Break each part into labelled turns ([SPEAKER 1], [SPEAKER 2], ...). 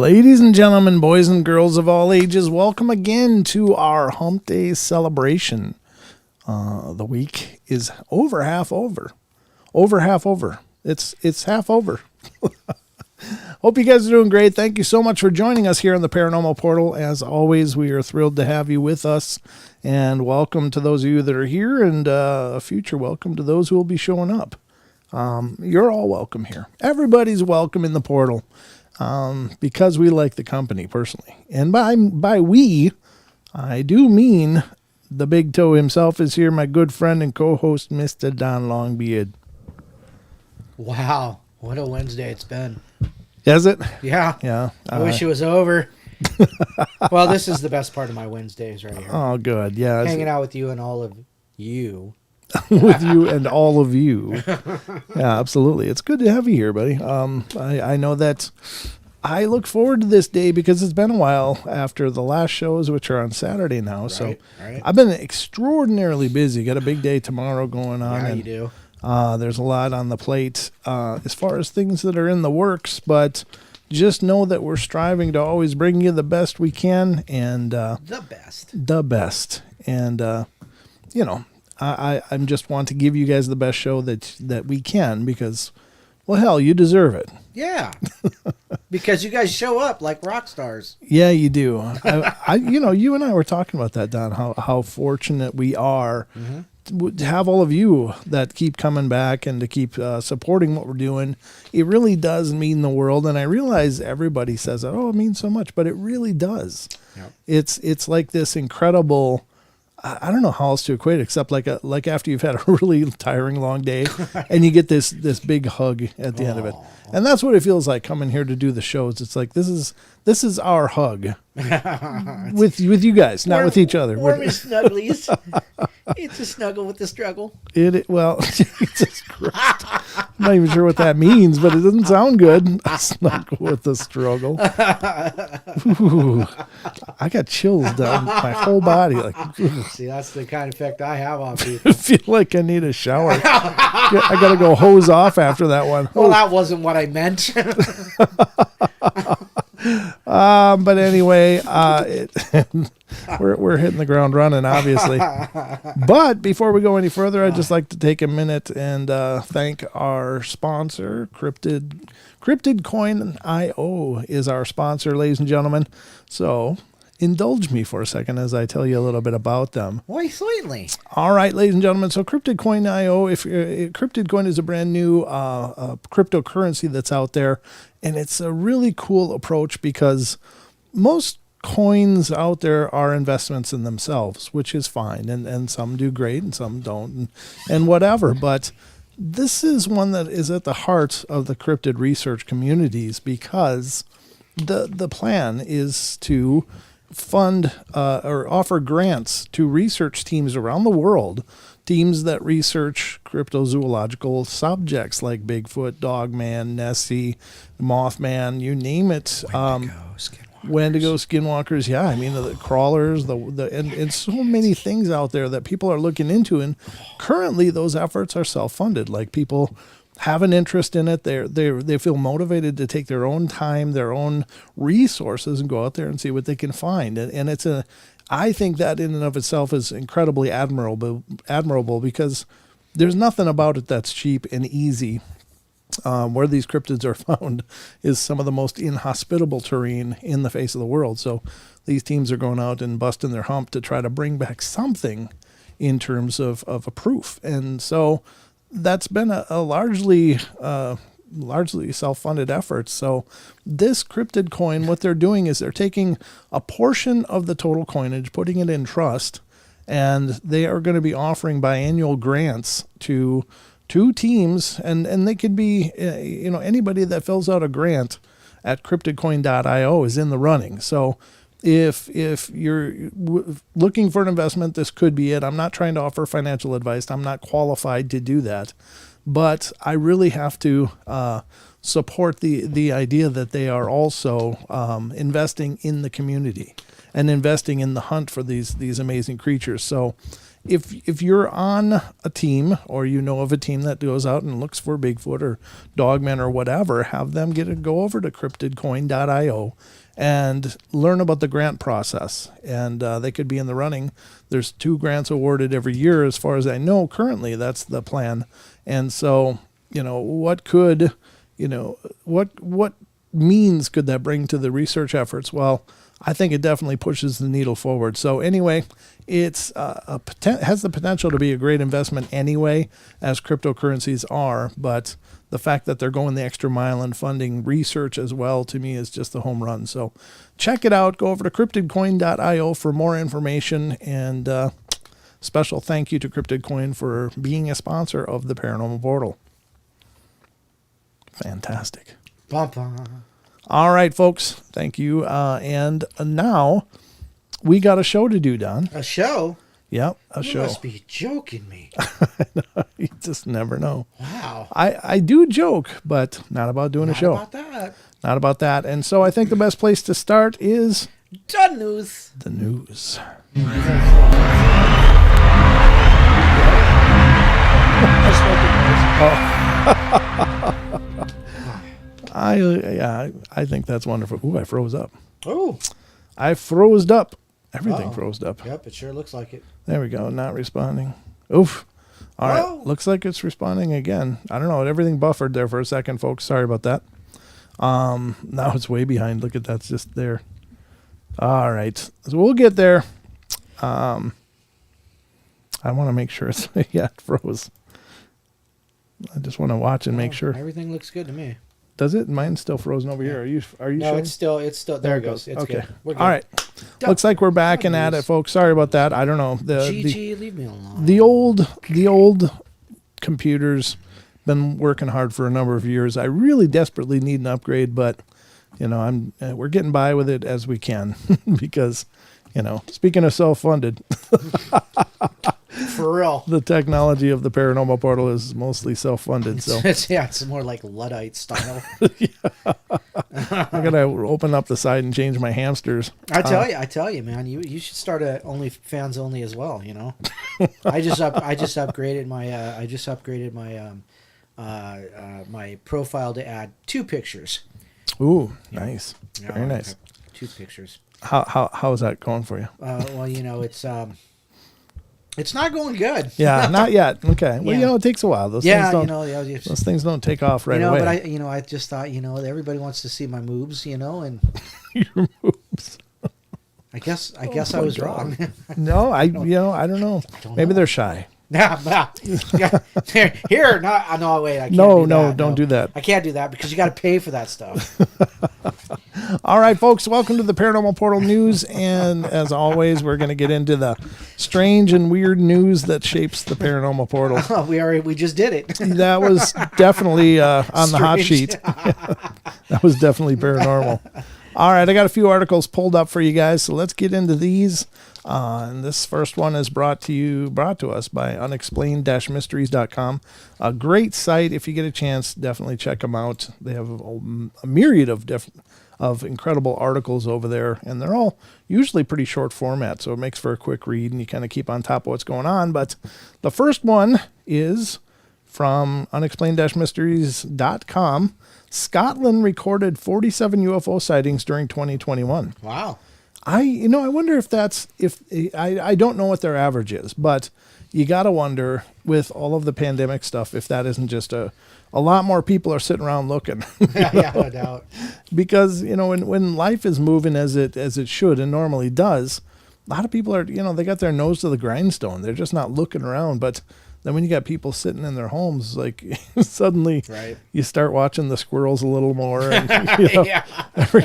[SPEAKER 1] Ladies and gentlemen, boys and girls of all ages, welcome again to our Hump Day celebration. The week is over half over. It's half over. Hope you guys are doing great. Thank you so much for joining us here on the Paranormal Portal. As always, we are thrilled to have you with us. And welcome to those of you that are here, and a future welcome to those who will be showing up. You're all welcome here. Everybody's welcome in the portal. Because we like the company personally. And by we, I do mean the big toe himself is here, my good friend and co-host, Mr. Don Longbeard.
[SPEAKER 2] Wow, what a Wednesday it's been.
[SPEAKER 1] Is it?
[SPEAKER 2] Yeah.
[SPEAKER 1] Yeah.
[SPEAKER 2] I wish it was over. Well, this is the best part of my Wednesdays right here.
[SPEAKER 1] Oh, good. Yeah.
[SPEAKER 2] Hanging out with you and all of you.
[SPEAKER 1] With you and all of you. Yeah, absolutely. It's good to have you here, buddy. I know that I look forward to this day because it's been a while after the last shows, which are on Saturday now. Right, so I've been extraordinarily busy. Got a big day tomorrow going on.
[SPEAKER 2] Yeah,
[SPEAKER 1] and,
[SPEAKER 2] you do.
[SPEAKER 1] There's a lot on the plate as far as things that are in the works, but just know that we're striving to always bring you the best we can. And
[SPEAKER 2] the best.
[SPEAKER 1] And, I'm just want to give you guys the best show that we can because, well, hell, you deserve it.
[SPEAKER 2] Yeah, because you guys show up like rock stars.
[SPEAKER 1] Yeah, you do. You and I were talking about that, Don, how fortunate we are to have all of you that keep coming back and to keep supporting what we're doing. It really does mean the world, and I realize everybody says that, it means so much, but it really does. Yep. It's like this incredible... I don't know how else to equate it except like after you've had a really tiring long day and you get this big hug at the end of it. And that's what it feels like coming here to do the shows. It's like this is our hug with you guys, not with each other.
[SPEAKER 2] Warm and snugglies. It's a snuggle with the struggle.
[SPEAKER 1] Jesus Christ. I'm not even sure what that means, but it doesn't sound good. A snuggle with the struggle. Ooh, I got chills down my whole body. Like,
[SPEAKER 2] see, that's the kind of effect I have on people.
[SPEAKER 1] I feel like I need a shower. I got to go hose off after that one.
[SPEAKER 2] Well, that wasn't what I meant.
[SPEAKER 1] But anyway, we're hitting the ground running, obviously. But before we go any further, I'd just like to take a minute and thank our sponsor, Cryptid Coin IO is our sponsor, ladies and gentlemen. So indulge me for a second as I tell you a little bit about them.
[SPEAKER 2] Why, certainly.
[SPEAKER 1] All right, ladies and gentlemen. So Cryptid Coin IO, Cryptid Coin is a brand new cryptocurrency that's out there. And it's a really cool approach because most coins out there are investments in themselves, which is fine. And some do great and some don't and whatever. But this is one that is at the heart of the cryptid research communities because the plan is to fund or offer grants to research teams around the world, teams that research cryptozoological subjects like Bigfoot, Dogman, Nessie, Mothman, you name it. Wendigo, skinwalkers, yeah. I mean, the crawlers, and so many things out there that people are looking into. And currently, those efforts are self-funded. Like people have an interest in it. They feel motivated to take their own time, their own resources, and go out there and see what they can find. And I think that in and of itself is incredibly admirable because there's nothing about it that's cheap and easy. Where these cryptids are found is some of the most inhospitable terrain in the face of the world. So these teams are going out and busting their hump to try to bring back something in terms of a proof. And so that's been a largely self-funded effort. So this Cryptid Coin, what they're doing is they're taking a portion of the total coinage, putting it in trust, and they are going to be offering biannual grants to two teams, and they could be, anybody that fills out a grant at cryptidcoin.io is in the running. So if you're looking for an investment, this could be it. I'm not trying to offer financial advice. I'm not qualified to do that. But I really have to support the idea that they are also investing in the community and investing in the hunt for these amazing creatures. So if you're on a team, or you know of a team that goes out and looks for Bigfoot or Dogmen or whatever, have them go over to cryptidcoin.io and learn about the grant process. And they could be in the running. There's 2 grants awarded every year, as far as I know. Currently, that's the plan. And so, what means could that bring to the research efforts? Well, I think it definitely pushes the needle forward. So anyway, it's has the potential to be a great investment anyway, as cryptocurrencies are. But the fact that they're going the extra mile and funding research as well, to me, is just the home run. So check it out. Go over to cryptidcoin.io for more information. And special thank you to Cryptid Coin for being a sponsor of the Paranormal Portal. Fantastic.
[SPEAKER 2] Bum-bum.
[SPEAKER 1] All right, folks. Thank you. And now we got a show to do, Don.
[SPEAKER 2] A show?
[SPEAKER 1] Yep, a show.
[SPEAKER 2] You must be joking me.
[SPEAKER 1] You just never know.
[SPEAKER 2] Wow.
[SPEAKER 1] I do joke, but not about doing a show.
[SPEAKER 2] Not about that.
[SPEAKER 1] Not about that. And so I think the best place to start is
[SPEAKER 2] The news.
[SPEAKER 1] the news. I think that's wonderful. Ooh, I froze up.
[SPEAKER 2] Oh.
[SPEAKER 1] I froze up. Everything froze up.
[SPEAKER 2] Yep, it sure looks like it.
[SPEAKER 1] There we go. Not responding. Oof. All right. Looks like it's responding again. I don't know. Everything buffered there for a second, folks. Sorry about that. Now it's way behind. Look at that's just there. All right. So we'll get there. I want to make sure it's yeah, it froze. I just want to watch and make sure.
[SPEAKER 2] Everything looks good to me.
[SPEAKER 1] Does it? Mine's still frozen over here. Are you
[SPEAKER 2] No,
[SPEAKER 1] sure?
[SPEAKER 2] it's still there it goes. It's
[SPEAKER 1] okay.
[SPEAKER 2] good. We're good.
[SPEAKER 1] All right. Looks like we're back and at it, folks. Sorry about that. I don't know.
[SPEAKER 2] Gigi, leave me alone.
[SPEAKER 1] The old computers been working hard for a number of years. I really desperately need an upgrade, but we're getting by with it as we can because, speaking of self-funded,
[SPEAKER 2] for real,
[SPEAKER 1] the technology of the Paranormal Portal is mostly self-funded. So
[SPEAKER 2] it's more like Luddite style.
[SPEAKER 1] I gotta open up the side and change my hamsters.
[SPEAKER 2] I tell you, man, you should start a OnlyFans only as well. I just upgraded my profile to add 2 pictures.
[SPEAKER 1] Ooh, nice, very nice.
[SPEAKER 2] 2 pictures.
[SPEAKER 1] How is that going for you?
[SPEAKER 2] It's not going good.
[SPEAKER 1] Yeah, not yet. Okay. Well, it takes a while. Those things don't take off right away.
[SPEAKER 2] But I just thought, everybody wants to see my moves, and
[SPEAKER 1] your moves.
[SPEAKER 2] I guess I was wrong.
[SPEAKER 1] No, I don't know. Maybe they're shy.
[SPEAKER 2] Here, no, wait. I can't
[SPEAKER 1] don't do that.
[SPEAKER 2] I can't do that because you got to pay for that stuff.
[SPEAKER 1] All right, folks, welcome to the Paranormal Portal News. And as always, we're going to get into the strange and weird news that shapes the Paranormal Portal.
[SPEAKER 2] We just did it.
[SPEAKER 1] That was definitely on the hot sheet. That was definitely paranormal. All right, I got a few articles pulled up for you guys, so let's get into these. And this first one is brought to us by unexplained-mysteries.com. A great site. If you get a chance, definitely check them out. They have a myriad of incredible articles over there, and they're all usually pretty short format, so it makes for a quick read, and you kind of keep on top of what's going on. But the first one is from unexplained-mysteries.com. Scotland recorded 47 UFO sightings during 2021.
[SPEAKER 2] Wow.
[SPEAKER 1] I wonder if I don't know what their average is, but you got to wonder with all of the pandemic stuff, if that isn't just a lot more people are sitting around looking.
[SPEAKER 2] Yeah, no doubt.
[SPEAKER 1] Because, when life is moving as it should and normally does, a lot of people are, they got their nose to the grindstone. They're just not looking around. But then when you got people sitting in their homes, like suddenly you start watching the squirrels a little more, and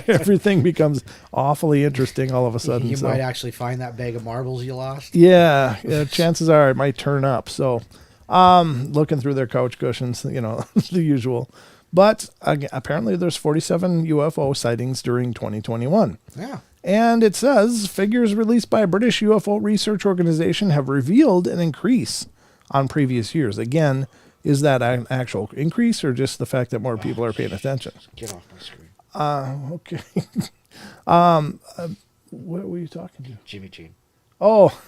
[SPEAKER 1] everything becomes awfully interesting all of a sudden.
[SPEAKER 2] You might actually find that bag of marbles you lost.
[SPEAKER 1] Yeah, chances are it might turn up. So looking through their couch cushions, the usual. But apparently there's 47 UFO sightings during 2021.
[SPEAKER 2] Yeah.
[SPEAKER 1] And it says figures released by a British UFO research organization have revealed an increase on previous years. Again, Is that an actual increase or just the fact that more people are paying attention?
[SPEAKER 2] Get off my screen.
[SPEAKER 1] Okay. What were you talking to?
[SPEAKER 2] Jimmy Jean.
[SPEAKER 1] Oh,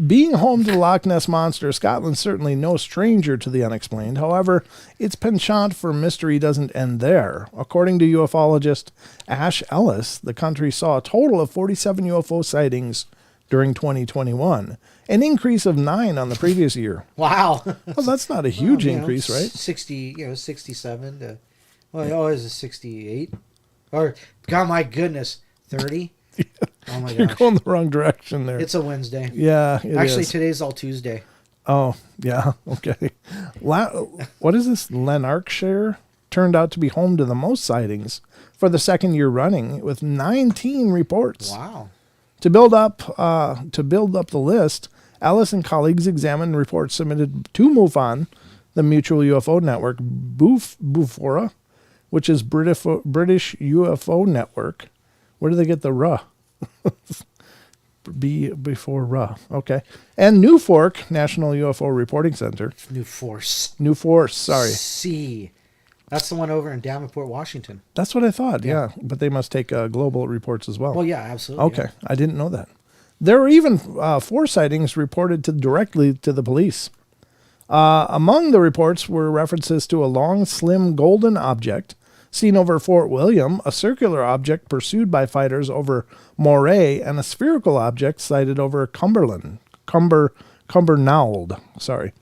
[SPEAKER 1] being home to the Loch Ness Monster, Scotland's certainly no stranger to the unexplained. However, its penchant for mystery doesn't end there. According to ufologist Ash Ellis, the country saw a total of 47 UFO sightings during 2021, an increase of 9 on the previous year.
[SPEAKER 2] Wow.
[SPEAKER 1] Well, that's not a huge increase, right?
[SPEAKER 2] 67 to, well, is it 68? Or, God, my goodness, 30? Oh my gosh.
[SPEAKER 1] You're going the wrong direction there.
[SPEAKER 2] It's a Wednesday.
[SPEAKER 1] Yeah, it
[SPEAKER 2] Actually,
[SPEAKER 1] is.
[SPEAKER 2] today's all Tuesday.
[SPEAKER 1] Oh, yeah, okay. What is this? Lanarkshire turned out to be home to the most sightings for the second year running, with 19 reports.
[SPEAKER 2] Wow.
[SPEAKER 1] To build up the list, Ellis and colleagues examined reports submitted to MUFON, the Mutual UFO Network, BUFORA, which is British UFO Network. Where do they get the "ruh"? B before "ruh." Okay. And New Fork, National UFO Reporting Center.
[SPEAKER 2] New Force.
[SPEAKER 1] Sorry.
[SPEAKER 2] C. That's the one over in Davenport, Washington.
[SPEAKER 1] That's what I thought, yeah. But they must take global reports as well.
[SPEAKER 2] Well, yeah, absolutely.
[SPEAKER 1] Okay. Yeah. I didn't know that. There were even 4 sightings reported directly to the police. Among the reports were references to a long, slim, golden object seen over Fort William, a circular object pursued by fighters over Moray, and a spherical object sighted over Cumbernauld. Sorry.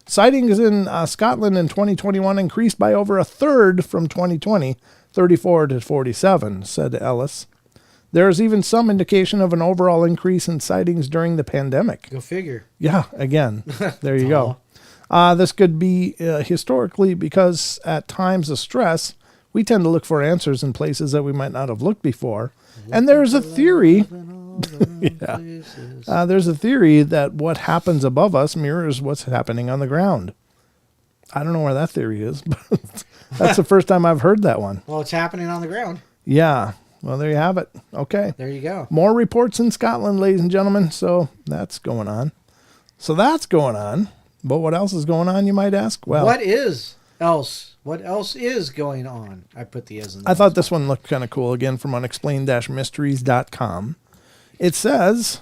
[SPEAKER 1] Sightings in Scotland in 2021 increased by over a third from 2020, 34 to 47, said Ellis. There is even some indication of an overall increase in sightings during the pandemic.
[SPEAKER 2] Go figure.
[SPEAKER 1] Yeah, again, there you go. This could be historically because at times of stress, we tend to look for answers in places that we might not have looked before. And there's a theory. There's a theory that what happens above us mirrors what's happening on the ground. I don't know where that theory is, but that's the first time I've heard that one.
[SPEAKER 2] Well, it's happening on the ground.
[SPEAKER 1] Yeah. Well, there you have it. Okay.
[SPEAKER 2] There you go.
[SPEAKER 1] More reports in Scotland, ladies and gentlemen. So that's going on. But what else is going on, you might ask? Well,
[SPEAKER 2] what else is going on? I put the "is" in there.
[SPEAKER 1] I thought this one looked kind of cool. Again, from unexplained-mysteries.com. It says,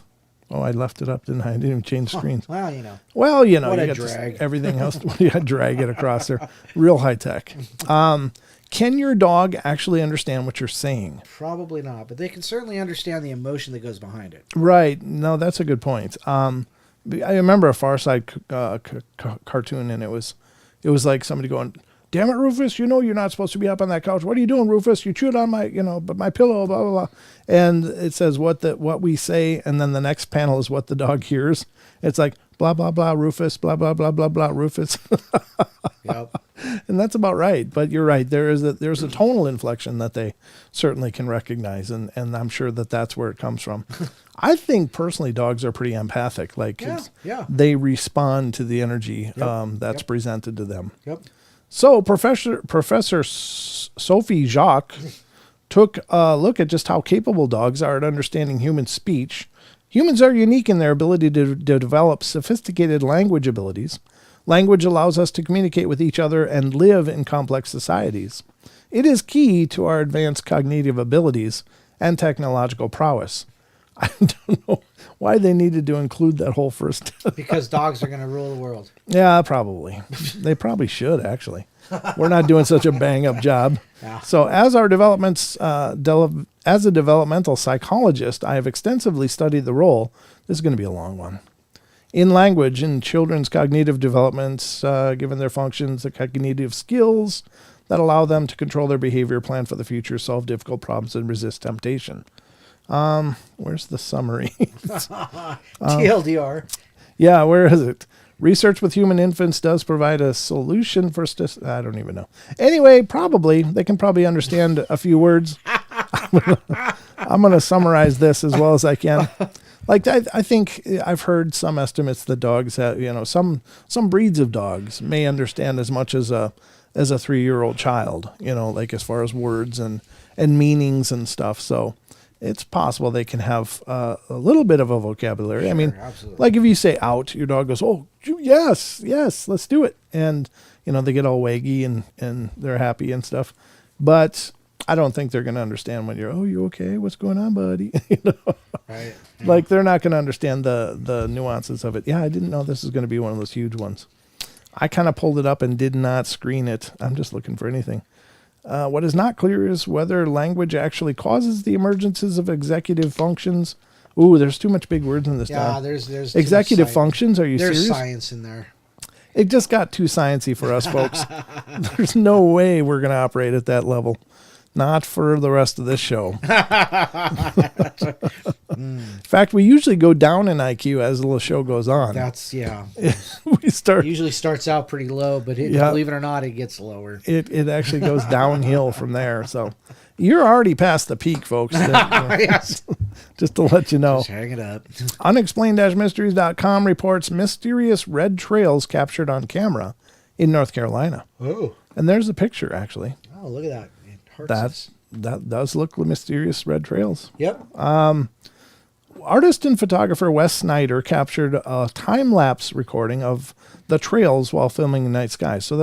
[SPEAKER 1] oh, I left it up, didn't I? I didn't even change screens.
[SPEAKER 2] Well, you know.
[SPEAKER 1] Well, you know,
[SPEAKER 2] What
[SPEAKER 1] you
[SPEAKER 2] a
[SPEAKER 1] got
[SPEAKER 2] drag.
[SPEAKER 1] everything else. You got to drag it across there. Real high tech. Can your dog actually understand what you're saying?
[SPEAKER 2] Probably not, but they can certainly understand the emotion that goes behind it.
[SPEAKER 1] Right. No, that's a good point. I remember a Far Side cartoon, and it was like somebody going, "Damn it, Rufus, you know you're not supposed to be up on that couch. What are you doing, Rufus? You chewed on my pillow, blah, blah, blah." And it says what we say, and then the next panel is what the dog hears. It's like, blah, blah, blah, Rufus, blah, blah, blah, blah, blah, Rufus.
[SPEAKER 2] Yep.
[SPEAKER 1] And that's about right. But you're right. There's a tonal inflection that they certainly can recognize, and I'm sure that's where it comes from. I think personally dogs are pretty empathic. Like they respond to the energy that's presented to them.
[SPEAKER 2] Yep.
[SPEAKER 1] So Professor Sophie Jacques took a look at just how capable dogs are at understanding human speech. Humans are unique in their ability to develop sophisticated language abilities. Language allows us to communicate with each other and live in complex societies. It is key to our advanced cognitive abilities and technological prowess. I don't know why they needed to include that whole first.
[SPEAKER 2] Because dogs are going to rule the world.
[SPEAKER 1] Yeah, probably. They probably should, actually. We're not doing such a bang-up job.
[SPEAKER 2] Yeah.
[SPEAKER 1] So as a developmental psychologist, I have extensively studied the role. This is going to be a long one. In language, in children's cognitive developments, given their functions, the cognitive skills that allow them to control their behavior, plan for the future, solve difficult problems, and resist temptation. Where's the summary?
[SPEAKER 2] TLDR.
[SPEAKER 1] Yeah, where is it? Research with human infants does provide a solution for I don't even know. Anyway, they can probably understand a few words. I'm going to summarize this as well as I can. Like I think I've heard some estimates that dogs have, some breeds of dogs may understand as much as a 3-year-old child, like as far as words and meanings and stuff. So it's possible they can have a little bit of a vocabulary.
[SPEAKER 2] Sure,
[SPEAKER 1] I mean,
[SPEAKER 2] absolutely.
[SPEAKER 1] like if you say out, your dog goes, oh, yes, let's do it. And, they get all waggy and they're happy and stuff. But I don't think they're going to understand when you're, oh, you okay? What's going on, buddy?
[SPEAKER 2] Right. Yeah.
[SPEAKER 1] Like they're not going to understand the nuances of it. Yeah, I didn't know this was going to be one of those huge ones. I kind of pulled it up and did not screen it. I'm just looking for anything. What is not clear is whether language actually causes the emergences of executive functions. Ooh, there's too much big words in this.
[SPEAKER 2] Yeah,
[SPEAKER 1] time.
[SPEAKER 2] there's
[SPEAKER 1] executive functions. Are you
[SPEAKER 2] there's
[SPEAKER 1] serious?
[SPEAKER 2] science in there.
[SPEAKER 1] It just got too sciencey for us, folks. There's no way we're going to operate at that level. Not for the rest of this show. In fact, we usually go down in IQ as the show goes on.
[SPEAKER 2] That's
[SPEAKER 1] We start.
[SPEAKER 2] It usually starts out pretty low, but believe it or not, it gets lower.
[SPEAKER 1] It actually goes downhill from there. So you're already past the peak, folks.
[SPEAKER 2] Yes.
[SPEAKER 1] Just to let you know.
[SPEAKER 2] Just hang it up.
[SPEAKER 1] Unexplained-mysteries.com reports mysterious red trails captured on camera in North Carolina.
[SPEAKER 2] Oh.
[SPEAKER 1] And there's a picture, actually.
[SPEAKER 2] Oh, look at that. It hurts.
[SPEAKER 1] That does look like mysterious red trails.
[SPEAKER 2] Yep.
[SPEAKER 1] Artist and photographer Wes Snyder captured a time-lapse recording of the trails while filming the night sky. So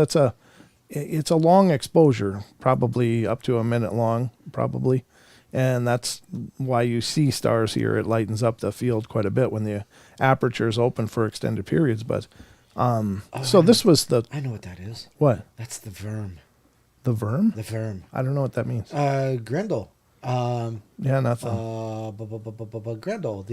[SPEAKER 1] it's a long exposure, probably up to a minute long, probably. And that's why you see stars here. It lightens up the field quite a bit when the aperture is open for extended periods. But this was the...
[SPEAKER 2] I know what that is.
[SPEAKER 1] What?
[SPEAKER 2] That's the worm.
[SPEAKER 1] The worm?
[SPEAKER 2] The worm.
[SPEAKER 1] I don't know what that means.
[SPEAKER 2] Grendel.
[SPEAKER 1] Yeah, nothing.
[SPEAKER 2] Grendel.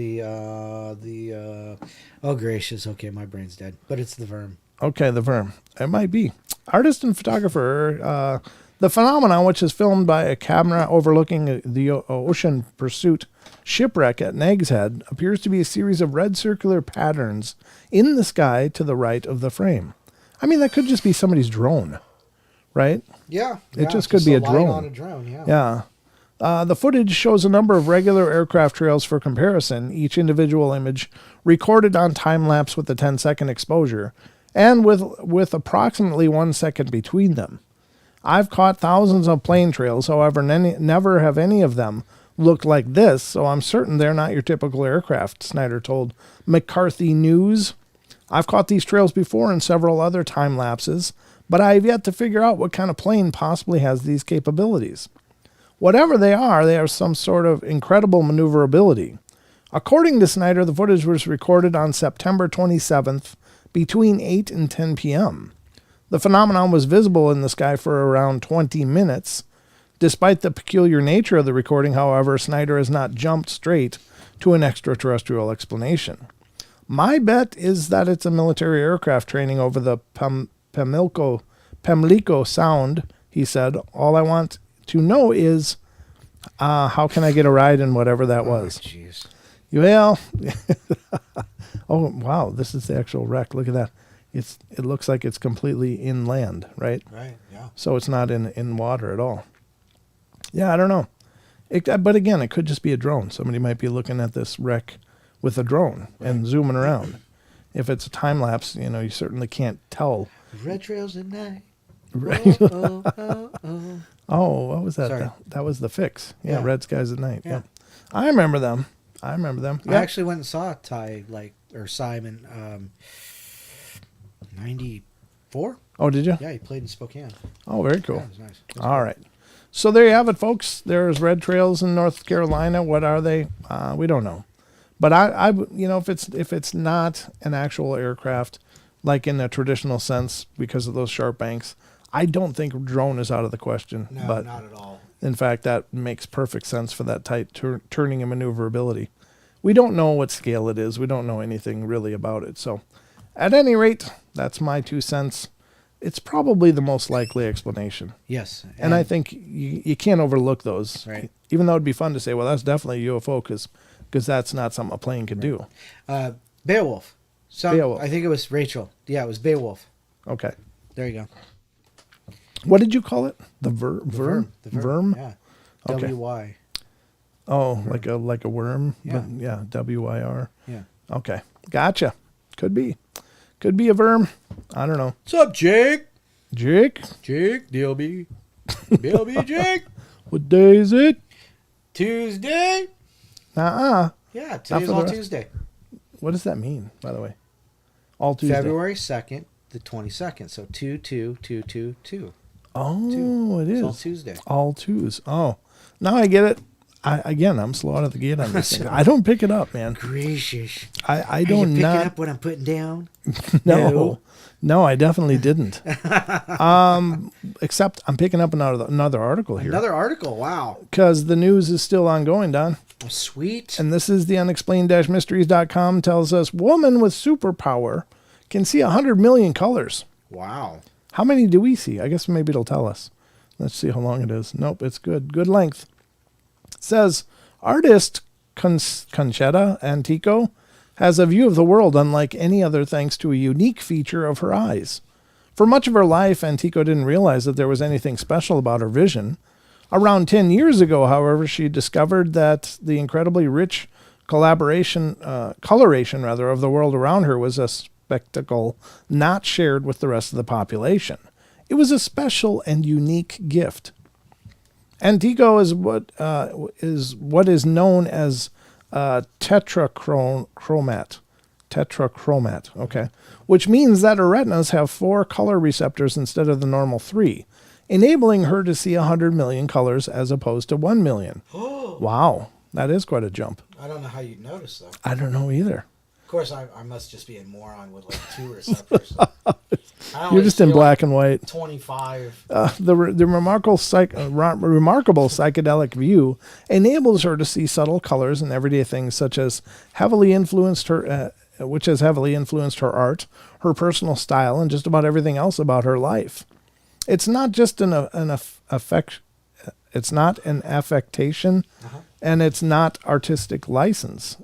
[SPEAKER 2] Oh, gracious. Okay, my brain's dead. But it's the worm.
[SPEAKER 1] Okay, the worm. It might be. Artist and photographer, the phenomenon, which is filmed by a camera overlooking the ocean pursuit shipwreck at Nag's Head, appears to be a series of red circular patterns in the sky to the right of the frame. I mean, that could just be somebody's drone, right?
[SPEAKER 2] Yeah.
[SPEAKER 1] It just could be a drone.
[SPEAKER 2] On a drone, yeah.
[SPEAKER 1] Yeah. The footage shows a number of regular aircraft trails for comparison, each individual image recorded on time-lapse with a 10-second exposure, and with approximately 1 second between them. I've caught thousands of plane trails, however, never have any of them looked like this, so I'm certain they're not your typical aircraft, Snyder told McCarthy News. I've caught these trails before in several other time lapses, but I have yet to figure out what kind of plane possibly has these capabilities. Whatever they have some sort of incredible maneuverability. According to Snyder, the footage was recorded on September 27th between 8 and 10 p.m. The phenomenon was visible in the sky for around 20 minutes. Despite the peculiar nature of the recording, however, Snyder has not jumped straight to an extraterrestrial explanation. My bet is that it's a military aircraft training over the Pamlico Sound, he said. All I want to know is, how can I get a ride in whatever that was?
[SPEAKER 2] Jeez.
[SPEAKER 1] Well, oh, wow, this is the actual wreck. Look at that. It looks like it's completely inland, right?
[SPEAKER 2] Right, yeah.
[SPEAKER 1] So it's not in water at all. Yeah, I don't know. But again, it could just be a drone. Somebody might be looking at this wreck with a drone and zooming around. If it's a time lapse, you certainly can't tell.
[SPEAKER 2] Red trails at night.
[SPEAKER 1] Right.
[SPEAKER 2] Oh.
[SPEAKER 1] Oh, what was that?
[SPEAKER 2] Sorry.
[SPEAKER 1] That was the Fix. Yeah,
[SPEAKER 2] Yeah.
[SPEAKER 1] Red Skies at Night.
[SPEAKER 2] Yeah.
[SPEAKER 1] Yeah. I remember them.
[SPEAKER 2] I
[SPEAKER 1] Yeah.
[SPEAKER 2] actually went and saw Simon 94.
[SPEAKER 1] Oh, did you?
[SPEAKER 2] Yeah, he played in Spokane.
[SPEAKER 1] Oh, very cool.
[SPEAKER 2] Yeah, it was nice. It was
[SPEAKER 1] All right. So there you have it, folks. There's red trails in North Carolina. What are they? We don't know. But I if it's not an actual aircraft, like in a traditional sense, because of those sharp banks, I don't think drone is out of the question.
[SPEAKER 2] No,
[SPEAKER 1] but
[SPEAKER 2] not at all.
[SPEAKER 1] in fact, that makes perfect sense for that tight turning and maneuverability. We don't know what scale it is. We don't know anything really about it. So, at any rate, that's my 2 cents. It's probably the most likely explanation.
[SPEAKER 2] Yes.
[SPEAKER 1] And I think you can't overlook those.
[SPEAKER 2] Right.
[SPEAKER 1] Even though it'd be fun to say, well, that's definitely a UFO because that's not something a plane could do.
[SPEAKER 2] Beowulf.
[SPEAKER 1] Beowulf.
[SPEAKER 2] I think it was Rachel. Yeah, it was Beowulf.
[SPEAKER 1] Okay.
[SPEAKER 2] There you go.
[SPEAKER 1] What did you call it? The worm?
[SPEAKER 2] The worm. Yeah.
[SPEAKER 1] Okay.
[SPEAKER 2] W-Y.
[SPEAKER 1] Oh, worm. like a worm?
[SPEAKER 2] Yeah.
[SPEAKER 1] But yeah, W-Y-R.
[SPEAKER 2] Yeah.
[SPEAKER 1] Okay. Gotcha. Could be. Could be a worm. I don't know.
[SPEAKER 2] What's up, Jake?
[SPEAKER 1] Jake?
[SPEAKER 2] Jake, DLB. DLB, Jake.
[SPEAKER 1] What day is it?
[SPEAKER 2] Tuesday.
[SPEAKER 1] Nuh-uh.
[SPEAKER 2] Yeah, today's all Tuesday.
[SPEAKER 1] What does that mean, by the way? All Tuesday.
[SPEAKER 2] February 2nd, the 22nd. So 2/2/2/2/2.
[SPEAKER 1] Oh, it is.
[SPEAKER 2] It's all Tuesday.
[SPEAKER 1] All twos. Oh, now I get it. I'm slow out of the gate on this thing. I don't pick it up, man.
[SPEAKER 2] Gracious.
[SPEAKER 1] I don't
[SPEAKER 2] Are you picking
[SPEAKER 1] not.
[SPEAKER 2] up what I'm putting down?
[SPEAKER 1] No, I definitely didn't. Except I'm picking up another article here.
[SPEAKER 2] Another article, wow.
[SPEAKER 1] Because the news is still ongoing, Don.
[SPEAKER 2] Oh, sweet.
[SPEAKER 1] And this is the unexplained-mysteries.com tells us, woman with superpower can see 100 million colors.
[SPEAKER 2] Wow.
[SPEAKER 1] How many do we see? I guess maybe it'll tell us. Let's see how long it is. Nope, it's good. Good length. It says, artist Conchetta Antico has a view of the world unlike any other thanks to a unique feature of her eyes. For much of her life, Antico didn't realize that there was anything special about her vision. Around 10 years ago, however, she discovered that the incredibly rich coloration of the world around her was a spectacle not shared with the rest of the population. It was a special and unique gift. Antico is what is known as tetrachromat, okay, which means that her retinas have 4 color receptors instead of the normal 3, enabling her to see 100 million colors as opposed to 1 million.
[SPEAKER 2] Oh.
[SPEAKER 1] Wow, that is quite a jump.
[SPEAKER 2] I don't know how you'd notice, though.
[SPEAKER 1] I don't know either.
[SPEAKER 2] Of course, I must just be a moron with like 2 receptors.
[SPEAKER 1] You're just in black and white.
[SPEAKER 2] 25.
[SPEAKER 1] The remarkable psychedelic view enables her to see subtle colors in everyday things, which has heavily influenced her art, her personal style, and just about everything else about her life. It's not just an affect. It's not an affectation, and it's not artistic license.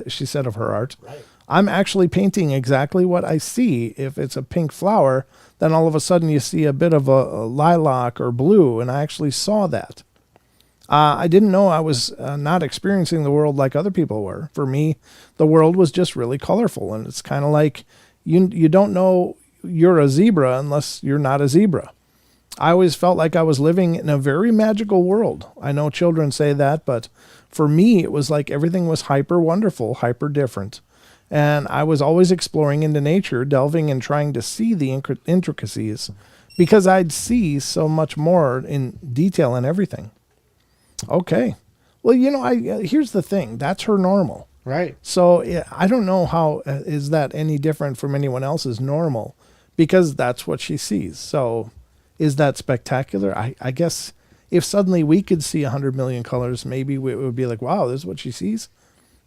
[SPEAKER 1] She said of her art.
[SPEAKER 2] Right.
[SPEAKER 1] I'm actually painting exactly what I see. If it's a pink flower, then all of a sudden you see a bit of a lilac or blue, and I actually saw that. I didn't know I was not experiencing the world like other people were. For me, the world was just really colorful, and it's kind of like you don't know you're a zebra unless you're not a zebra. I always felt like I was living in a very magical world. I know children say that, but for me, it was like everything was hyper wonderful, hyper different. And I was always exploring into nature, delving and trying to see the intricacies because I'd see so much more in detail in everything. Okay. Well, here's the thing. That's her normal.
[SPEAKER 2] Right.
[SPEAKER 1] So I don't know how is that any different from anyone else's normal because that's what she sees. So is that spectacular? I guess if suddenly we could see 100 million colors, maybe it would be like, wow, this is what she sees.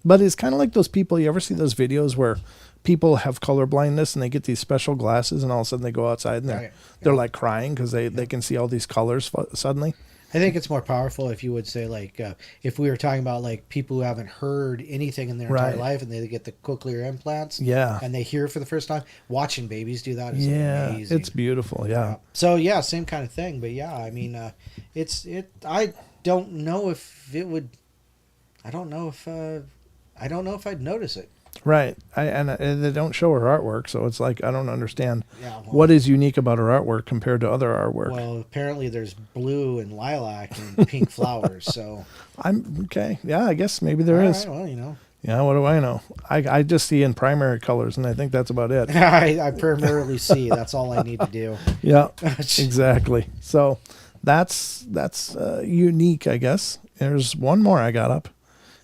[SPEAKER 1] But it's kind of like those people, you ever see those videos where people have color blindness and they get these special glasses and all of a sudden they go outside and they're like crying because they can see all these colors suddenly?
[SPEAKER 2] I think it's more powerful if you would say like, if we were talking about like people who haven't heard anything in their entire life and they get the cochlear implants and they hear for the first time, watching babies do that is amazing.
[SPEAKER 1] It's beautiful. Yeah.
[SPEAKER 2] So yeah, same kind of thing. But yeah, I mean, I don't know if it would, I don't know if I'd notice it.
[SPEAKER 1] Right. And they don't show her artwork, so it's like I don't understand what is unique about her artwork compared to other artwork.
[SPEAKER 2] Well, apparently there's blue and lilac and pink flowers, so
[SPEAKER 1] I'm okay. Yeah, I guess maybe there is.
[SPEAKER 2] Well,
[SPEAKER 1] Yeah, what do I know? I just see in primary colors, and I think that's about it.
[SPEAKER 2] I primarily see. That's all I need to do.
[SPEAKER 1] Yeah, exactly. So that's unique, I guess. There's one more I got up,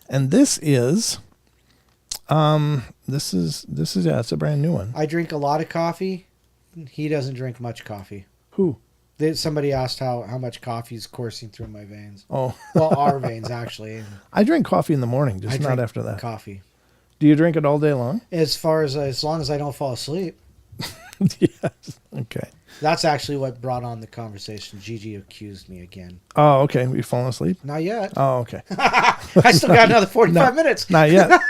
[SPEAKER 1] and this is it's a brand new one.
[SPEAKER 2] I drink a lot of coffee. He doesn't drink much coffee.
[SPEAKER 1] Who?
[SPEAKER 2] Somebody asked how much coffee is coursing through my veins.
[SPEAKER 1] Oh.
[SPEAKER 2] Well, our veins, actually.
[SPEAKER 1] I drink coffee in the morning, just not after that.
[SPEAKER 2] Coffee.
[SPEAKER 1] Do you drink it all day long?
[SPEAKER 2] As long as I don't fall asleep.
[SPEAKER 1] Yes. Okay.
[SPEAKER 2] That's actually what brought on the conversation. Gigi accused me again.
[SPEAKER 1] Oh, okay. You fallen asleep?
[SPEAKER 2] Not yet.
[SPEAKER 1] Oh, okay.
[SPEAKER 2] I still got another 45 minutes.
[SPEAKER 1] Not yet.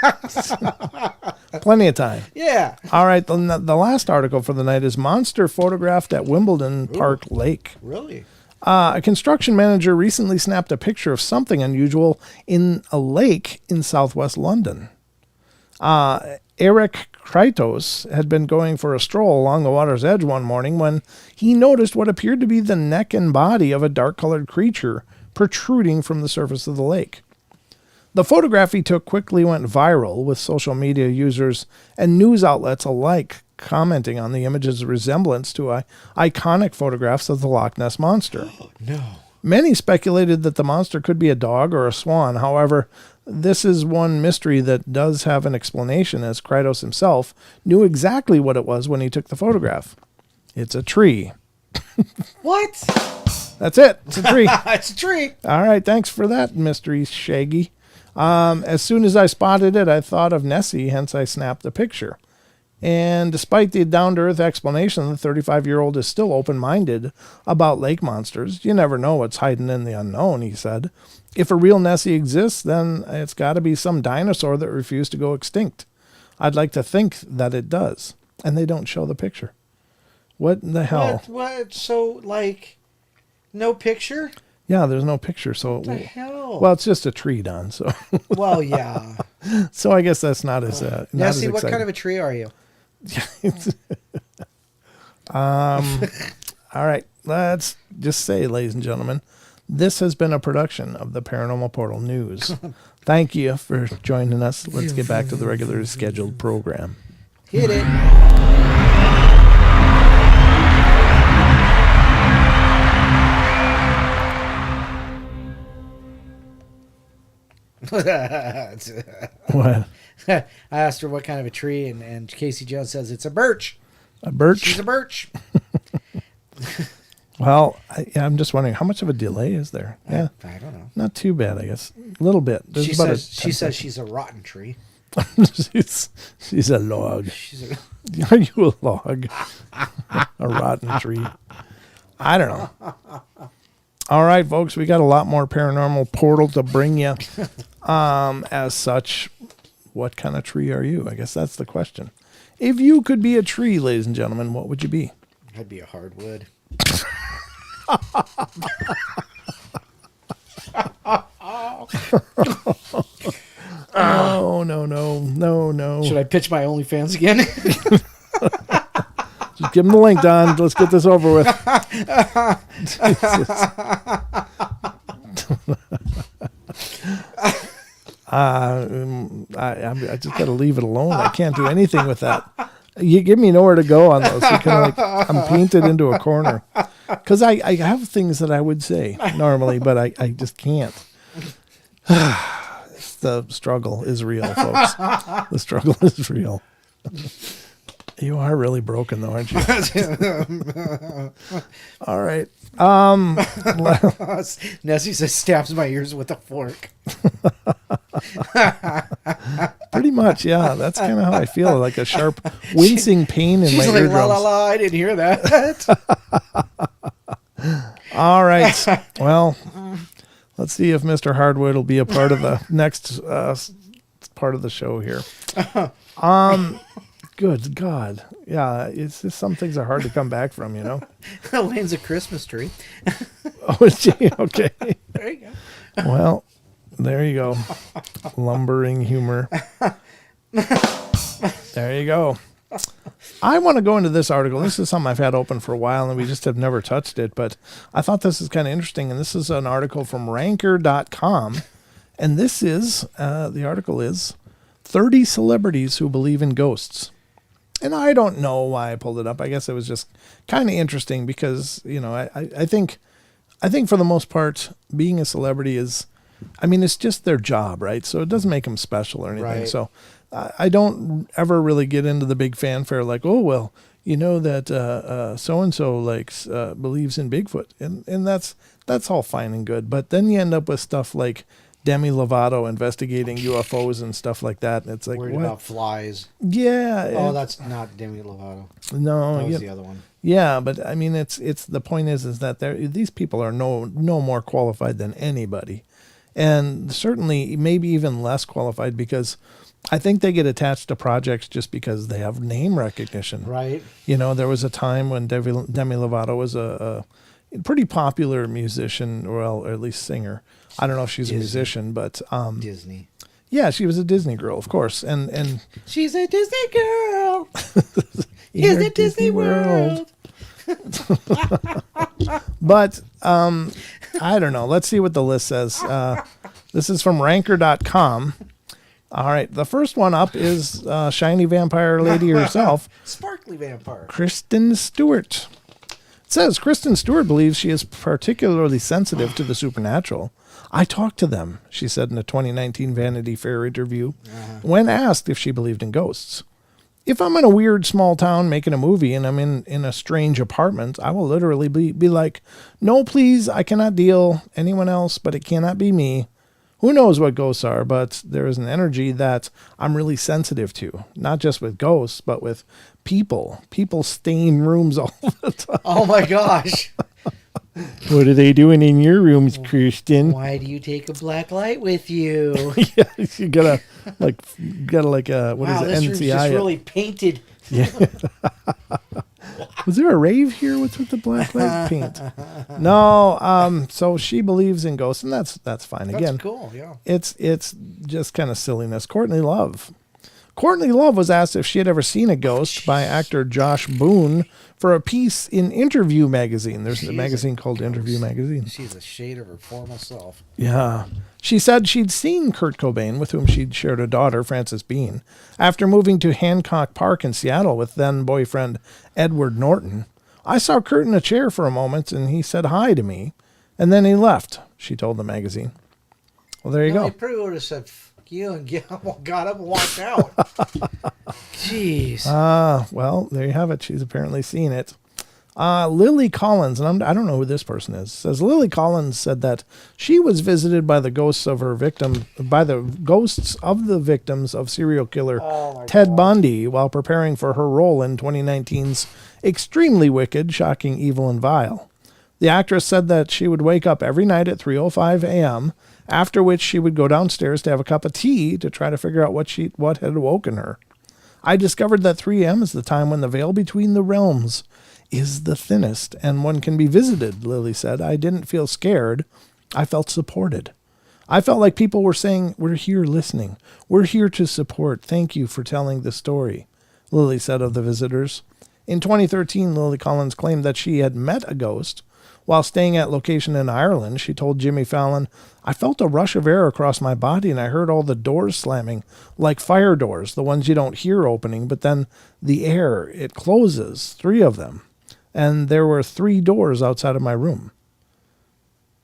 [SPEAKER 1] Plenty of time.
[SPEAKER 2] Yeah.
[SPEAKER 1] All right. The last article for the night is monster photographed at Wimbledon Park Lake.
[SPEAKER 2] Really?
[SPEAKER 1] A construction manager recently snapped a picture of something unusual in a lake in southwest London. Eric Krytos had been going for a stroll along the water's edge one morning when he noticed what appeared to be the neck and body of a dark-colored creature protruding from the surface of the lake. The photograph he took quickly went viral, with social media users and news outlets alike commenting on the image's resemblance to iconic photographs of the Loch Ness Monster.
[SPEAKER 2] Oh, no.
[SPEAKER 1] Many speculated that the monster could be a dog or a swan. However, this is one mystery that does have an explanation, as Krydos himself knew exactly what it was when he took the photograph. It's a tree.
[SPEAKER 2] What?
[SPEAKER 1] That's it. It's a tree.
[SPEAKER 2] It's a tree.
[SPEAKER 1] All right. Thanks for that, Mystery Shaggy. As soon as I spotted it, I thought of Nessie, hence I snapped the picture. And despite the down-to-earth explanation, the 35-year-old is still open-minded about lake monsters. You never know what's hiding in the unknown, he said. If a real Nessie exists, then it's got to be some dinosaur that refused to go extinct. I'd like to think that it does. And they don't show the picture. What in the hell?
[SPEAKER 2] What? So, like, no picture?
[SPEAKER 1] Yeah, there's no picture. So
[SPEAKER 2] what the hell?
[SPEAKER 1] Well, it's just a tree, Don. So.
[SPEAKER 2] Well, yeah.
[SPEAKER 1] So I guess that's not as not
[SPEAKER 2] Nessie,
[SPEAKER 1] as
[SPEAKER 2] what kind of a tree are you?
[SPEAKER 1] All right. Let's just say, ladies and gentlemen, this has been a production of the Paranormal Portal News. Thank you for joining us. Let's get back to the regularly scheduled program.
[SPEAKER 2] Hit it.
[SPEAKER 1] What?
[SPEAKER 2] I asked her what kind of a tree, and Casey Jones says it's a birch.
[SPEAKER 1] A birch?
[SPEAKER 2] She's a birch.
[SPEAKER 1] Well, I'm just wondering, how much of a delay is there?
[SPEAKER 2] I don't know.
[SPEAKER 1] Not too bad, I guess. A little bit.
[SPEAKER 2] She says she's a rotten tree.
[SPEAKER 1] she's a log. Are you a log? A rotten tree. I don't know. All right, folks, we got a lot more Paranormal Portal to bring you. As such, what kind of tree are you? I guess that's the question. If you could be a tree, ladies and gentlemen, what would you be?
[SPEAKER 2] I'd be a hardwood.
[SPEAKER 1] Oh, no. Should
[SPEAKER 2] I pitch my OnlyFans again?
[SPEAKER 1] Just give him the link, Don. Let's get this over with. I just got to leave it alone. I can't do anything with that. You give me nowhere to go on those. I'm painted into a corner. Because I have things that I would say normally, but I just can't. The struggle is real, folks. The struggle is real. You are really broken, though, aren't you? All right.
[SPEAKER 2] Nessie says stabs my ears with a fork.
[SPEAKER 1] Pretty much, yeah. That's kind of how I feel, like a sharp, wincing pain in my eardrums. She's like,
[SPEAKER 2] la, la, la, I didn't hear that.
[SPEAKER 1] All right. Well, let's see if Mr. Hardwood will be a part of the next part of the show here. Good God. Yeah, it's just some things are hard to come back from, you know?
[SPEAKER 2] Lane's a Christmas tree.
[SPEAKER 1] Oh, gee, okay.
[SPEAKER 2] There you go.
[SPEAKER 1] Well, there you go. Lumbering humor. There you go. I want to go into this article. This is something I've had open for a while, and we just have never touched it, but I thought this is kind of interesting, and this is an article from ranker.com, and this is, the article is 30 Celebrities Who Believe in Ghosts. And I don't know why I pulled it up. I guess it was just kind of interesting because, you know, I think for the most part, being a celebrity is, I mean, it's just their job, right? So it doesn't make them special or anything. Right. So I don't ever really get into the big fanfare like, oh, well, you know that so-and-so believes in Bigfoot. And that's all fine and good. But then you end up with stuff like Demi Lovato investigating UFOs and stuff like that. And it's like,
[SPEAKER 2] worried about flies.
[SPEAKER 1] Yeah.
[SPEAKER 2] Oh, that's not Demi Lovato.
[SPEAKER 1] No.
[SPEAKER 2] That was the other one.
[SPEAKER 1] Yeah, but I mean, it's the point is that these people are no more qualified than anybody. And certainly maybe even less qualified because I think they get attached to projects just because they have name recognition.
[SPEAKER 2] Right.
[SPEAKER 1] You know, there was a time when Demi Lovato was a pretty popular musician, or at least singer. I don't know if she's a musician, but
[SPEAKER 2] Disney.
[SPEAKER 1] Yeah, she was a Disney girl, of course, and
[SPEAKER 2] she's a Disney girl. Is it Disney World?
[SPEAKER 1] But I don't know. Let's see what the list says. This is from ranker.com. All right, the first one up is shiny vampire lady herself.
[SPEAKER 2] Sparkly vampire.
[SPEAKER 1] Kristen Stewart. It says, Kristen Stewart believes she is particularly sensitive to the supernatural. I talked to them, she said in a 2019 Vanity Fair interview, when asked if she believed in ghosts. If I'm in a weird small town making a movie and I'm in a strange apartment, I will literally be like, no, please, I cannot deal anyone else, but it cannot be me. Who knows what ghosts are, but there is an energy that I'm really sensitive to, not just with ghosts, but with people. People stay in rooms all the time.
[SPEAKER 2] Oh my gosh.
[SPEAKER 1] What are they doing in your rooms, Kristen?
[SPEAKER 2] Why do you take a black light with you?
[SPEAKER 1] Yeah, you gotta what
[SPEAKER 2] wow,
[SPEAKER 1] is it?
[SPEAKER 2] This room's just really painted.
[SPEAKER 1] Yeah. Was there a rave here? What's with the black light paint? No, so she believes in ghosts, and that's fine. Again,
[SPEAKER 2] that's cool, yeah.
[SPEAKER 1] It's just kind of silliness. Courtney Love. Courtney Love was asked if she had ever seen a ghost by actor Josh Boone for a piece in Interview magazine. There's a magazine called Interview magazine.
[SPEAKER 2] She's a shade of her former self.
[SPEAKER 1] Yeah. She said she'd seen Kurt Cobain, with whom she'd shared a daughter, Frances Bean, after moving to Hancock Park in Seattle with then-boyfriend Edward Norton. I saw Kurt in a chair for a moment, and he said hi to me, and then he left, she told the magazine. Well, there you go.
[SPEAKER 2] He probably would have said, you and got up and walked out. Jeez.
[SPEAKER 1] Well, there you have it. She's apparently seen it. Lily Collins, and I don't know who this person is, says Lily Collins said that she was visited by the ghosts of the victims of serial killer Ted Bundy while preparing for her role in 2019's Extremely Wicked, Shocking, Evil, and Vile. The actress said that she would wake up every night at 3:05 a.m., after which she would go downstairs to have a cup of tea to try to figure out what had awoken her. I discovered that 3 a.m. is the time when the veil between the realms is the thinnest and one can be visited, Lily said. I didn't feel scared. I felt supported. I felt like people were saying, we're here listening. We're here to support. Thank you for telling the story, Lily said of the visitors. In 2013, Lily Collins claimed that she had met a ghost while staying at location in Ireland. She told Jimmy Fallon, I felt a rush of air across my body and I heard all the doors slamming, like fire doors, the ones you don't hear opening, but then the air, it closes, 3 of them. And there were 3 doors outside of my room.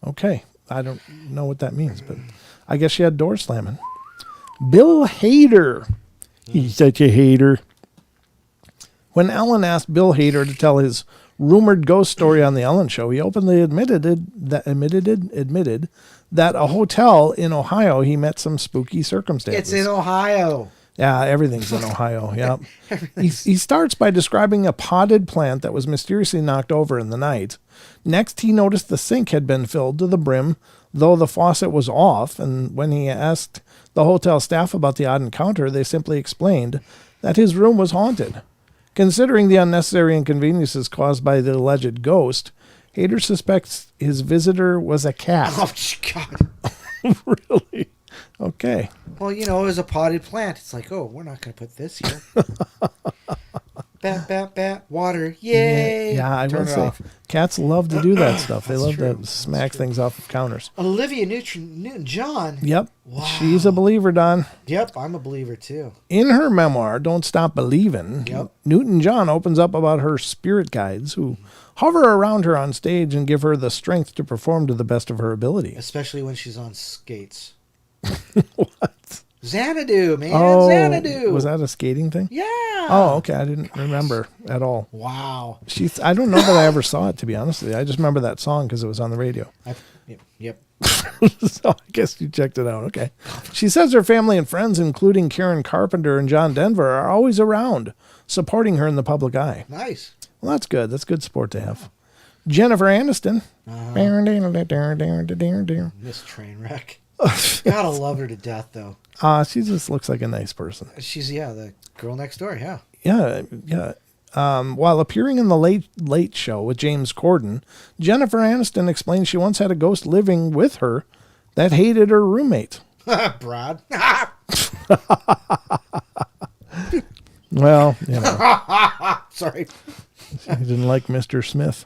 [SPEAKER 1] Okay, I don't know what that means, but I guess she had doors slamming. Bill Hader. He's such a hater. When Ellen asked Bill Hader to tell his rumored ghost story on the Ellen Show, he openly admitted that a hotel in Ohio he met some spooky circumstances.
[SPEAKER 2] It's in Ohio.
[SPEAKER 1] Yeah, everything's in Ohio. Yeah. He starts by describing a potted plant that was mysteriously knocked over in the night. Next, he noticed the sink had been filled to the brim, though the faucet was off, and when he asked the hotel staff about the odd encounter, they simply explained that his room was haunted. Considering the unnecessary inconveniences caused by the alleged ghost, Hader suspects his visitor was a cat.
[SPEAKER 2] Oh, God.
[SPEAKER 1] Really? Okay.
[SPEAKER 2] Well, it was a potted plant. It's like, we're not going to put this here. Bat, bat, bat, water. Yay.
[SPEAKER 1] Yeah, I will say. Cats love to do that stuff. They love to smack things off of counters.
[SPEAKER 2] Olivia Newton-John.
[SPEAKER 1] Yep.
[SPEAKER 2] Wow.
[SPEAKER 1] She's a believer, Don.
[SPEAKER 2] Yep, I'm a believer, too.
[SPEAKER 1] In her memoir, Don't Stop Believin', Newton-John opens up about her spirit guides who hover around her on stage and give her the strength to perform to the best of her ability.
[SPEAKER 2] Especially when she's on skates.
[SPEAKER 1] What?
[SPEAKER 2] Xanadu, man. Xanadu.
[SPEAKER 1] Was that a skating thing?
[SPEAKER 2] Yeah.
[SPEAKER 1] Oh, okay. I didn't remember at all.
[SPEAKER 2] Wow.
[SPEAKER 1] I don't know that I ever saw it, to be honest with you. I just remember that song because it was on the radio.
[SPEAKER 2] Yep.
[SPEAKER 1] So I guess you checked it out. Okay. She says her family and friends, including Karen Carpenter and John Denver, are always around, supporting her in the public eye.
[SPEAKER 2] Nice.
[SPEAKER 1] Well, that's good. That's good support to have. Jennifer Aniston.
[SPEAKER 2] Miss Trainwreck. Gotta love her to death, though.
[SPEAKER 1] She just looks like a nice person.
[SPEAKER 2] She's, the girl next door, yeah.
[SPEAKER 1] Yeah. While appearing in the Late Show with James Corden, Jennifer Aniston explained she once had a ghost living with her that hated her roommate.
[SPEAKER 2] Brad.
[SPEAKER 1] Well,
[SPEAKER 2] Sorry.
[SPEAKER 1] She didn't like Mr. Smith.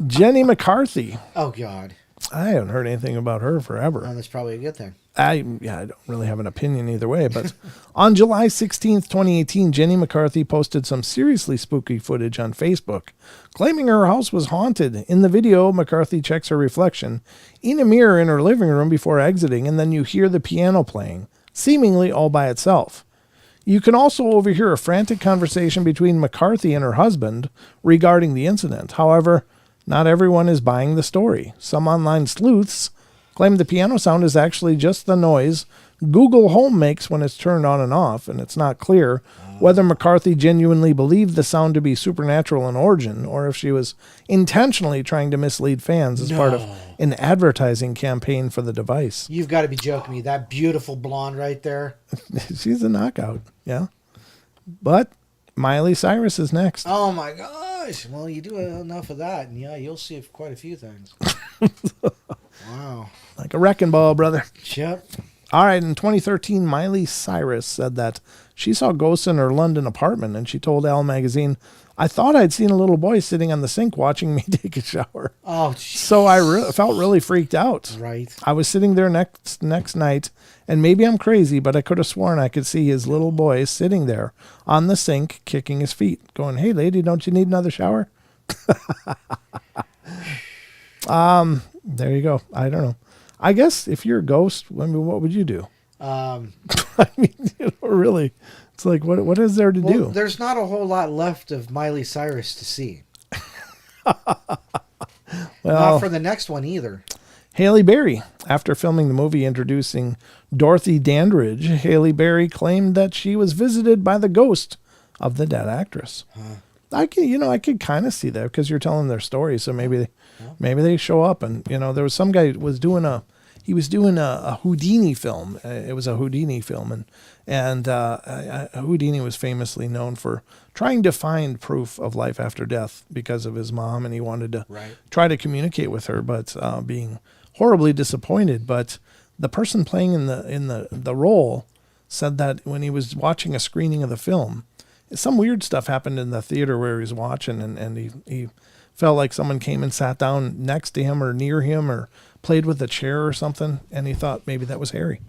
[SPEAKER 1] Jenny McCarthy.
[SPEAKER 2] Oh, God.
[SPEAKER 1] I haven't heard anything about her forever.
[SPEAKER 2] And that's probably a good thing.
[SPEAKER 1] I don't really have an opinion either way, but on July 16th, 2018, Jenny McCarthy posted some seriously spooky footage on Facebook, claiming her house was haunted. In the video, McCarthy checks her reflection in a mirror in her living room before exiting, and then you hear the piano playing, seemingly all by itself. You can also overhear a frantic conversation between McCarthy and her husband regarding the incident. However, not everyone is buying the story. Some online sleuths claim the piano sound is actually just the noise Google Home makes when it's turned on and off, and it's not clear whether McCarthy genuinely believed the sound to be supernatural in origin or if she was intentionally trying to mislead fans as part of an advertising campaign for the device.
[SPEAKER 2] You've got to be joking me. That beautiful blonde right there.
[SPEAKER 1] She's a knockout, yeah. But Miley Cyrus is next.
[SPEAKER 2] Oh, my gosh. Well, you do enough of that, and yeah, you'll see quite a few things. Wow.
[SPEAKER 1] Like a wrecking ball, brother.
[SPEAKER 2] Yep.
[SPEAKER 1] All right, in 2013, Miley Cyrus said that she saw ghosts in her London apartment, and she told Elle magazine, "I thought I'd seen a little boy sitting on the sink watching me take a shower."
[SPEAKER 2] Oh, geez.
[SPEAKER 1] So I felt really freaked out.
[SPEAKER 2] Right.
[SPEAKER 1] I was sitting there next night, and maybe I'm crazy, but I could have sworn I could see his little boy sitting there on the sink, kicking his feet, going, "Hey, lady, don't you need another shower?" There you go. I don't know. I guess if you're a ghost, I mean, what would you do? I mean, really, it's like, what is there to do?
[SPEAKER 2] There's not a whole lot left of Miley Cyrus to see. Not for the next one either.
[SPEAKER 1] Hailey Berry. After filming the movie introducing Dorothy Dandridge, Hailey Berry claimed that she was visited by the ghost of the dead actress. I could kind of see that because you're telling their story, so maybe they show up, and there was some guy was doing a Houdini film. It was a Houdini film, and Houdini was famously known for trying to find proof of life after death because of his mom, and he wanted to try to communicate with her, but being horribly disappointed. But the person playing in the role said that when he was watching a screening of the film, some weird stuff happened in the theater where he was watching, and he felt like someone came and sat down next to him or near him or played with a chair or something, and he thought maybe that was Harry.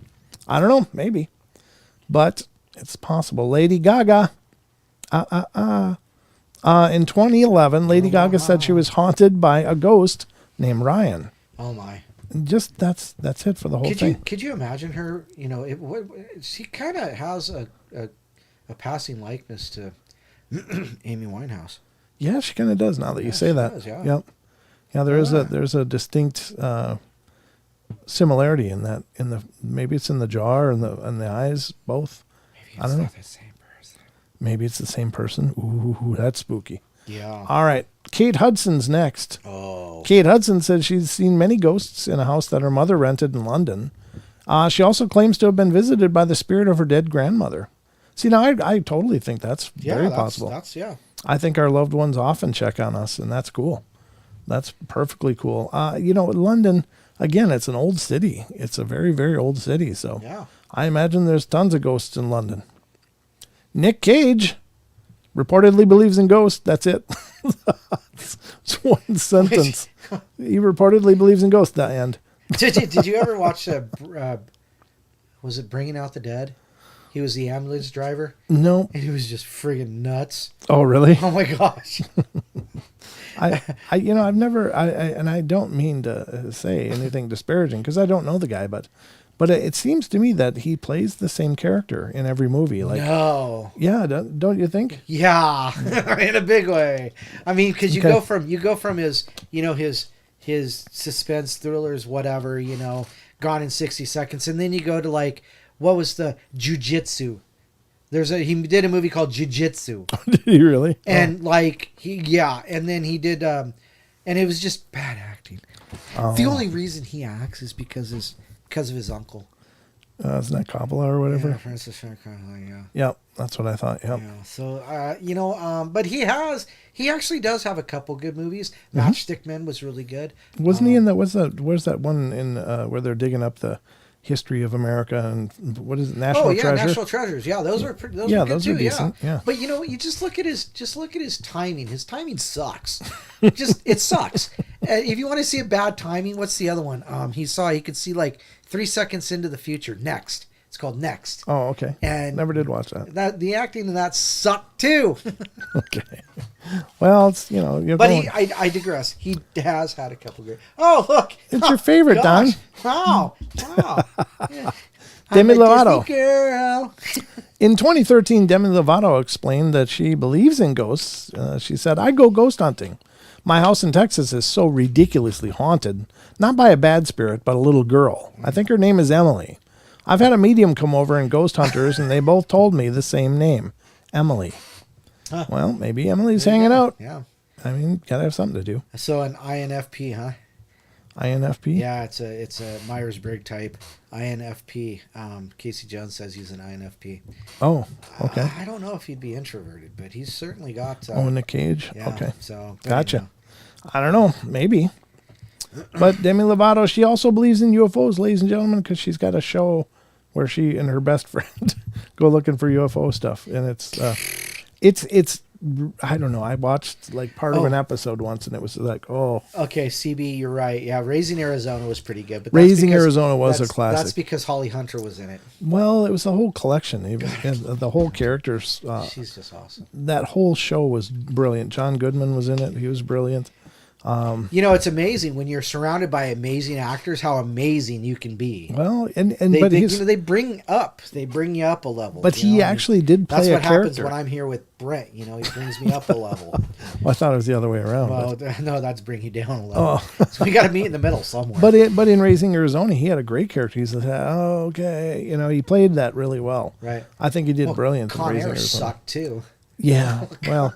[SPEAKER 1] I don't know, maybe. But it's possible. Lady Gaga. In 2011, Lady Gaga said she was haunted by a ghost named Ryan.
[SPEAKER 2] Oh, my.
[SPEAKER 1] Just that's it for the whole thing.
[SPEAKER 2] Could you imagine her, she kind of has a passing likeness to Amy Winehouse.
[SPEAKER 1] Yeah, she kind of does now that you say that.
[SPEAKER 2] Does, yeah.
[SPEAKER 1] Yep. Yeah, there's a distinct similarity in that. Maybe it's in the jaw or in the eyes, both.
[SPEAKER 2] Maybe it's not the same person.
[SPEAKER 1] Maybe it's the same person. Ooh, that's spooky.
[SPEAKER 2] Yeah.
[SPEAKER 1] All right, Kate Hudson's next.
[SPEAKER 2] Oh. Kate
[SPEAKER 1] Hudson said she's seen many ghosts in a house that her mother rented in London. She also claims to have been visited by the spirit of her dead grandmother. See, now I totally think that's very possible. I think our loved ones often check on us, and that's cool. That's perfectly cool. London, again, it's an old city. It's a very, very old city. So I imagine there's tons of ghosts in London. Nick Cage reportedly believes in ghosts. That's it. It's one sentence. He reportedly believes in ghosts. That end.
[SPEAKER 2] Did you ever watch, was it Bringing Out the Dead? He was the ambulance driver.
[SPEAKER 1] No.
[SPEAKER 2] And he was just friggin' nuts.
[SPEAKER 1] Oh, really?
[SPEAKER 2] Oh, my gosh.
[SPEAKER 1] I've never, and I don't mean to say anything disparaging because I don't know the guy, but it seems to me that he plays the same character in every movie. Like, no. Yeah, don't you think?
[SPEAKER 2] Yeah, in a big way. I mean, because you go from his, his suspense thrillers, whatever, Gone in 60 Seconds, and then you go to like, what was the Jiu-Jitsu? He did a movie called Jiu-Jitsu.
[SPEAKER 1] Did he really?
[SPEAKER 2] And and then he did, and it was just bad acting. Oh. The only reason he acts is because of his uncle.
[SPEAKER 1] Isn't that Coppola or whatever?
[SPEAKER 2] Yeah, Francis Ford Coppola, yeah.
[SPEAKER 1] Yep, that's what I thought, yep.
[SPEAKER 2] Yeah, so, but he actually does have a couple good movies. Matchstick Men was really good.
[SPEAKER 1] Wasn't he in that, where's that one in, where they're digging up the History of America and what is it, National Treasure?
[SPEAKER 2] National Treasures. Yeah, those are pretty. Those are decent. Yeah. But you know, you just look at his timing. His timing sucks. It sucks. If you want to see a bad timing, what's the other one? He could see like 3 seconds into the future. Next. It's called Next.
[SPEAKER 1] Oh, okay.
[SPEAKER 2] And
[SPEAKER 1] never did watch that.
[SPEAKER 2] The acting in that sucked too.
[SPEAKER 1] Okay. Well, it's
[SPEAKER 2] I digress. He has had a couple great. Oh, look!
[SPEAKER 1] It's your favorite,
[SPEAKER 2] gosh.
[SPEAKER 1] Don.
[SPEAKER 2] Wow! Yeah.
[SPEAKER 1] Demi Lovato.
[SPEAKER 2] Girl.
[SPEAKER 1] In 2013, Demi Lovato explained that she believes in ghosts. She said, "I go ghost hunting. My house in Texas is so ridiculously haunted, not by a bad spirit, but a little girl. I think her name is Emily. I've had a medium come over and ghost hunters, and they both told me the same name, Emily." Huh. Well, maybe Emily's hanging out.
[SPEAKER 2] Yeah.
[SPEAKER 1] I mean, gotta have something to do.
[SPEAKER 2] So an INFP, huh?
[SPEAKER 1] INFP?
[SPEAKER 2] Yeah, it's a Myers-Briggs type. INFP. Casey Jones says he's an INFP.
[SPEAKER 1] Oh, okay.
[SPEAKER 2] I don't know if he'd be introverted, but he's certainly got...
[SPEAKER 1] Nick Cage?
[SPEAKER 2] Yeah,
[SPEAKER 1] okay.
[SPEAKER 2] So,
[SPEAKER 1] gotcha. I don't know. Maybe. But Demi Lovato, she also believes in UFOs, ladies and gentlemen, because she's got a show where she and her best friend go looking for UFO stuff. And it's I don't know. I watched like part of an episode once, and it was like, oh.
[SPEAKER 2] Okay, CB, you're right. Yeah, Raising Arizona was pretty good. But
[SPEAKER 1] Raising Arizona was a classic.
[SPEAKER 2] That's because Holly Hunter was in it.
[SPEAKER 1] Well, it was the whole collection, even the whole characters.
[SPEAKER 2] She's just awesome.
[SPEAKER 1] That whole show was brilliant. John Goodman was in it. He was brilliant.
[SPEAKER 2] It's amazing when you're surrounded by amazing actors, how amazing you can be.
[SPEAKER 1] Well, and
[SPEAKER 2] they bring you up a level.
[SPEAKER 1] But he actually did play a character.
[SPEAKER 2] That's what happens when I'm here with Brent. He brings me up a level.
[SPEAKER 1] Well, I thought it was the other way around.
[SPEAKER 2] Well, no, that's bring you down a level. Oh. So we got to meet in the middle somewhere.
[SPEAKER 1] But in Raising Arizona, he had a great character. He's like, oh, okay, he played that really well.
[SPEAKER 2] Right.
[SPEAKER 1] I think he did brilliant.
[SPEAKER 2] Con
[SPEAKER 1] in Raising
[SPEAKER 2] Air
[SPEAKER 1] Arizona.
[SPEAKER 2] Sucked too.
[SPEAKER 1] Yeah, well,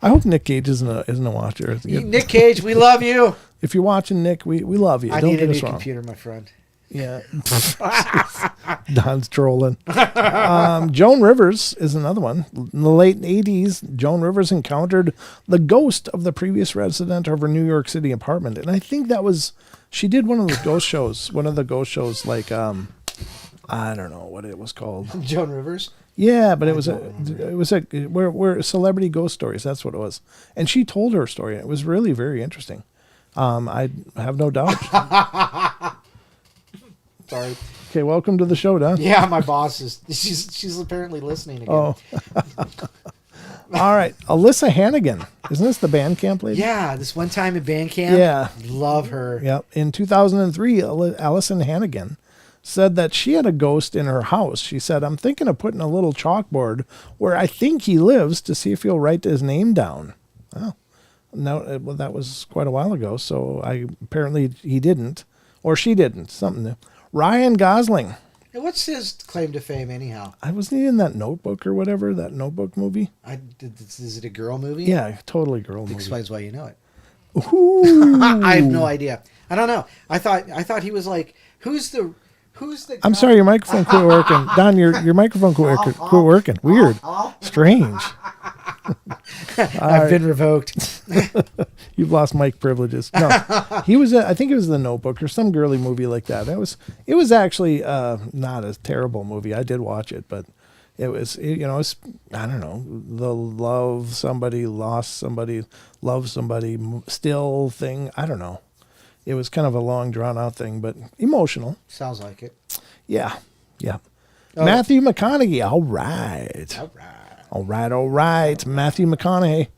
[SPEAKER 1] I hope Nick Cage isn't a watcher.
[SPEAKER 2] Nick Cage, we love you.
[SPEAKER 1] If you're watching, Nick, we love you.
[SPEAKER 2] I
[SPEAKER 1] Don't
[SPEAKER 2] need
[SPEAKER 1] get
[SPEAKER 2] a
[SPEAKER 1] us
[SPEAKER 2] new
[SPEAKER 1] wrong.
[SPEAKER 2] computer, my friend.
[SPEAKER 1] Yeah. Don's trolling. Joan Rivers is another one. In the late 80s, Joan Rivers encountered the ghost of the previous resident of her New York City apartment. And I think she did one of the ghost shows, like, I don't know what it was called.
[SPEAKER 2] Joan Rivers?
[SPEAKER 1] Yeah, but it was where celebrity ghost stories. That's what it was. And she told her story. It was really very interesting. I have no doubt.
[SPEAKER 2] Sorry.
[SPEAKER 1] Okay, welcome to the show, Don.
[SPEAKER 2] Yeah, my boss she's apparently listening again.
[SPEAKER 1] Oh. All right, Alyssa Hannigan. Isn't this the Bandcamp lady?
[SPEAKER 2] Yeah, this one time in Bandcamp.
[SPEAKER 1] Yeah.
[SPEAKER 2] Love her.
[SPEAKER 1] Yep. In 2003, Alison Hannigan said that she had a ghost in her house. She said, "I'm thinking of putting a little chalkboard where I think he lives to see if he'll write his name down." Oh, no, well, that was quite a while ago. So apparently he didn't, or she didn't. Something new. Ryan Gosling.
[SPEAKER 2] Hey, what's his claim to fame anyhow?
[SPEAKER 1] Wasn't he in that Notebook or whatever? That Notebook movie?
[SPEAKER 2] Is it a girl movie?
[SPEAKER 1] Yeah, totally girl movie.
[SPEAKER 2] Explains why you know it.
[SPEAKER 1] Ooh.
[SPEAKER 2] I have no idea. I don't know. I thought he was like, who's the guy?
[SPEAKER 1] I'm sorry, your microphone quit working. Don, your microphone quit working. Weird. Strange.
[SPEAKER 2] I've been revoked.
[SPEAKER 1] You've lost mic privileges. No, he was. I think it was The Notebook or some girly movie like that. It was actually not a terrible movie. I did watch it, but it was. It's, I don't know, the love somebody, lost somebody, love somebody, still thing. I don't know. It was kind of a long, drawn-out thing, but emotional.
[SPEAKER 2] Sounds like it.
[SPEAKER 1] Yeah. Oh. Matthew McConaughey. All right. Matthew McConaughey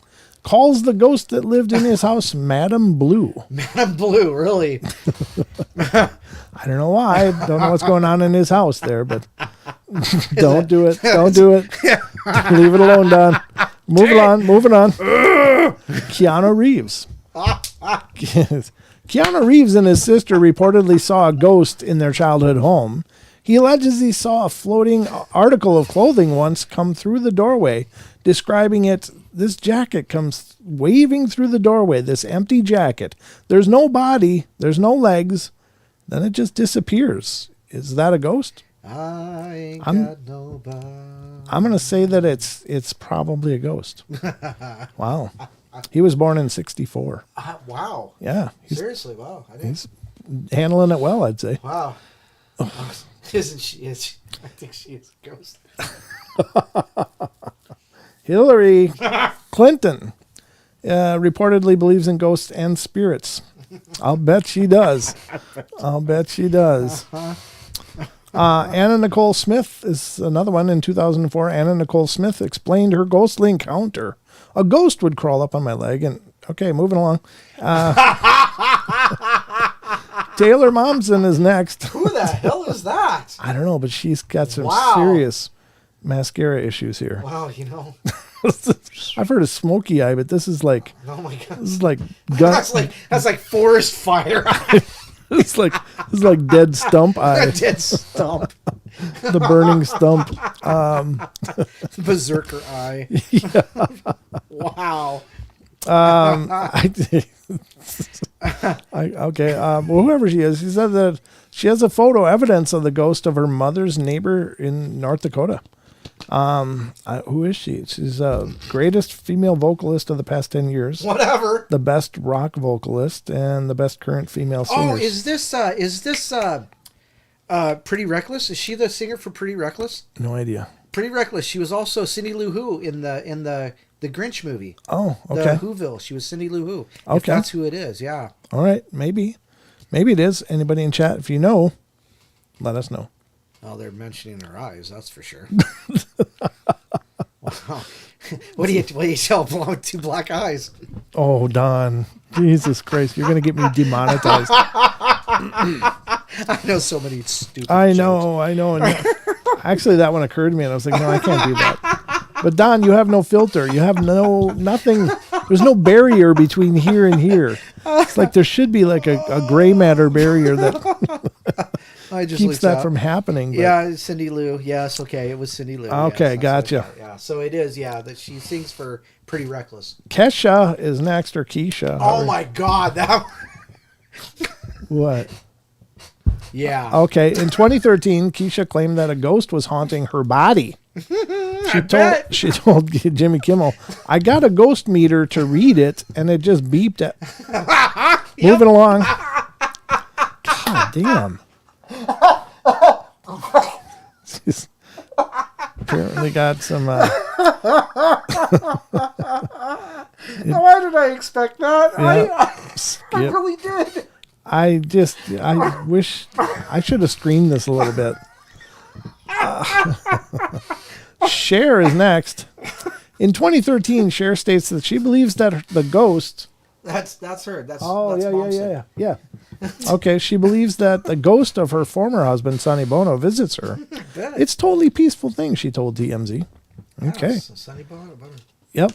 [SPEAKER 1] calls the ghost that lived in his house Madam Blue.
[SPEAKER 2] Madam Blue, really?
[SPEAKER 1] I don't know why. Don't know what's going on in his house there, but don't do it. Don't do it. Leave it alone, Don. Moving on. Keanu Reeves. Keanu Reeves and his sister reportedly saw a ghost in their childhood home. He alleges he saw a floating article of clothing once come through the doorway, describing it. This jacket comes waving through the doorway, this empty jacket. There's no body, there's no legs. Then it just disappears. Is that a ghost?
[SPEAKER 2] I ain't got nobody.
[SPEAKER 1] I'm going to say that it's probably a ghost. Wow. He was born in 1964.
[SPEAKER 2] Wow.
[SPEAKER 1] Yeah.
[SPEAKER 2] Seriously, wow.
[SPEAKER 1] He's handling it well, I'd say.
[SPEAKER 2] Wow. Isn't she? I think she is a ghost.
[SPEAKER 1] Hillary Clinton reportedly believes in ghosts and spirits. I'll bet she does. Anna Nicole Smith is another one. In 2004, Anna Nicole Smith explained her ghostly encounter. A ghost would crawl up on my leg and... Okay, moving along. Taylor Momsen is next.
[SPEAKER 2] Who the hell is that?
[SPEAKER 1] I don't know, but she's got some serious mascara issues here.
[SPEAKER 2] Wow, you know.
[SPEAKER 1] I've heard of smoky eye, but this is like...
[SPEAKER 2] Oh, my God.
[SPEAKER 1] This is like...
[SPEAKER 2] That's like forest fire eye.
[SPEAKER 1] It's like dead stump eye.
[SPEAKER 2] Dead stump.
[SPEAKER 1] The burning stump.
[SPEAKER 2] Berserker eye.
[SPEAKER 1] Yeah.
[SPEAKER 2] Wow.
[SPEAKER 1] Whoever she is, she said that she has a photo evidence of the ghost of her mother's neighbor in North Dakota. Who is she? She's the greatest female vocalist of the past 10 years.
[SPEAKER 2] Whatever.
[SPEAKER 1] The best rock vocalist and the best current female singer.
[SPEAKER 2] Oh, is this Pretty Reckless? Is she the singer for Pretty Reckless?
[SPEAKER 1] No idea.
[SPEAKER 2] Pretty Reckless. She was also Cindy Lou Who in the Grinch movie.
[SPEAKER 1] Oh, okay.
[SPEAKER 2] The Whoville. She was Cindy Lou Who.
[SPEAKER 1] Okay.
[SPEAKER 2] If that's who it is, yeah.
[SPEAKER 1] All right, maybe it is. Anybody in chat, if you know, let us know.
[SPEAKER 2] Oh, they're mentioning their eyes, that's for sure. Wow. What do you tell with two black eyes?
[SPEAKER 1] Oh, Don. Jesus Christ, you're going to get me demonetized.
[SPEAKER 2] I know so many stupid
[SPEAKER 1] I know. Actually, that one occurred to me, and I was like, no, I can't do that. But Don, you have no filter. You have nothing. There's no barrier between here and here. It's like there should be like a gray matter barrier that keeps that from happening. But.
[SPEAKER 2] Yeah, Cindy Lou. Yes, okay. It was Cindy Lou.
[SPEAKER 1] Okay,
[SPEAKER 2] yes,
[SPEAKER 1] gotcha.
[SPEAKER 2] Yeah, so it is, that she sings for Pretty Reckless.
[SPEAKER 1] Kesha is next, or Keisha.
[SPEAKER 2] Oh, my God.
[SPEAKER 1] What?
[SPEAKER 2] Yeah.
[SPEAKER 1] Okay, in 2013, Keisha claimed that a ghost was haunting her body. She told Jimmy Kimmel, "I got a ghost meter to read it, and it just beeped at." Moving along. God damn. She's apparently got some.
[SPEAKER 2] Why did I expect that?
[SPEAKER 1] Yeah,
[SPEAKER 2] I really did.
[SPEAKER 1] I wish I should have screened this a little bit. Cher is next. In 2013, Cher states that she believes that the ghost...
[SPEAKER 2] That's her. That's
[SPEAKER 1] yeah. Okay, she believes that the ghost of her former husband, Sonny Bono, visits her. It's totally peaceful thing, she told TMZ. Okay.
[SPEAKER 2] Sonny Bono.
[SPEAKER 1] Yep.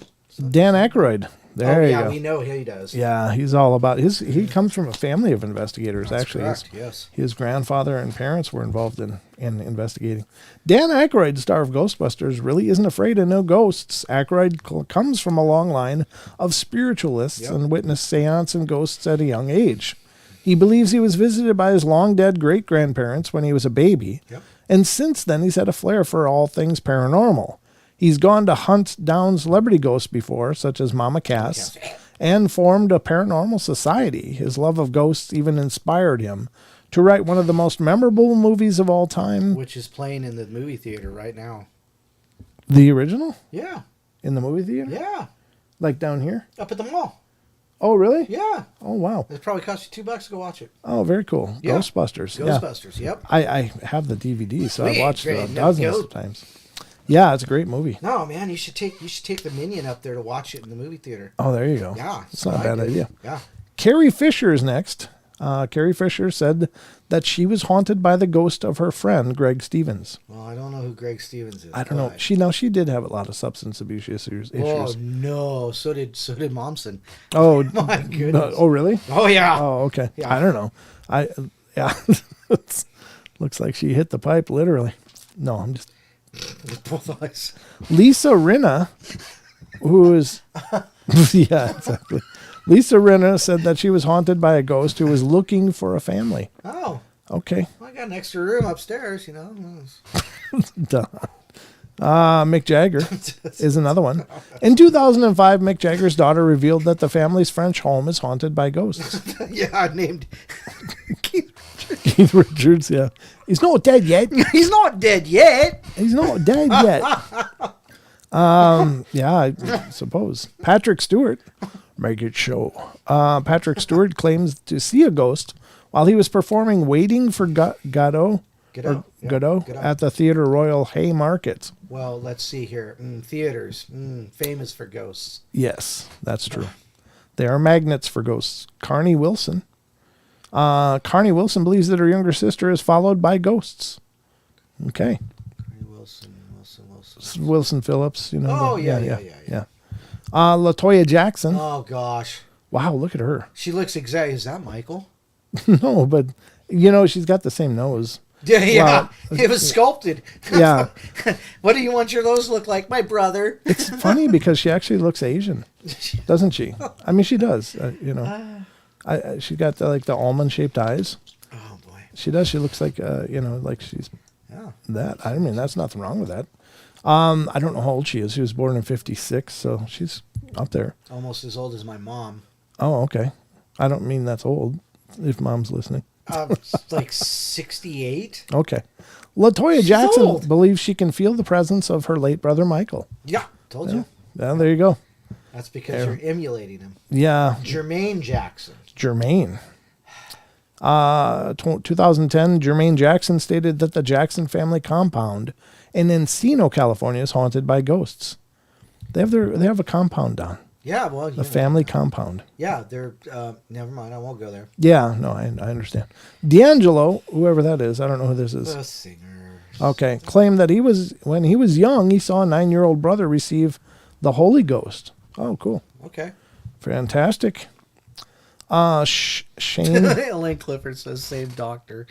[SPEAKER 1] Dan Aykroyd. There you go.
[SPEAKER 2] We know he does.
[SPEAKER 1] Yeah, he's all about he comes from a family of investigators.
[SPEAKER 2] That's
[SPEAKER 1] actually.
[SPEAKER 2] Correct, yes.
[SPEAKER 1] His grandfather and parents were involved in investigating. Dan Aykroyd, star of Ghostbusters, really isn't afraid of no ghosts. Aykroyd comes from a long line of spiritualists and witnessed seance and ghosts at a young age. He believes he was visited by his long-dead great-grandparents when he was a baby, and since then he's had a flair for all things paranormal. He's gone to hunt down celebrity ghosts before, such as Mama Cass, and formed a paranormal society. His love of ghosts even inspired him to write one of the most memorable movies of all time.
[SPEAKER 2] Which is playing in the movie theater right now.
[SPEAKER 1] The original?
[SPEAKER 2] Yeah.
[SPEAKER 1] In the movie theater?
[SPEAKER 2] Yeah.
[SPEAKER 1] Like down here?
[SPEAKER 2] Up at the mall.
[SPEAKER 1] Oh, really?
[SPEAKER 2] Yeah.
[SPEAKER 1] Oh, wow.
[SPEAKER 2] It probably cost you $2 to go watch it.
[SPEAKER 1] Oh, very cool. Yeah.
[SPEAKER 2] Ghostbusters, yep.
[SPEAKER 1] I have the DVD, so I've watched it dozens of times. Yeah, it's a great movie.
[SPEAKER 2] No, man, you should take the Minion up there to watch it in the movie theater.
[SPEAKER 1] Oh, there you go.
[SPEAKER 2] Yeah.
[SPEAKER 1] It's not a bad idea.
[SPEAKER 2] Yeah.
[SPEAKER 1] Carrie Fisher is next. Carrie Fisher said that she was haunted by the ghost of her friend, Greg Stevens.
[SPEAKER 2] Well, I don't know who Greg Stevens is.
[SPEAKER 1] I don't know. She did have a lot of substance abuse issues.
[SPEAKER 2] Oh, no. So did Momsen.
[SPEAKER 1] Oh,
[SPEAKER 2] my goodness.
[SPEAKER 1] Oh, really?
[SPEAKER 2] Oh, yeah.
[SPEAKER 1] Oh, okay.
[SPEAKER 2] Yeah.
[SPEAKER 1] I don't know. Looks like she hit the pipe, literally. No, I'm just...
[SPEAKER 2] With both eyes.
[SPEAKER 1] Lisa Rinna, who is... yeah, exactly. Lisa Rinna said that she was haunted by a ghost who was looking for a family.
[SPEAKER 2] Oh.
[SPEAKER 1] Okay.
[SPEAKER 2] Well, I got an extra room upstairs, you know.
[SPEAKER 1] Duh. Mick Jagger is another one. In 2005, Mick Jagger's daughter revealed that the family's French home is haunted by ghosts.
[SPEAKER 2] Yeah, named
[SPEAKER 1] Keith Richards, yeah. He's not dead yet.
[SPEAKER 2] He's not dead yet.
[SPEAKER 1] He's not dead yet. Yeah, I suppose. Patrick Stewart, make it show. Patrick Stewart claims to see a ghost while he was performing Waiting for Godot at the Theatre Royal Haymarket.
[SPEAKER 2] Well, let's see here. Theaters, famous for ghosts.
[SPEAKER 1] Yes, that's true. They are magnets for ghosts. Courtney Wilson. Courtney Wilson believes that her younger sister is followed by ghosts. Okay. Wilson Phillips, you know.
[SPEAKER 2] Oh, yeah.
[SPEAKER 1] LaToya Jackson.
[SPEAKER 2] Oh, gosh.
[SPEAKER 1] Wow, look at her.
[SPEAKER 2] She looks exactly... Is that Michael?
[SPEAKER 1] No, but, you know, she's got the same nose.
[SPEAKER 2] Yeah,
[SPEAKER 1] well,
[SPEAKER 2] it was sculpted.
[SPEAKER 1] Yeah.
[SPEAKER 2] What do you want your nose to look like? My brother.
[SPEAKER 1] It's funny because she actually looks Asian, doesn't she? I mean, she does, you know. She got the almond-shaped eyes.
[SPEAKER 2] Oh, boy.
[SPEAKER 1] She does. She looks like, you know, like she's that. I mean, that's nothing wrong with that. I don't know how old she is. She was born in 1956, so she's up there.
[SPEAKER 2] Almost as old as my mom.
[SPEAKER 1] Oh, okay. I don't mean that's old, if mom's listening.
[SPEAKER 2] Like 68.
[SPEAKER 1] Okay. LaToya Jackson believes she can feel the presence of her late brother, Michael.
[SPEAKER 2] Yeah, told you.
[SPEAKER 1] Yeah, there you go.
[SPEAKER 2] That's because you're emulating him.
[SPEAKER 1] Yeah.
[SPEAKER 2] Jermaine Jackson.
[SPEAKER 1] Jermaine. 2010, Jermaine Jackson stated that the Jackson family compound in Encino, California is haunted by ghosts. They have a compound down.
[SPEAKER 2] Yeah, well,
[SPEAKER 1] the family compound.
[SPEAKER 2] Yeah, they're never mind, I won't go there.
[SPEAKER 1] Yeah, no, I understand. D'Angelo, whoever that is, I don't know who this is.
[SPEAKER 2] The singer.
[SPEAKER 1] Okay, claimed that when he was young, he saw a 9-year-old brother receive the Holy Ghost. Oh, cool.
[SPEAKER 2] Okay.
[SPEAKER 1] Fantastic. Shane.
[SPEAKER 2] Elaine Clifford says same doctor.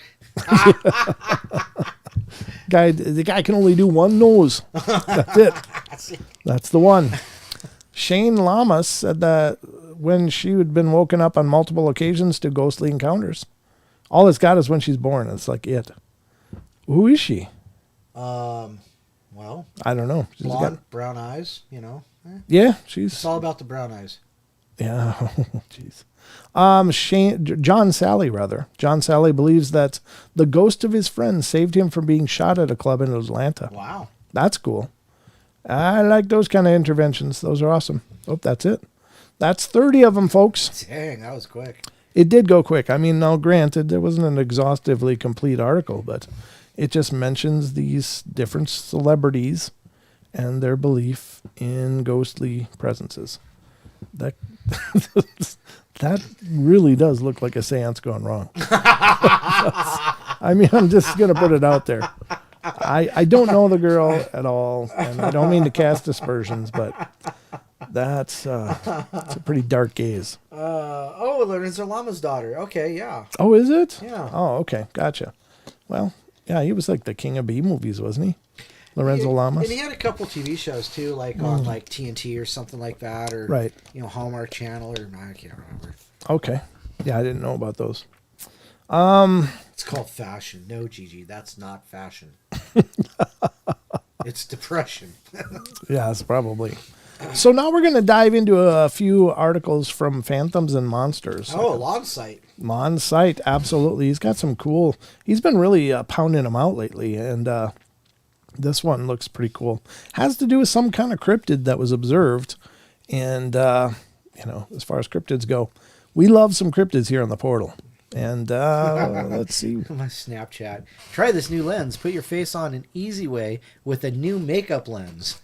[SPEAKER 1] The guy can only do one nose. That's it. That's the one. Shane Llamas said that when she had been woken up on multiple occasions to ghostly encounters. All it's got is when she's born. It's like it. Who is she?
[SPEAKER 2] Well,
[SPEAKER 1] I don't know. She's
[SPEAKER 2] blonde, brown eyes, you know.
[SPEAKER 1] Yeah,
[SPEAKER 2] it's all about the brown eyes.
[SPEAKER 1] Yeah, jeez. John Sally believes that the ghost of his friend saved him from being shot at a club in Atlanta.
[SPEAKER 2] Wow.
[SPEAKER 1] That's cool. I like those kind of interventions. Those are awesome. Oh, that's it. That's 30 of them, folks.
[SPEAKER 2] Dang, that was quick.
[SPEAKER 1] It did go quick. I mean, now granted, there wasn't an exhaustively complete article, but it just mentions these different celebrities and their belief in ghostly presences. That really does look like a seance gone wrong. I mean, I'm just going to put it out there. I don't know the girl at all, and I don't mean to cast aspersions, but it's a pretty dark gaze.
[SPEAKER 2] Lorenzo Llama's daughter. Okay, yeah.
[SPEAKER 1] Oh, is it?
[SPEAKER 2] Yeah.
[SPEAKER 1] Oh, okay, gotcha. Well, yeah, he was like the king of B movies, wasn't he? Lorenzo Llamas.
[SPEAKER 2] And he had a couple TV shows too, like on like TNT or something like that, or
[SPEAKER 1] right.
[SPEAKER 2] You know, Hallmark Channel, or I can't remember.
[SPEAKER 1] Okay, yeah, I didn't know about those.
[SPEAKER 2] It's called fashion. No, Gigi, that's not fashion. It's depression.
[SPEAKER 1] Yeah, it's probably. So now we're going to dive into a few articles from Phantoms and Monsters.
[SPEAKER 2] Oh, Lonsite.
[SPEAKER 1] Lonsite, absolutely. He's got some cool. He's been really pounding them out lately, and this one looks pretty cool. Has to do with some kind of cryptid that was observed, and you know, as far as cryptids go, we love some cryptids here on the portal. And let's see.
[SPEAKER 2] My Snapchat. Try this new lens. Put your face on an easy way with a new makeup lens.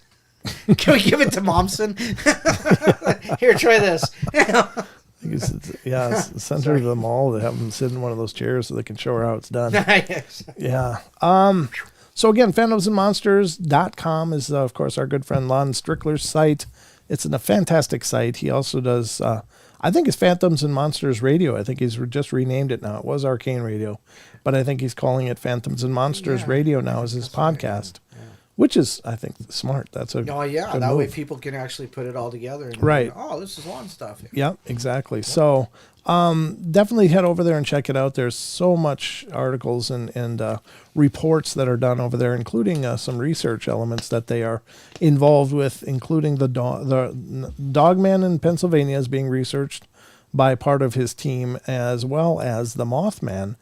[SPEAKER 2] Can we give it to Momsen? Here, try this.
[SPEAKER 1] It's the center of the mall. They have them sit in one of those chairs so they can show her how it's done.
[SPEAKER 2] Yes.
[SPEAKER 1] Yeah. So again, phantomsandmonsters.com is, of course, our good friend Lon Strickler's site. It's a fantastic site. He also does... I think it's Phantoms and Monsters Radio. I think he's just renamed it now. It was Arcane Radio, but I think he's calling it Phantoms and Monsters Radio now as his podcast, which is, I think, smart. That's a
[SPEAKER 2] that
[SPEAKER 1] move.
[SPEAKER 2] way people can actually put it all together. And
[SPEAKER 1] right.
[SPEAKER 2] This is lawn stuff.
[SPEAKER 1] Yep, exactly. Yep. So definitely head over there and check it out. There's so much articles and reports that are done over there, including some research elements that they are involved with, including the Dogman in Pennsylvania is being researched by part of his team, as well as the Mothman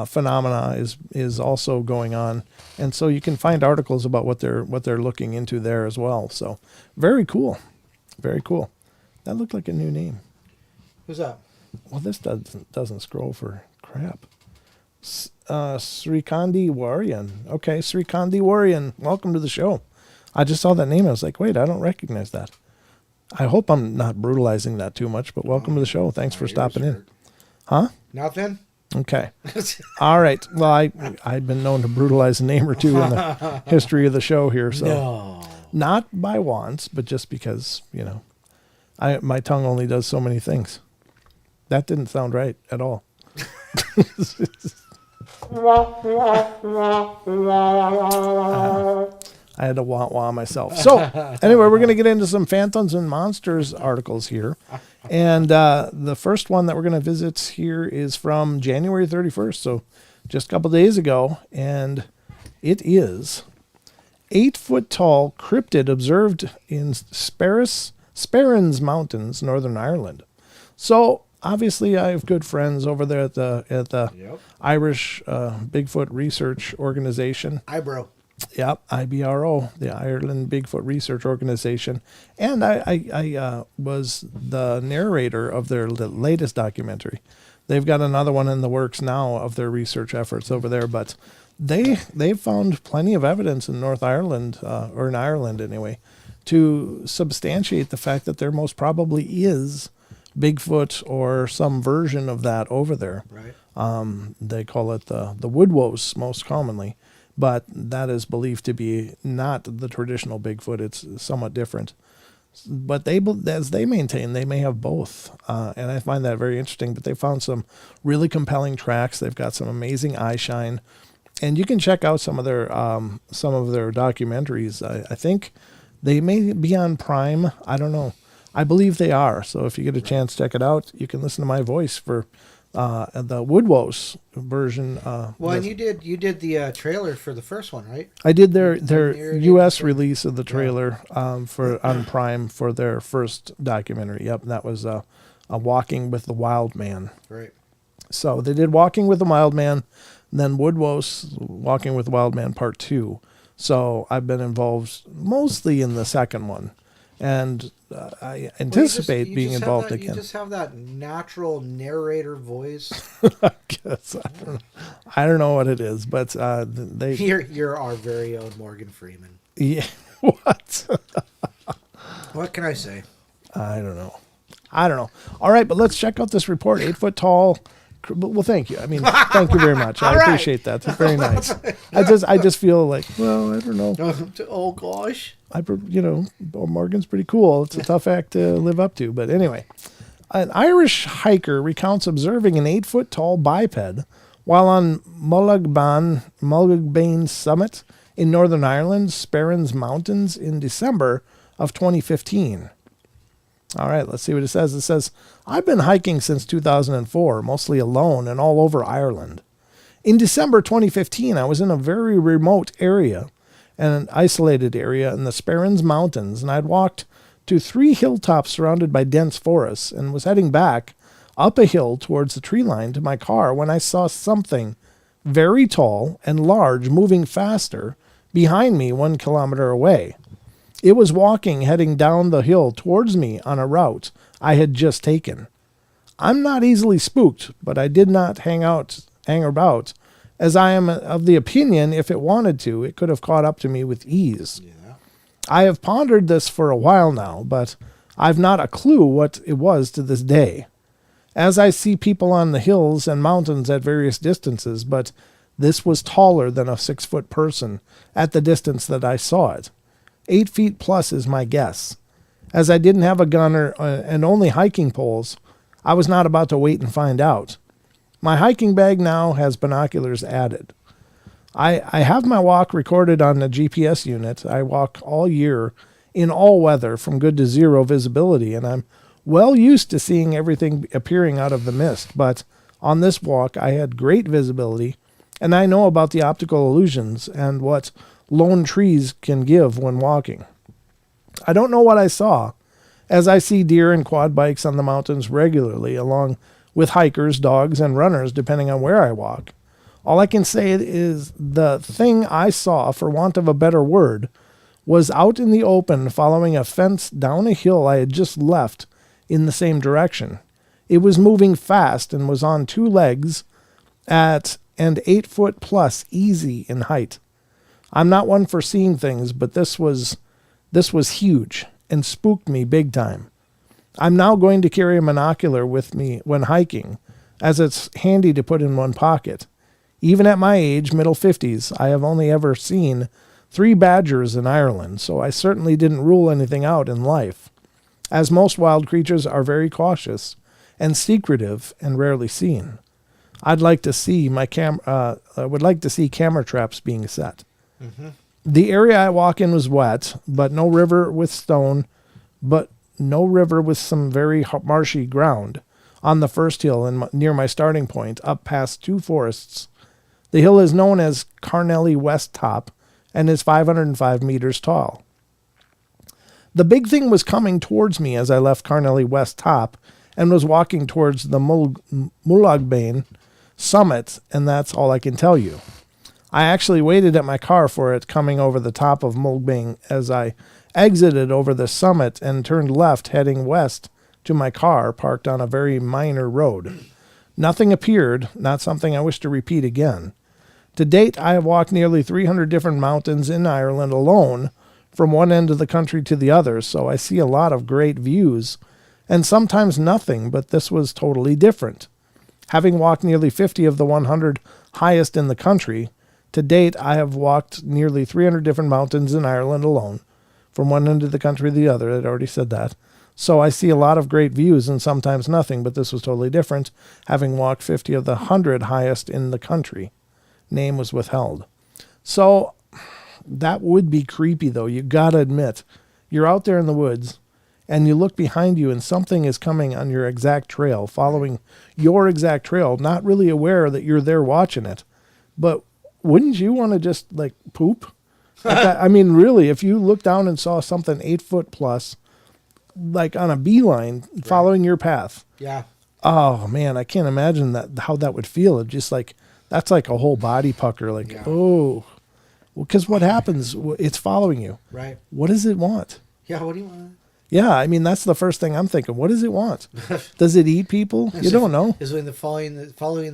[SPEAKER 1] phenomena is also going on, and so you can find articles about what they're looking into there as well. So very cool, very cool. That looked like a new name.
[SPEAKER 2] Who's that?
[SPEAKER 1] Well, this doesn't scroll for crap. Srikandi Warrian. Okay, Srikandi Warrian, welcome to the show. I just saw that name. I was like, wait, I don't recognize that. I hope I'm not brutalizing that too much, but welcome to the show. Thanks for stopping in. Huh?
[SPEAKER 2] Nothing.
[SPEAKER 1] Okay. All right. Well, I'd been known to brutalize a name or two in the history of the show here. So not by once, but just because, my tongue only does so many things. That didn't sound right at all. I had to wah-wah myself. So anyway, we're going to get into some Phantoms and Monsters articles here. And the first one that we're going to visit here is from January 31st, so just a couple days ago. And it is 8-foot-tall cryptid observed in Sperrins Mountains, Northern Ireland. So obviously, I have good friends over there at the yep. Irish Bigfoot Research Organization.
[SPEAKER 2] IBRO.
[SPEAKER 1] Yep, IBRO, the Ireland Bigfoot Research Organization. And I was the narrator of their latest documentary. They've got another one in the works now of their research efforts over there, but they've found plenty of evidence in North Ireland, or in Ireland anyway, to substantiate the fact that there most probably is Bigfoot or some version of that over there.
[SPEAKER 2] Right.
[SPEAKER 1] They call it the woodwose most commonly, but that is believed to be not the traditional Bigfoot. It's somewhat different. But as they maintain, they may have both, and I find that very interesting. But they found some really compelling tracks. They've got some amazing eye shine, and you can check out some of their documentaries. I think they may be on Prime. I don't know. I believe they are. So if you get a chance, check it out. You can listen to my voice for the Woodwose version.
[SPEAKER 2] And you did the trailer for the first one, right?
[SPEAKER 1] I did their U.S. release of the trailer on Prime for their first documentary. Yep, that was a Walking with the Wild Man.
[SPEAKER 2] Right.
[SPEAKER 1] So they did Walking with the Wild Man, then Woodwose, Walking with the Wild Man Part 2. So I've been involved mostly in the second one. And I anticipate being involved again.
[SPEAKER 2] You just have that natural narrator voice.
[SPEAKER 1] I guess I don't know what it is, but
[SPEAKER 2] you're our very own Morgan Freeman.
[SPEAKER 1] Yeah. What?
[SPEAKER 2] What can I say?
[SPEAKER 1] I don't know. All right, but let's check out this report. 8-foot tall. Well, thank you. I mean, thank you very much. I appreciate that. That's very nice. I just feel like, well, I don't know.
[SPEAKER 2] Oh gosh.
[SPEAKER 1] Morgan's pretty cool. It's a tough act to live up to. But anyway, an Irish hiker recounts observing an 8-foot tall biped while on Mulligbane Summit in Northern Ireland, Sperrins Mountains, in December of 2015. All right, let's see what it says. It says, I've been hiking since 2004, mostly alone and all over Ireland. In December 2015, I was in a very remote area, an isolated area in the Sperrins Mountains, and I'd walked to 3 hilltops surrounded by dense forests and was heading back up a hill towards the tree line to my car when I saw something very tall and large moving faster behind me 1 kilometer away. It was walking, heading down the hill towards me on a route I had just taken. I'm not easily spooked, but I did not hang about, as I am of the opinion if it wanted to, it could have caught up to me with ease. Yeah. I have pondered this for a while now, but I've not a clue what it was to this day. As I see people on the hills and mountains at various distances, but this was taller than a 6-foot person at the distance that I saw it. 8 feet plus is my guess. As I didn't have a gun and only hiking poles, I was not about to wait and find out. My hiking bag now has binoculars added. I have my walk recorded on the GPS unit. I walk all year in all weather from good to zero visibility, and I'm well used to seeing everything appearing out of the mist. But on this walk, I had great visibility, and I know about the optical illusions and what lone trees can give when walking. I don't know what I saw, as I see deer and quad bikes on the mountains regularly, along with hikers, dogs, and runners, depending on where I walk. All I can say is the thing I saw, for want of a better word, was out in the open following a fence down a hill I had just left in the same direction. It was moving fast and was on 2 legs at and 8 foot plus easy in height. I'm not one for seeing things, but this was huge and spooked me big time. I'm now going to carry a monocular with me when hiking, as it's handy to put in one pocket. Even at my age, middle 50s, I have only ever seen 3 badgers in Ireland, so I certainly didn't rule anything out in life, as most wild creatures are very cautious and secretive and rarely seen. I'd like to see I would like to see camera traps being set. Mm-hmm. The area I walk in was wet, but no river with some very marshy ground on the first hill and near my starting point, up past 2 forests. The hill is known as Carnelly West Top and is 505 meters tall. The big thing was coming towards me as I left Carnelly West Top and was walking towards the Mullogbane summit, and that's all I can tell you. I actually waited at my car for it coming over the top of Mullogbane as I exited over the summit and turned left heading west to my car parked on a very minor road. Nothing appeared, not something I wish to repeat again. To date, I have walked nearly 300 different mountains in Ireland alone, from one end of the country to the other, so I see a lot of great views, and sometimes nothing, but this was totally different. Having walked nearly 50 of the 100 highest in the country, to date I have walked nearly 300 different mountains in Ireland alone, from one end of the country to the other. I'd already said that. So I see a lot of great views and sometimes nothing, but this was totally different, having walked 50 of the 100 highest in the country. Name was withheld. So that would be creepy, though. You gotta admit, you're out there in the woods and you look behind you and something is coming on your exact trail, following your exact trail, not really aware that you're there watching it. But wouldn't you want to just like poop? I mean, really, if you look down and saw something 8 foot plus, like on a beeline, following your path.
[SPEAKER 2] Yeah.
[SPEAKER 1] Oh man, I can't imagine how that would feel. It just like, that's like a whole body pucker. Like, yeah. Oh, well, because what happens? It's following you. Right. What does it want?
[SPEAKER 2] Yeah. What do you want?
[SPEAKER 1] Yeah. I mean, that's the first thing I'm thinking. What does it want? Does it eat people? You don't know.
[SPEAKER 2] Is it following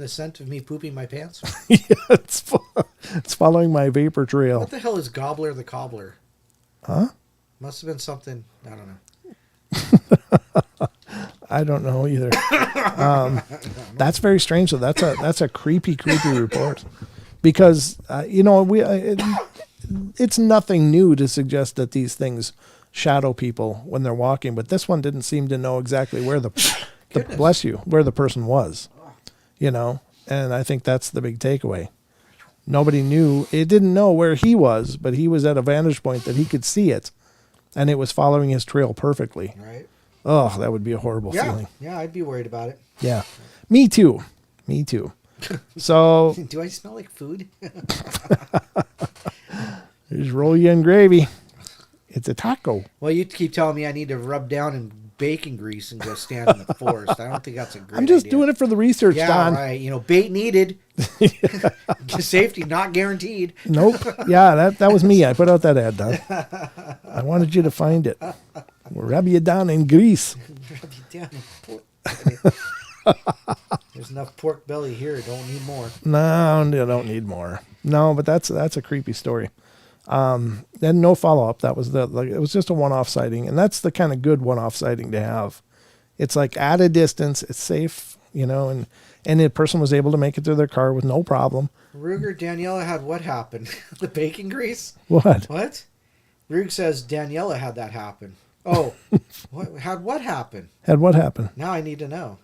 [SPEAKER 2] the scent of me pooping my pants?
[SPEAKER 1] Yeah. It's following my vapor trail.
[SPEAKER 2] What the hell is Gobbler the Cobbler?
[SPEAKER 1] Huh?
[SPEAKER 2] Must have been something. I don't know.
[SPEAKER 1] I don't know either. That's very strange. So that's a creepy report, because it's nothing new to suggest that these things shadow people when they're walking, but this one didn't seem to know exactly where where the person was, and I think that's the big takeaway. Nobody knew. It didn't know where he was, but he was at a vantage point that he could see it, and it was following his trail perfectly.
[SPEAKER 2] Right.
[SPEAKER 1] Oh, that would be a horrible feeling.
[SPEAKER 2] Yeah, I'd be worried about it.
[SPEAKER 1] Yeah. Me too. So.
[SPEAKER 2] Do I smell like food?
[SPEAKER 1] Just roll you in gravy. It's a taco.
[SPEAKER 2] Well, you keep telling me I need to rub down in bacon grease and go stand in the forest. I don't think that's a great idea.
[SPEAKER 1] I'm just doing it for the research, Don.
[SPEAKER 2] Yeah, right. Bait needed. Safety not guaranteed.
[SPEAKER 1] Nope. Yeah, that was me. I put out that ad, Don. I wanted you to find it. We'll rub you down in grease.
[SPEAKER 2] Rub you down in pork. There's enough pork belly here. Don't need more.
[SPEAKER 1] No, you don't need more. No, but that's a creepy story. Then no follow up. That was it was just a one-off sighting, and that's the kind of good one-off sighting to have. It's like at a distance, it's safe, and the person was able to make it to their car with no problem.
[SPEAKER 2] Ruger, Daniela had what happen? The bacon grease?
[SPEAKER 1] What?
[SPEAKER 2] Rug says Daniela had that happen. Oh, had what happen?
[SPEAKER 1] Had what happen?
[SPEAKER 2] Now I need to know.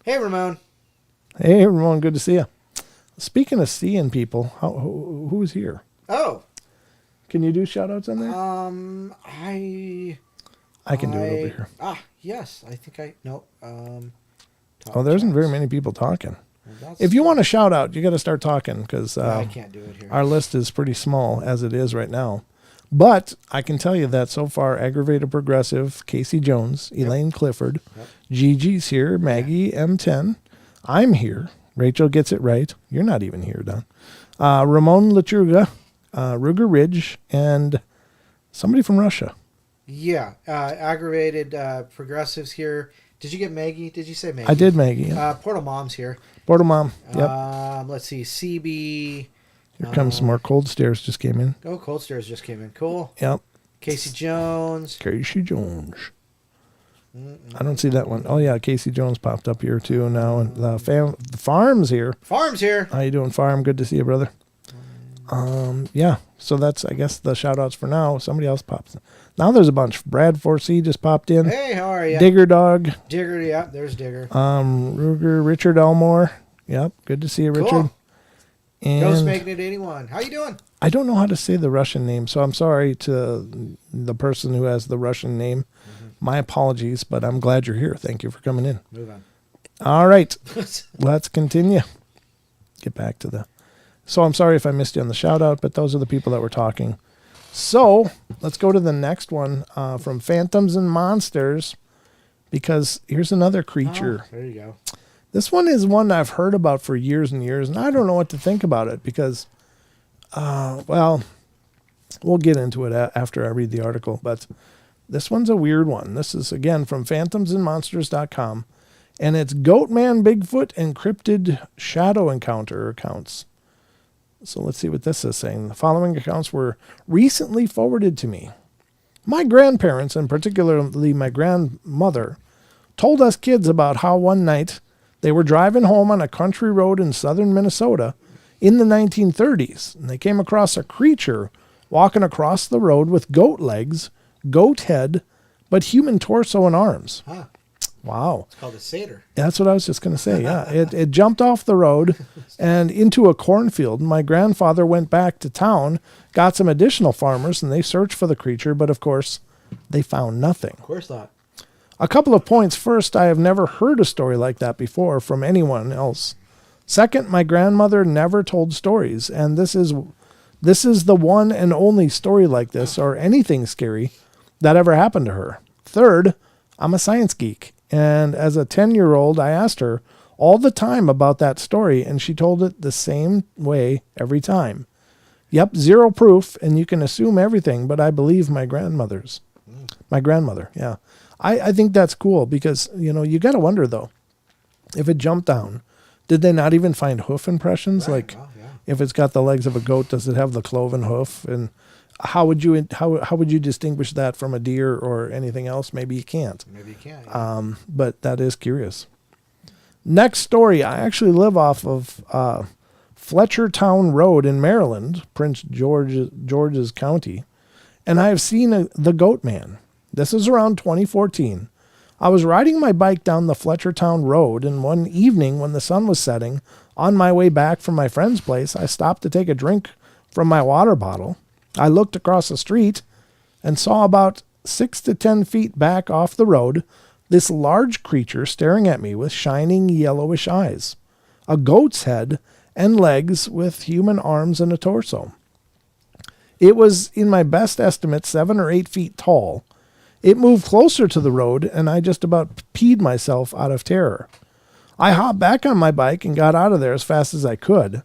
[SPEAKER 2] Hey, Ramon.
[SPEAKER 1] Hey, Ramon. Good to see you. Speaking of seeing people, who's here?
[SPEAKER 2] Oh.
[SPEAKER 1] Can you do shout-outs on there?
[SPEAKER 2] I
[SPEAKER 1] can do it over here.
[SPEAKER 2] Yes. I think I... No.
[SPEAKER 1] There isn't very many people talking. Well, if you want to shout out, you got to start talking because
[SPEAKER 2] I can't do it here.
[SPEAKER 1] Our list is pretty small as it is right now. But I can tell you that so far, Aggravated Progressive, Casey Jones, Elaine Clifford, Gigi's here, Maggie M10, I'm here, Rachel Gets It Right, you're not even here, Don, Ramon Latruga, Ruger Ridge, and somebody from Russia.
[SPEAKER 2] Yeah, Aggravated Progressives here. Did you get Maggie? Did you say Maggie?
[SPEAKER 1] I did, Maggie. Yeah.
[SPEAKER 2] Portal Mom's here.
[SPEAKER 1] Portal Mom, yep.
[SPEAKER 2] Let's see, CB...
[SPEAKER 1] Here comes some more. Cold Stairs just came in.
[SPEAKER 2] Oh, Cold Stairs just came in. Cool.
[SPEAKER 1] Yep.
[SPEAKER 2] Casey Jones.
[SPEAKER 1] Casey Jones. I don't see that one. Oh, yeah. Casey Jones popped up here, too, now. And the Farm's here.
[SPEAKER 2] Farm's here.
[SPEAKER 1] How you doing, Farm? Good to see you, brother. Yeah. So that's, I guess, the shout-outs for now. Somebody else pops in. Now there's a bunch. Brad 4C just popped in.
[SPEAKER 2] Hey, how are you?
[SPEAKER 1] Digger Dog.
[SPEAKER 2] Digger, yeah. There's Digger.
[SPEAKER 1] Ruger, Richard Elmore. Yep. Good to see you, Richard.
[SPEAKER 2] Cool.
[SPEAKER 1] And
[SPEAKER 2] Ghost Magnet 81. How you doing?
[SPEAKER 1] I don't know how to say the Russian name, so I'm sorry to the person who has the Russian name. My apologies, but I'm glad you're here. Thank you for coming in.
[SPEAKER 2] Move on.
[SPEAKER 1] All right. Let's continue. Get back to the... So I'm sorry if I missed you on the shout-out, but those are the people that were talking. So let's go to the next one from Phantoms and Monsters, because here's another creature.
[SPEAKER 2] Oh, there you go.
[SPEAKER 1] This one is one I've heard about for years and years, and I don't know what to think about it because, well, we'll get into it after I read the article, but this one's a weird one. This is, again, from phantomsandmonsters.com, and it's Goatman, Bigfoot, and Cryptid Shadow Encounter accounts. So let's see what this is saying. The following accounts were recently forwarded to me. My grandparents, and particularly my grandmother, told us kids about how one night they were driving home on a country road in southern Minnesota in the 1930s, and they came across a creature walking across the road with goat legs, goat head, but human torso and arms.
[SPEAKER 2] Huh.
[SPEAKER 1] Wow.
[SPEAKER 2] It's called a satyr.
[SPEAKER 1] That's what I was just going to say, yeah. It jumped off the road and into a cornfield. My grandfather went back to town, got some additional farmers, and they searched for the creature, but of course, they found nothing.
[SPEAKER 2] Of course not.
[SPEAKER 1] A couple of points. First, I have never heard a story like that before from anyone else. Second, my grandmother never told stories, and this is the one and only story like this or anything scary that ever happened to her. Third, I'm a science geek, and as a 10-year-old, I asked her all the time about that story, and she told it the same way every time. Yep, zero proof, and you can assume everything, but I believe my grandmother, yeah. I think that's cool because, you got to wonder, though, if it jumped down, did they not even find hoof impressions?
[SPEAKER 2] Right.
[SPEAKER 1] If it's got the legs of a goat, does it have the cloven hoof? And how would you distinguish that from a deer or anything else? Maybe you can't.
[SPEAKER 2] Maybe you can't. Yeah.
[SPEAKER 1] But that is curious. Next story. I actually live off of Fletchertown Road in Maryland, Prince George's County, and I have seen the Goat Man. This is around 2014. I was riding my bike down the Fletchertown Road, and one evening when the sun was setting, on my way back from my friend's place, I stopped to take a drink from my water bottle. I looked across the street and saw about 6 to 10 feet back off the road this large creature staring at me with shining yellowish eyes, a goat's head and legs with human arms and a torso. It was, in my best estimate, 7 or 8 feet tall. It moved closer to the road, and I just about peed myself out of terror. I hopped back on my bike and got out of there as fast as I could.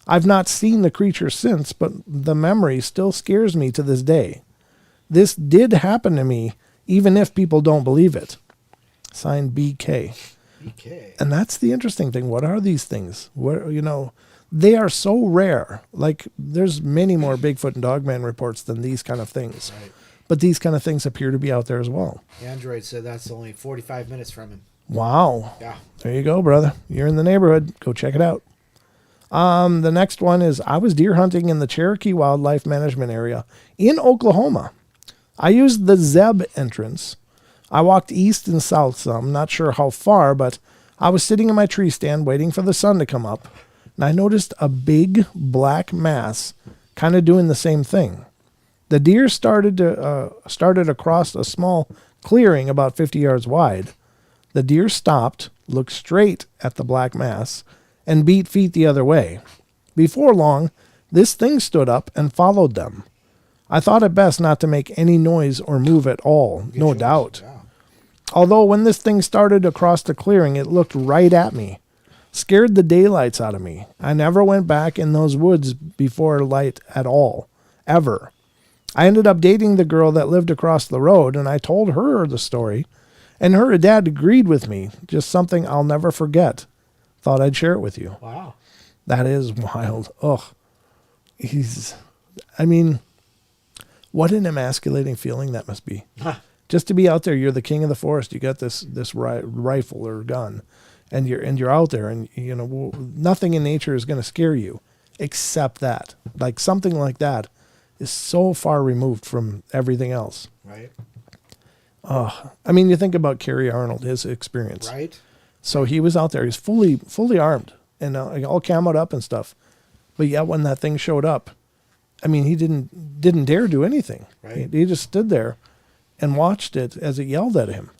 [SPEAKER 1] I've not seen the creature since, but the memory still scares me to this day. This did happen to me, even if people don't believe it. Signed, BK.
[SPEAKER 2] BK.
[SPEAKER 1] And that's the interesting thing. What are these things? They are so rare. Like, there's many more Bigfoot and Dogman reports than these kind of things.
[SPEAKER 2] Right.
[SPEAKER 1] But these kind of things appear to be out there as well.
[SPEAKER 2] Android said that's only 45 minutes from him.
[SPEAKER 1] Wow.
[SPEAKER 2] Yeah.
[SPEAKER 1] There you go, brother. You're in the neighborhood. Go check it out. The next one is, I was deer hunting in the Cherokee Wildlife Management Area in Oklahoma. I used the Zeb entrance. I walked east and south some, not sure how far, but I was sitting in my tree stand waiting for the sun to come up. and I noticed a big black mass kind of doing the same thing. The deer started across a small clearing about 50 yards wide. The deer stopped, looked straight at the black mass, and beat feet the other way. Before long, this thing stood up and followed them. I thought it best not to make any noise or move at all, no doubt. Yeah. Although when this thing started across the clearing, it looked right at me. Scared the daylights out of me. I never went back in those woods before light at all. Ever. I ended up dating the girl that lived across the road, and I told her the story, and her dad agreed with me. Just something I'll never forget. Thought I'd share it with you.
[SPEAKER 2] Wow.
[SPEAKER 1] That is wild. Ugh. What an emasculating feeling that must be. Just to be out there, you're the king of the forest. You got this rifle or gun, and you're out there, and nothing in nature is going to scare you, except that. Like something like that is so far removed from everything else.
[SPEAKER 2] Right.
[SPEAKER 1] You think about Kerry Arnold, his experience.
[SPEAKER 2] Right.
[SPEAKER 1] So he was out there. He's fully armed and all camoed up and stuff. But yet when that thing showed up, he didn't dare do anything.
[SPEAKER 2] Right.
[SPEAKER 1] He just stood there and watched it as it yelled at him.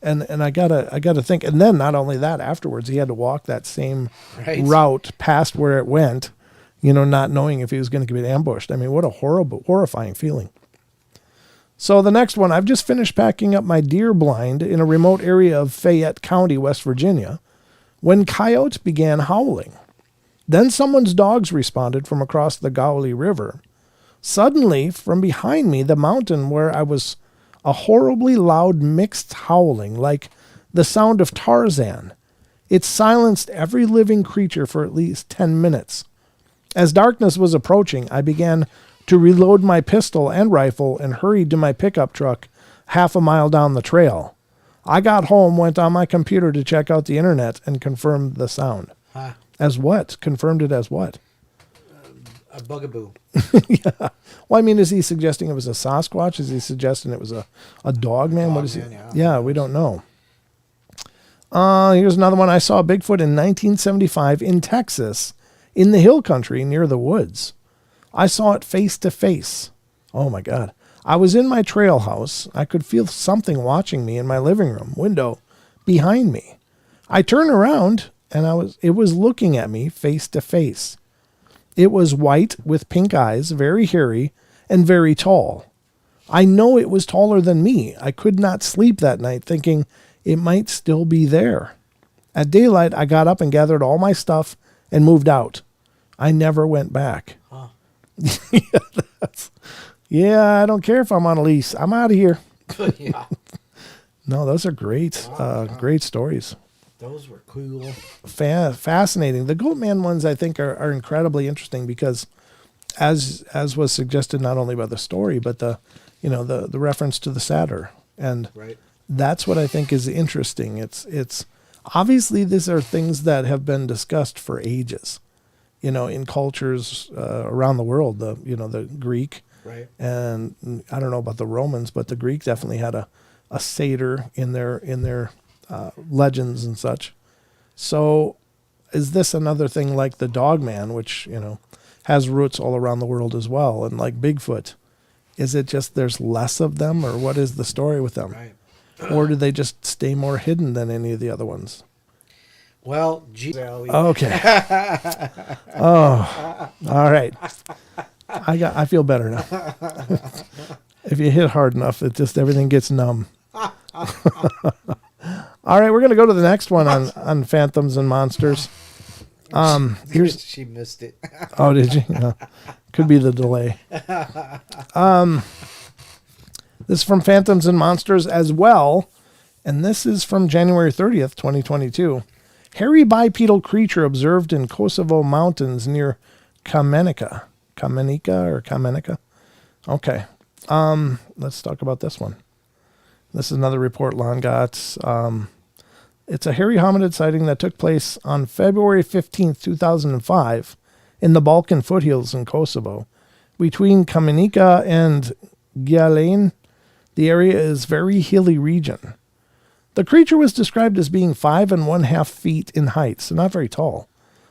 [SPEAKER 1] And I gotta think. And then not only that, afterwards he had to walk that same route past where it went, not knowing if he was going to get ambushed. What a horrifying feeling. So the next one, I've just finished packing up my deer blind in a remote area of Fayette County, West Virginia, when coyotes began howling. Then someone's dogs responded from across the Gauley River. Suddenly, from behind me, the mountain where I was, a horribly loud mixed howling, like the sound of Tarzan. It silenced every living creature for at least 10 minutes. As darkness was approaching, I began to reload my pistol and rifle and hurried to my pickup truck half a mile down the trail. I got home, went on my computer to check out the internet, and confirmed the sound.
[SPEAKER 2] Huh.
[SPEAKER 1] As what? Confirmed it as what?
[SPEAKER 2] A bugaboo.
[SPEAKER 1] Yeah. Well, is he suggesting it was a Sasquatch? Is he suggesting it was a dog man? What is he? Yeah, we don't know. Here's another one. I saw Bigfoot in 1975 in Texas, in the hill country near the woods. I saw it face to face. Oh my God. I was in my trail house. I could feel something watching me in my living room window behind me. I turned around and it was looking at me face to face. It was white with pink eyes, very hairy and very tall. I know it was taller than me. I could not sleep that night thinking it might still be there. At daylight, I got up and gathered all my stuff and moved out. I never went back.
[SPEAKER 2] Huh.
[SPEAKER 1] I don't care if I'm on a lease. I'm out of here.
[SPEAKER 2] Yeah.
[SPEAKER 1] No, those are great, great stories.
[SPEAKER 2] Those were cool.
[SPEAKER 1] Fascinating. The Goatman ones, I think, are incredibly interesting because, as was suggested not only by the story, but the reference to the satyr, and that's what I think is interesting. It's obviously these are things that have been discussed for ages, in cultures around the world. The Greek, and I don't know about the Romans, but the Greek definitely had a satyr in their legends and such. So is this another thing like the Dogman, which, has roots all around the world as well? And like Bigfoot, is it just there's less of them, or what is the story with them?
[SPEAKER 2] Right.
[SPEAKER 1] Or do they just stay more hidden than any of the other ones?
[SPEAKER 2] Well,
[SPEAKER 1] okay. Oh, all right. I feel better now. If you hit hard enough, everything gets numb. All right, we're going to go to the next one on Phantoms and Monsters.
[SPEAKER 2] She missed it.
[SPEAKER 1] Oh, did you? Could be the delay. This is from Phantoms and Monsters as well, and this is from January 30th, 2022. Hairy bipedal creature observed in Kosovo mountains near Kamenika. Kamenika? Okay. Let's talk about this one. This is another report Lon got. It's a hairy hominid sighting that took place on February 15th, 2005 in the Balkan foothills in Kosovo. Between Kamenika and Gjalen, the area is very hilly region. The creature was described as being 5 1/2 feet in height, so not very tall.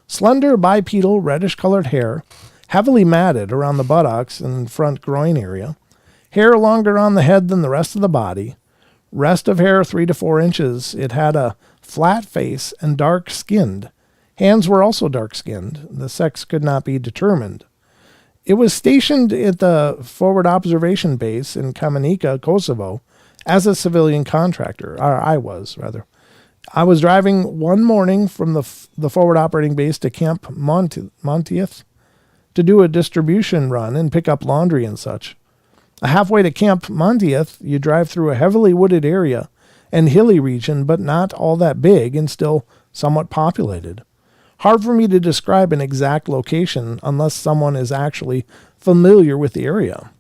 [SPEAKER 1] Slender bipedal reddish-colored hair, heavily matted around the buttocks and front groin area. Hair longer on the head than the rest of the body. Rest of hair 3 to 4 inches. It had a flat face and dark-skinned. Hands were also dark-skinned. The sex could not be determined. It was stationed at the Forward Observation Base in Kamenica, Kosovo, as a civilian contractor. Or I was, rather. I was driving one morning from the Forward Operating Base to Camp Monteith to do a distribution run and pick up laundry and such. Halfway to Camp Monteith, you drive through a heavily wooded area and hilly region, but not all that big and still somewhat populated. Hard for me to describe an exact location unless someone is actually familiar with the area.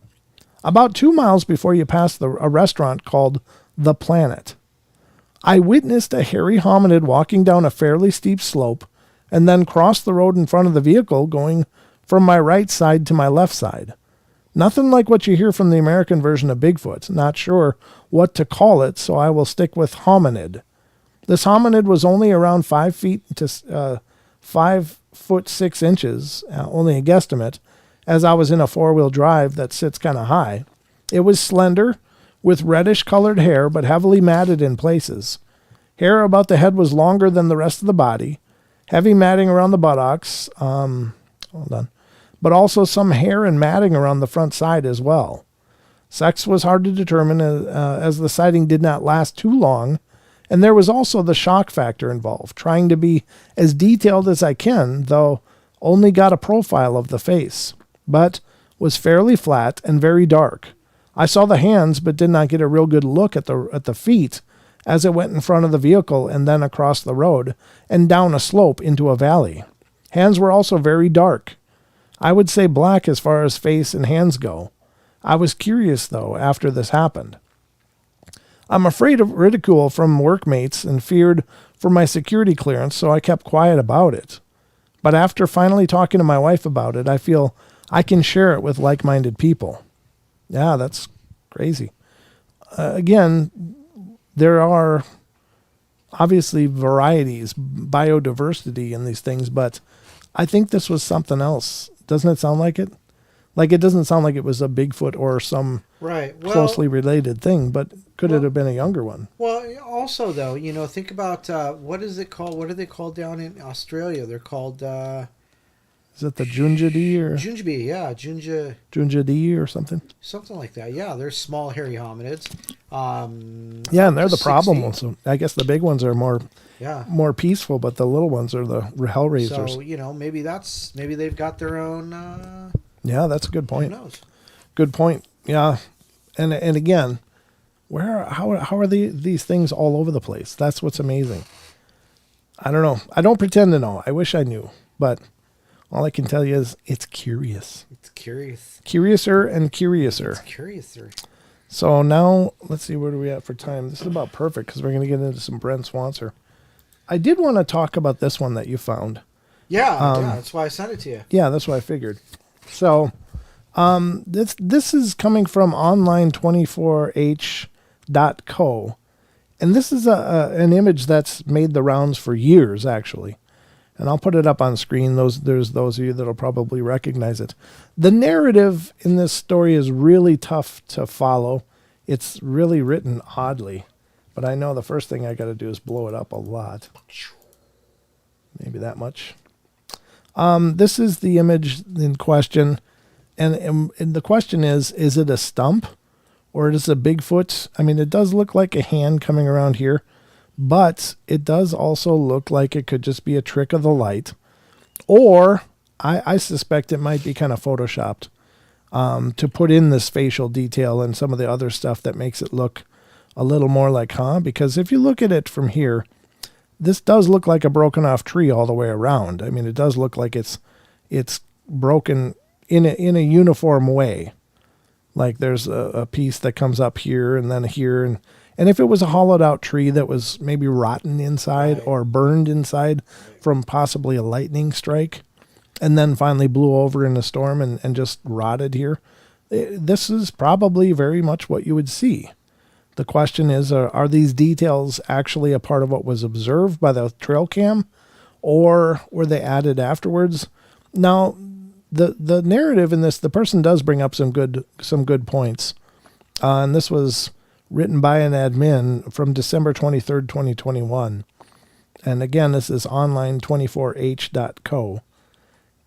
[SPEAKER 1] About 2 miles before you pass a restaurant called The Planet, I witnessed a hairy hominid walking down a fairly steep slope and then cross the road in front of the vehicle going from my right side to my left side. Nothing like what you hear from the American version of Bigfoot. Not sure what to call it, so I will stick with hominid. This hominid was only around 5 feet to 5 foot 6 inches, only a guesstimate, as I was in a four-wheel drive that sits kind of high. It was slender, with reddish-colored hair, but heavily matted in places. Hair about the head was longer than the rest of the body, heavy matting around the buttocks, but also some hair and matting around the front side as well. Sex was hard to determine as the sighting did not last too long, and there was also the shock factor involved, trying to be as detailed as I can, though only got a profile of the face, but was fairly flat and very dark. I saw the hands, but did not get a real good look at the feet as it went in front of the vehicle and then across the road and down a slope into a valley. Hands were also very dark. I would say black as far as face and hands go. I was curious, though, after this happened. I'm afraid of ridicule from workmates and feared for my security clearance, so I kept quiet about it. But after finally talking to my wife about it, I feel I can share it with like-minded people. Yeah, that's crazy. Again, there are obviously varieties, biodiversity in these things, but I think this was something else. Doesn't it sound like it? Like, it doesn't sound like it was a Bigfoot or some closely related thing, but could it have been a younger one?
[SPEAKER 2] Well, also, though, think about, what is it called? What are they called down in Australia? They're called...
[SPEAKER 1] is it the Junjidi or...
[SPEAKER 2] Junjibi, yeah.
[SPEAKER 1] Junjidi or something?
[SPEAKER 2] Something like that, yeah. They're small, hairy hominids.
[SPEAKER 1] Yeah, and they're the problem ones. So I guess the big ones are more peaceful, but the little ones are the hellraisers.
[SPEAKER 2] So, maybe they've got their own...
[SPEAKER 1] yeah, that's a good point.
[SPEAKER 2] Who knows?
[SPEAKER 1] Good point. Yeah. And again, how are these things all over the place? That's what's amazing. I don't know. I don't pretend to know. I wish I knew, but all I can tell you is it's curious.
[SPEAKER 2] It's curious.
[SPEAKER 1] Curiouser and curiouser.
[SPEAKER 2] It's curiouser.
[SPEAKER 1] So now, let's see, where are we at for time? This is about perfect because we're going to get into some Brent Swancer. I did want to talk about this one that you found.
[SPEAKER 2] Yeah, that's why I sent it to you.
[SPEAKER 1] Yeah, that's what I figured. So this is coming from online24h.co. And this is an image that's made the rounds for years, actually. And I'll put it up on screen. There's those of you that will probably recognize it. The narrative in this story is really tough to follow. It's really written oddly. But I know the first thing I got to do is blow it up a lot. Maybe that much. This is the image in question. And the question is it a stump or is it a Bigfoot? I mean, it does look like a hand coming around here. But it does also look like it could just be a trick of the light. Or I suspect it might be kind of photoshopped to put in this facial detail and some of the other stuff that makes it look a little more like, because if you look at it from here, this does look like a broken off tree all the way around. I mean, it does look like it's broken in a uniform way. Like there's a piece that comes up here and then here. And if it was a hollowed out tree that was maybe rotten inside or burned inside from possibly a lightning strike and then finally blew over in a storm and just rotted here, this is probably very much what you would see. The question is, are these details actually a part of what was observed by the trail cam? or were they added afterwards? Now, the narrative in this, the person does bring up some good points. And this was written by an admin from December 23rd, 2021. And again, this is online24h.co.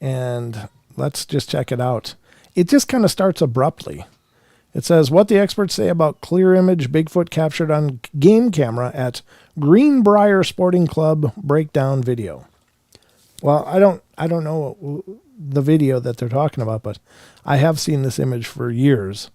[SPEAKER 1] And let's just check it out. It just kind of starts abruptly. It says, what the experts say about clear image Bigfoot captured on game camera at Greenbrier Sporting Club breakdown video. Well, I don't know the video that they're talking about, but I have seen this image for years.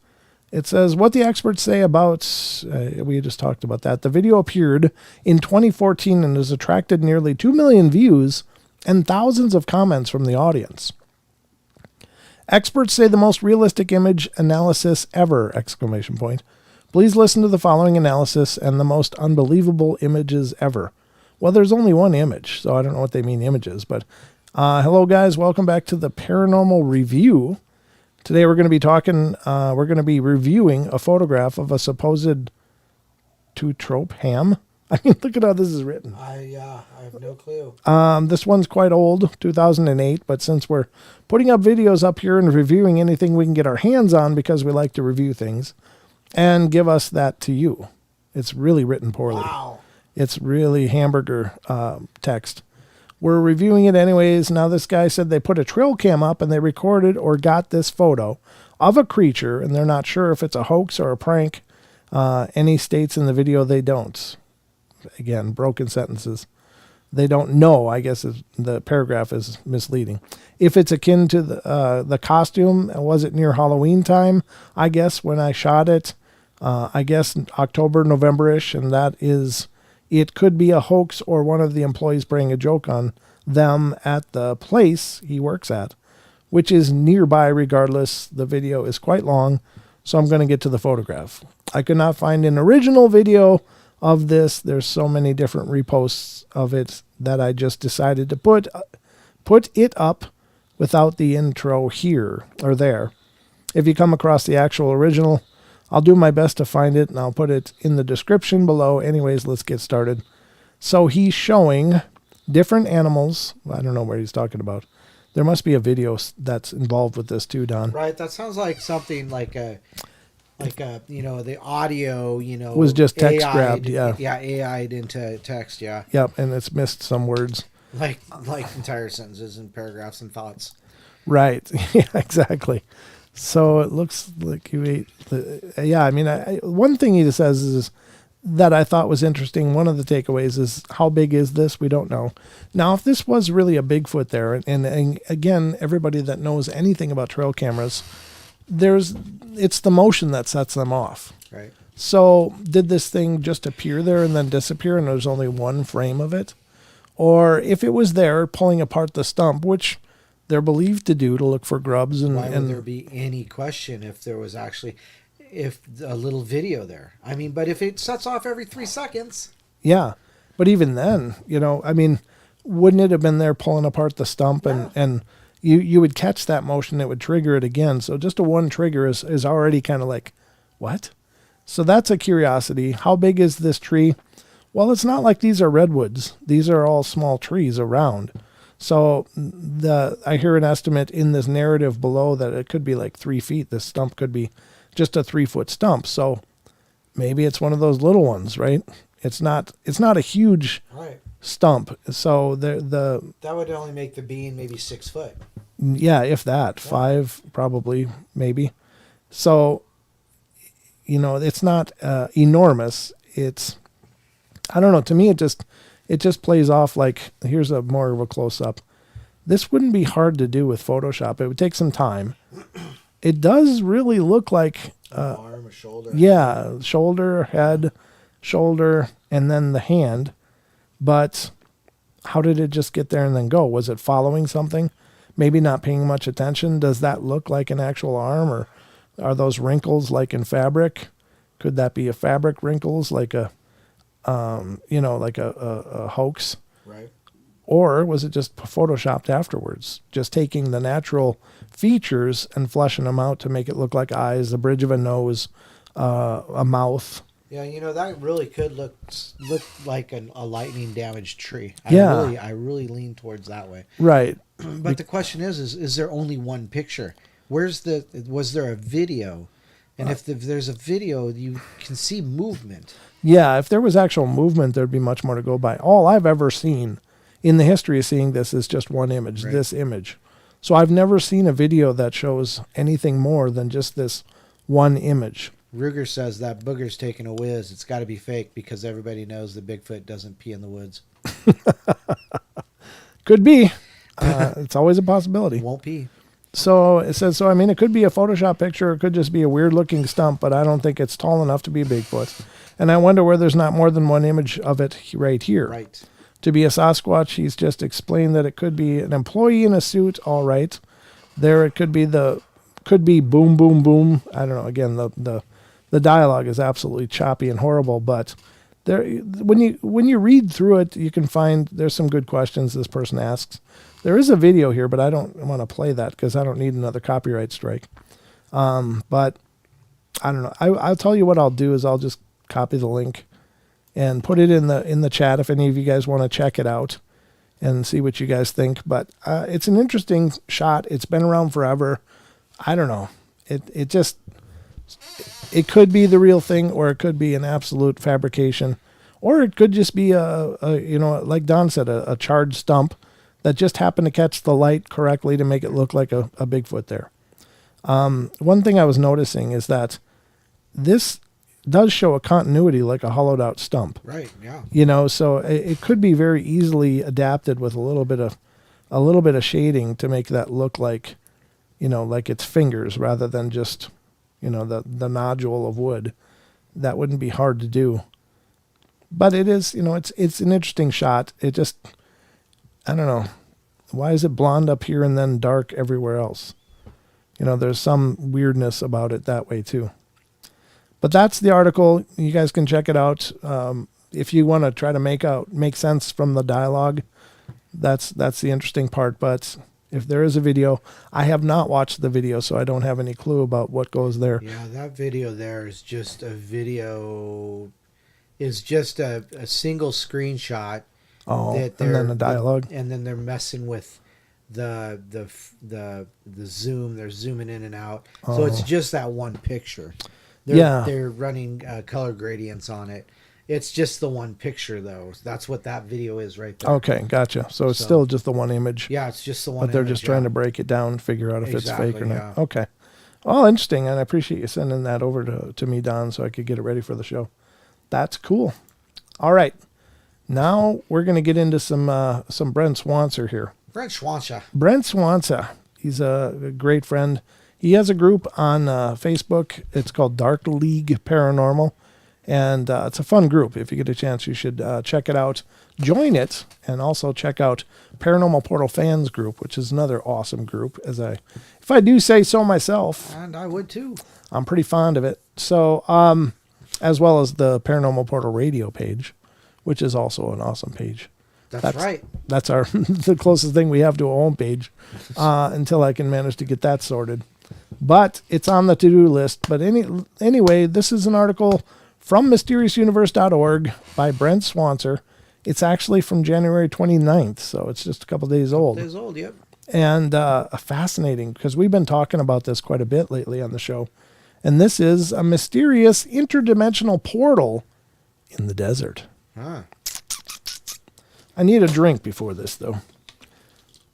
[SPEAKER 1] It says, what the experts say about, we just talked about that. The video appeared in 2014 and has attracted nearly 2 million views and thousands of comments from the audience. Experts say the most realistic image analysis ever, ! Please listen to the following analysis and the most unbelievable images ever. Well, there's only one image, so I don't know what they mean images, but hello guys, welcome back to the Paranormal Review. Today we're going to be we're going to be reviewing a photograph of a supposed two-trope ham. I mean, look at how this is written.
[SPEAKER 2] I have no clue.
[SPEAKER 1] This one's quite old, 2008, but since we're putting up videos up here and reviewing anything we can get our hands on because we like to review things, and give us that to you. It's really written poorly.
[SPEAKER 2] Wow.
[SPEAKER 1] It's really hamburger text. We're reviewing it anyways. Now this guy said they put a trail cam up and they recorded or got this photo of a creature, and they're not sure if it's a hoax or a prank. Any states in the video they don't. Again, broken sentences. They don't know, I guess the paragraph is misleading. If it's akin to the costume, was it near Halloween time? I guess when I shot it, I guess October, November-ish, and that is... It could be a hoax or one of the employees playing a joke on them at the place he works at, which is nearby regardless. The video is quite long, so I'm going to get to the photograph. I could not find an original video of this. There's so many different reposts of it that I just decided to put it up without the intro here or there. If you come across the actual original, I'll do my best to find it, and I'll put it in the description below. Anyways, let's get started. So he's showing different animals. I don't know what he's talking about. There must be a video that's involved with this too, Don.
[SPEAKER 2] Right. That sounds like something like the audio,
[SPEAKER 1] was just text
[SPEAKER 2] AI'd,
[SPEAKER 1] grabbed. Yeah.
[SPEAKER 2] Yeah. AI'd into text. Yeah.
[SPEAKER 1] Yep. And it's missed some words.
[SPEAKER 2] Like entire sentences and paragraphs and thoughts.
[SPEAKER 1] Right. Yeah, exactly. So it looks like you ate. I mean, one thing he says is that I thought was interesting. One of the takeaways is how big is this? We don't know. Now, if this was really a Bigfoot there, and again, everybody that knows anything about trail cameras, it's the motion that sets them off.
[SPEAKER 2] Right.
[SPEAKER 1] So did this thing just appear there and then disappear, and there's only one frame of it? Or if it was there pulling apart the stump, which they're believed to do to look for grubs.
[SPEAKER 2] Why would there be any question if there was actually a little video there? I mean, but if it sets off every 3 seconds. Yeah.
[SPEAKER 1] But even then, I mean, wouldn't it have been there pulling apart the stump and you would catch that motion, it would trigger it again. So just a one trigger is already kind of like, what? So that's a curiosity. How big is this tree? Well, it's not like these are redwoods. These are all small trees around. So I hear an estimate in this narrative below that it could be like 3 feet. This stump could be just a 3-foot stump. So maybe it's one of those little ones, right? It's not a huge stump. So that
[SPEAKER 2] would only make the bean maybe 6 foot.
[SPEAKER 1] Yeah, if that. 5 probably, maybe. So, it's not enormous. It's, I don't know. To me, it just plays off like, here's more of a close-up. This wouldn't be hard to do with Photoshop. It would take some time. It does really look like...
[SPEAKER 2] arm, a shoulder.
[SPEAKER 1] Yeah, shoulder, head, shoulder, and then the hand. But how did it just get there and then go? Was it following something? Maybe not paying much attention. Does that look like an actual arm, or are those wrinkles like in fabric? Could that be a fabric wrinkles, like a hoax?
[SPEAKER 2] Right.
[SPEAKER 1] Or was it just photoshopped afterwards? Just taking the natural features and fleshing them out to make it look like eyes, the bridge of a nose, a mouth,
[SPEAKER 2] Yeah, that really could look like a lightning damaged tree. I really lean towards that way.
[SPEAKER 1] Right.
[SPEAKER 2] But the question is there only one picture? Was there a video? And if there's a video, you can see movement.
[SPEAKER 1] Yeah, if there was actual movement, there'd be much more to go by. All I've ever seen in the history of seeing this is just one image, right. This image. So I've never seen a video that shows anything more than just this one image.
[SPEAKER 2] Ruger says that booger's taking a whiz. It's got to be fake because everybody knows that Bigfoot doesn't pee in the woods.
[SPEAKER 1] Could be. It's always a possibility.
[SPEAKER 2] Won't pee.
[SPEAKER 1] So it says, I mean, it could be a Photoshop picture. It could just be a weird looking stump, but I don't think it's tall enough to be Bigfoot. And I wonder where there's not more than one image of it right here.
[SPEAKER 2] Right.
[SPEAKER 1] To be a Sasquatch, he's just explained that it could be an employee in a suit. All right. There it could be boom, boom, boom. I don't know. Again, the dialogue is absolutely choppy and horrible, but there, when you read through it, you can find there's some good questions this person asks. There is a video here, but I don't want to play that because I don't need another copyright strike. But I don't know. I'll tell you what I'll do is I'll just copy the link and put it in the chat if any of you guys want to check it out and see what you guys think. But it's an interesting shot. It's been around forever. I don't know. It could be the real thing, or it could be an absolute fabrication, or it could just be like Don said, a charred stump that just happened to catch the light correctly to make it look like a Bigfoot there. One thing I was noticing is that this does show a continuity like a hollowed out stump.
[SPEAKER 2] Right. Yeah.
[SPEAKER 1] So it could be very easily adapted with a little bit of shading to make that look like, like it's fingers rather than just, the nodule of wood. That wouldn't be hard to do. But it is, it's an interesting shot. It just, I don't know. Why is it blonde up here and then dark everywhere else? There's some weirdness about it that way too. But that's the article. You guys can check it out. If you want to try to make sense from the dialogue, that's the interesting part. But if there is a video, I have not watched the video, so I don't have any clue about what goes there.
[SPEAKER 2] Yeah, that video there is just a video. Is just a single screenshot.
[SPEAKER 1] Oh, and then the dialogue,
[SPEAKER 2] and then they're messing with the zoom. They're zooming in and out, so it's just that one picture. They're running color gradients on it. It's just the one picture, though. That's what that video is right there.
[SPEAKER 1] Okay, gotcha. So it's still just the one image.
[SPEAKER 2] Yeah, it's just the one.
[SPEAKER 1] But they're just trying to break it down, figure out if it's fake or not. Yeah. Okay. Well, interesting, and I appreciate you sending that over to me, Don, so I could get it ready for the show. That's cool. All right. Now we're going to get into some Brent Swancer here.
[SPEAKER 2] Brent Swancer.
[SPEAKER 1] Brent Swancer. He's a great friend. He has a group on Facebook. It's called Dark League Paranormal. And it's a fun group. If you get a chance, you should check it out. Join it. And also check out Paranormal Portal Fans Group, which is another awesome group. If I do say so myself.
[SPEAKER 2] And I would too.
[SPEAKER 1] I'm pretty fond of it. So, as well as the Paranormal Portal radio page, which is also an awesome page.
[SPEAKER 2] That's right.
[SPEAKER 1] That's the closest thing we have to a home page until I can manage to get that sorted. But it's on the to-do list. But anyway, this is an article from mysteriousuniverse.org by Brent Swancer. It's actually from January 29th, so it's just a couple days old.
[SPEAKER 2] Yep.
[SPEAKER 1] And fascinating, because we've been talking about this quite a bit lately on the show. And this is a mysterious interdimensional portal in the desert.
[SPEAKER 2] Huh.
[SPEAKER 1] I need a drink before this, though.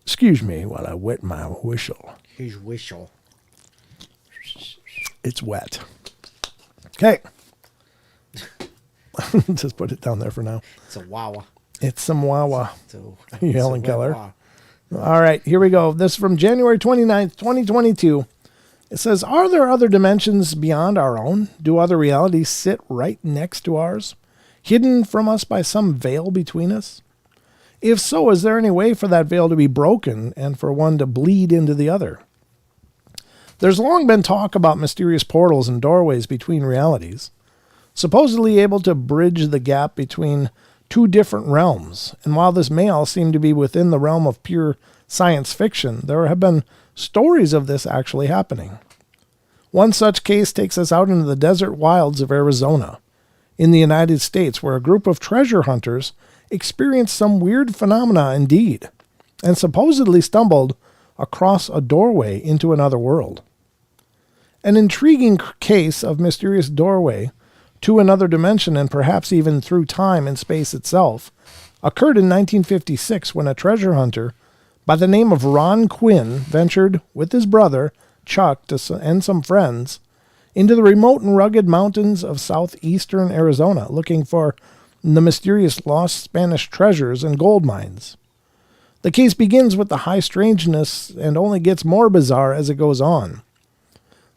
[SPEAKER 1] Excuse me while I wet my whistle.
[SPEAKER 2] His whistle.
[SPEAKER 1] It's wet. Okay. Just put it down there for now.
[SPEAKER 2] It's a wawa.
[SPEAKER 1] It's some wawa. Helen Keller.
[SPEAKER 2] Wah.
[SPEAKER 1] All right, here we go. This is from January 29th, 2022. It says, are there other dimensions beyond our own? Do other realities sit right next to ours, hidden from us by some veil between us? If so, is there any way for that veil to be broken and for one to bleed into the other? There's long been talk about mysterious portals and doorways between realities, supposedly able to bridge the gap between two different realms. And while this may all seem to be within the realm of pure science fiction, there have been stories of this actually happening. One such case takes us out into the desert wilds of Arizona. in the United States, where a group of treasure hunters experienced some weird phenomena indeed, and supposedly stumbled across a doorway into another world. An intriguing case of mysterious doorway to another dimension, and perhaps even through time and space itself, occurred in 1956 when a treasure hunter by the name of Ron Quinn ventured with his brother, Chuck, and some friends into the remote and rugged mountains of southeastern Arizona, looking for the mysterious lost Spanish treasures and gold mines. The case begins with the high strangeness and only gets more bizarre as it goes on.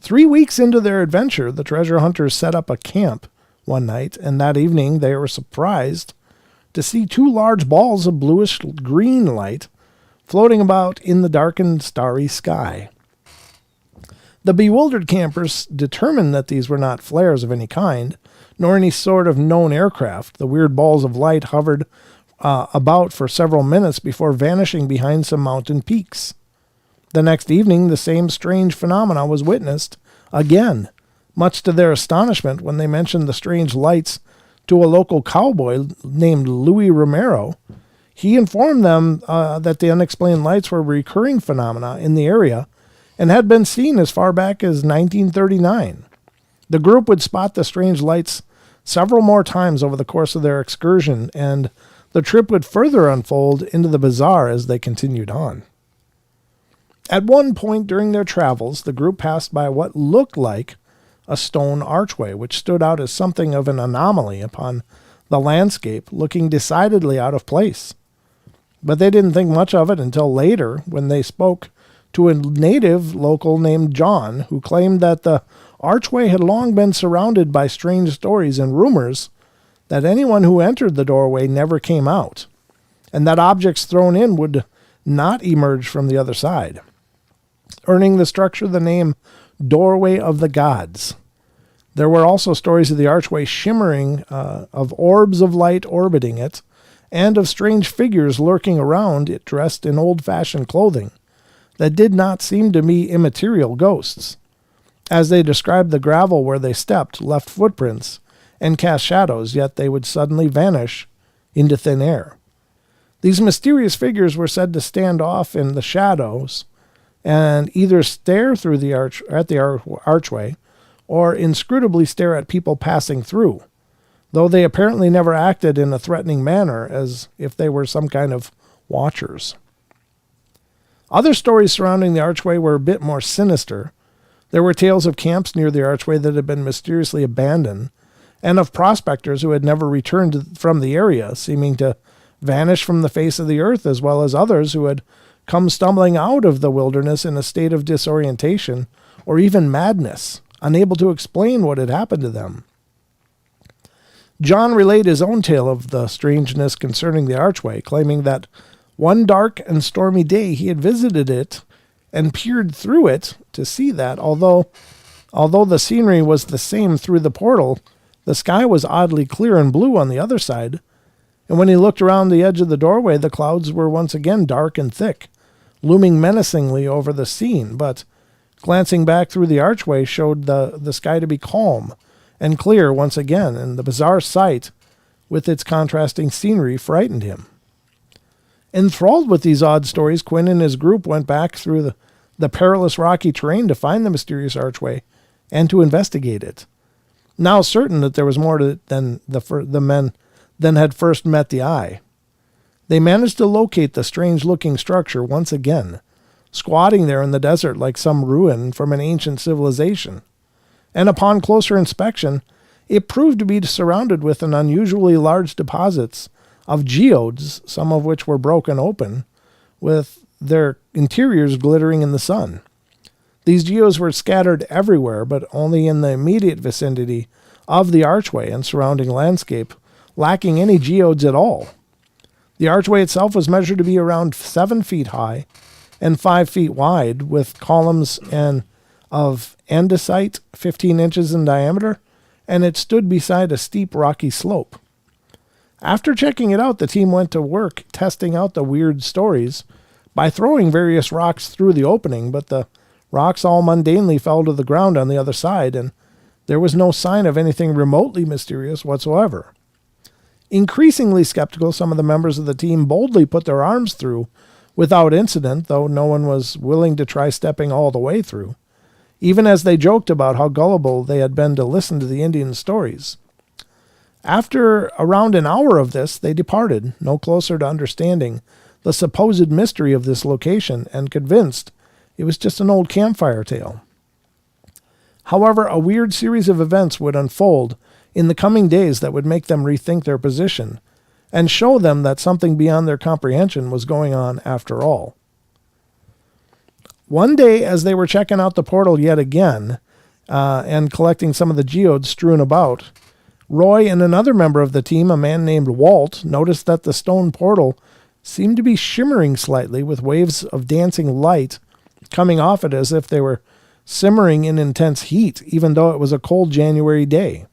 [SPEAKER 1] 3 weeks into their adventure, the treasure hunters set up a camp one night, and that evening they were surprised to see 2 large balls of bluish-green light floating about in the darkened, starry sky. The bewildered campers determined that these were not flares of any kind, nor any sort of known aircraft. The weird balls of light hovered about for several minutes before vanishing behind some mountain peaks. The next evening, the same strange phenomena was witnessed again, much to their astonishment when they mentioned the strange lights to a local cowboy named Louis Romero. He informed them that the unexplained lights were recurring phenomena in the area and had been seen as far back as 1939. The group would spot the strange lights several more times over the course of their excursion, and the trip would further unfold into the bizarre as they continued on. At one point during their travels, the group passed by what looked like a stone archway, which stood out as something of an anomaly upon the landscape, looking decidedly out of place. But they didn't think much of it until later, when they spoke to a native local named John, who claimed that the archway had long been surrounded by strange stories and rumors that anyone who entered the doorway never came out, and that objects thrown in would not emerge from the other side, earning the structure the name Doorway of the Gods. There were also stories of the archway shimmering, of orbs of light orbiting it, and of strange figures lurking around it dressed in old-fashioned clothing that did not seem to be immaterial ghosts. As they described, the gravel where they stepped left footprints and cast shadows, yet they would suddenly vanish into thin air. These mysterious figures were said to stand off in the shadows and either stare through the archway or inscrutably stare at people passing through, though they apparently never acted in a threatening manner, as if they were some kind of watchers. Other stories surrounding the archway were a bit more sinister. There were tales of camps near the archway that had been mysteriously abandoned, and of prospectors who had never returned from the area, seeming to vanish from the face of the earth, as well as others who had come stumbling out of the wilderness in a state of disorientation or even madness, unable to explain what had happened to them. John relayed his own tale of the strangeness concerning the archway, claiming that one dark and stormy day he had visited it and peered through it to see that, although the scenery was the same through the portal, the sky was oddly clear and blue on the other side, and when he looked around the edge of the doorway, the clouds were once again dark and thick, looming menacingly over the scene, but glancing back through the archway showed the sky to be calm and clear once again, and the bizarre sight with its contrasting scenery frightened him. Enthralled with these odd stories, Quinn and his group went back through the perilous rocky terrain to find the mysterious archway and to investigate it. Now certain that there was more to it than the men than had first met the eye. They managed to locate the strange-looking structure once again, squatting there in the desert like some ruin from an ancient civilization. And upon closer inspection, it proved to be surrounded with an unusually large deposits of geodes, some of which were broken open, with their interiors glittering in the sun. These geodes were scattered everywhere, but only in the immediate vicinity of the archway and surrounding landscape, lacking any geodes at all. The archway itself was measured to be around 7 feet high and 5 feet wide, with columns of andesite 15 inches in diameter, and it stood beside a steep rocky slope. After checking it out, the team went to work testing out the weird stories by throwing various rocks through the opening, but the rocks all mundanely fell to the ground on the other side, and There was no sign of anything remotely mysterious whatsoever. Increasingly skeptical, some of the members of the team boldly put their arms through without incident, though no one was willing to try stepping all the way through, even as they joked about how gullible they had been to listen to the Indian stories. After around an hour of this, they departed, no closer to understanding the supposed mystery of this location and convinced it was just an old campfire tale. However, a weird series of events would unfold in the coming days that would make them rethink their position and show them that something beyond their comprehension was going on after all. One day, as they were checking out the portal yet again and collecting some of the geodes strewn about, Roy and another member of the team, a man named Walt, noticed that the stone portal seemed to be shimmering slightly with waves of dancing light coming off it as if they were simmering in intense heat, even though it was a cold January day.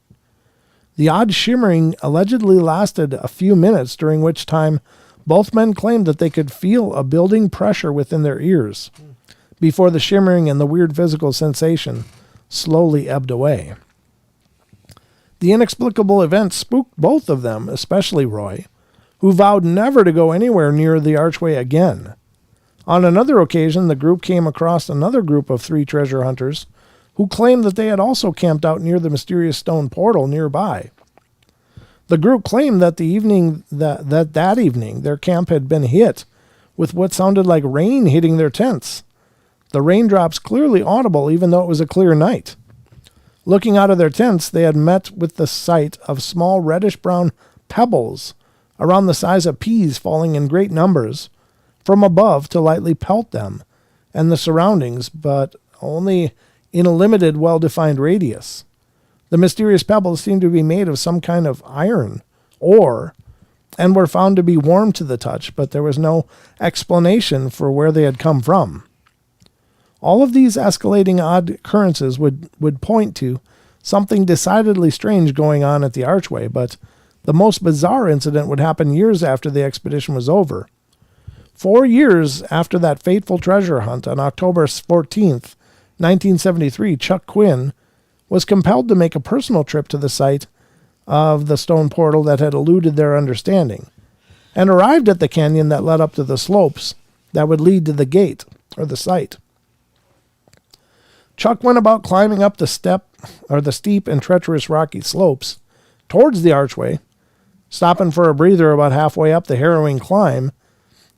[SPEAKER 1] The odd shimmering allegedly lasted a few minutes, during which time both men claimed that they could feel a building pressure within their ears before the shimmering and the weird physical sensation slowly ebbed away. The inexplicable event spooked both of them, especially Roy, who vowed never to go anywhere near the archway again. On another occasion, the group came across another group of 3 treasure hunters who claimed that they had also camped out near the mysterious stone portal nearby. The group claimed that that evening their camp had been hit with what sounded like rain hitting their tents. The raindrops clearly audible even though it was a clear night. Looking out of their tents, they had met with the sight of small reddish-brown pebbles around the size of peas falling in great numbers from above to lightly pelt them and the surroundings, but only in a limited, well-defined radius. The mysterious pebbles seemed to be made of some kind of iron, ore, and were found to be warm to the touch, but there was no explanation for where they had come from. All of these escalating odd occurrences would point to something decidedly strange going on at the archway, but the most bizarre incident would happen years after the expedition was over. 4 years after that fateful treasure hunt, on October 14th, 1973, Chuck Quinn was compelled to make a personal trip to the site of the stone portal that had eluded their understanding, and arrived at the canyon that led up to the slopes that would lead to the gate, or the site. Chuck went about climbing up the steep and treacherous rocky slopes towards the archway, stopping for a breather about halfway up the harrowing climb.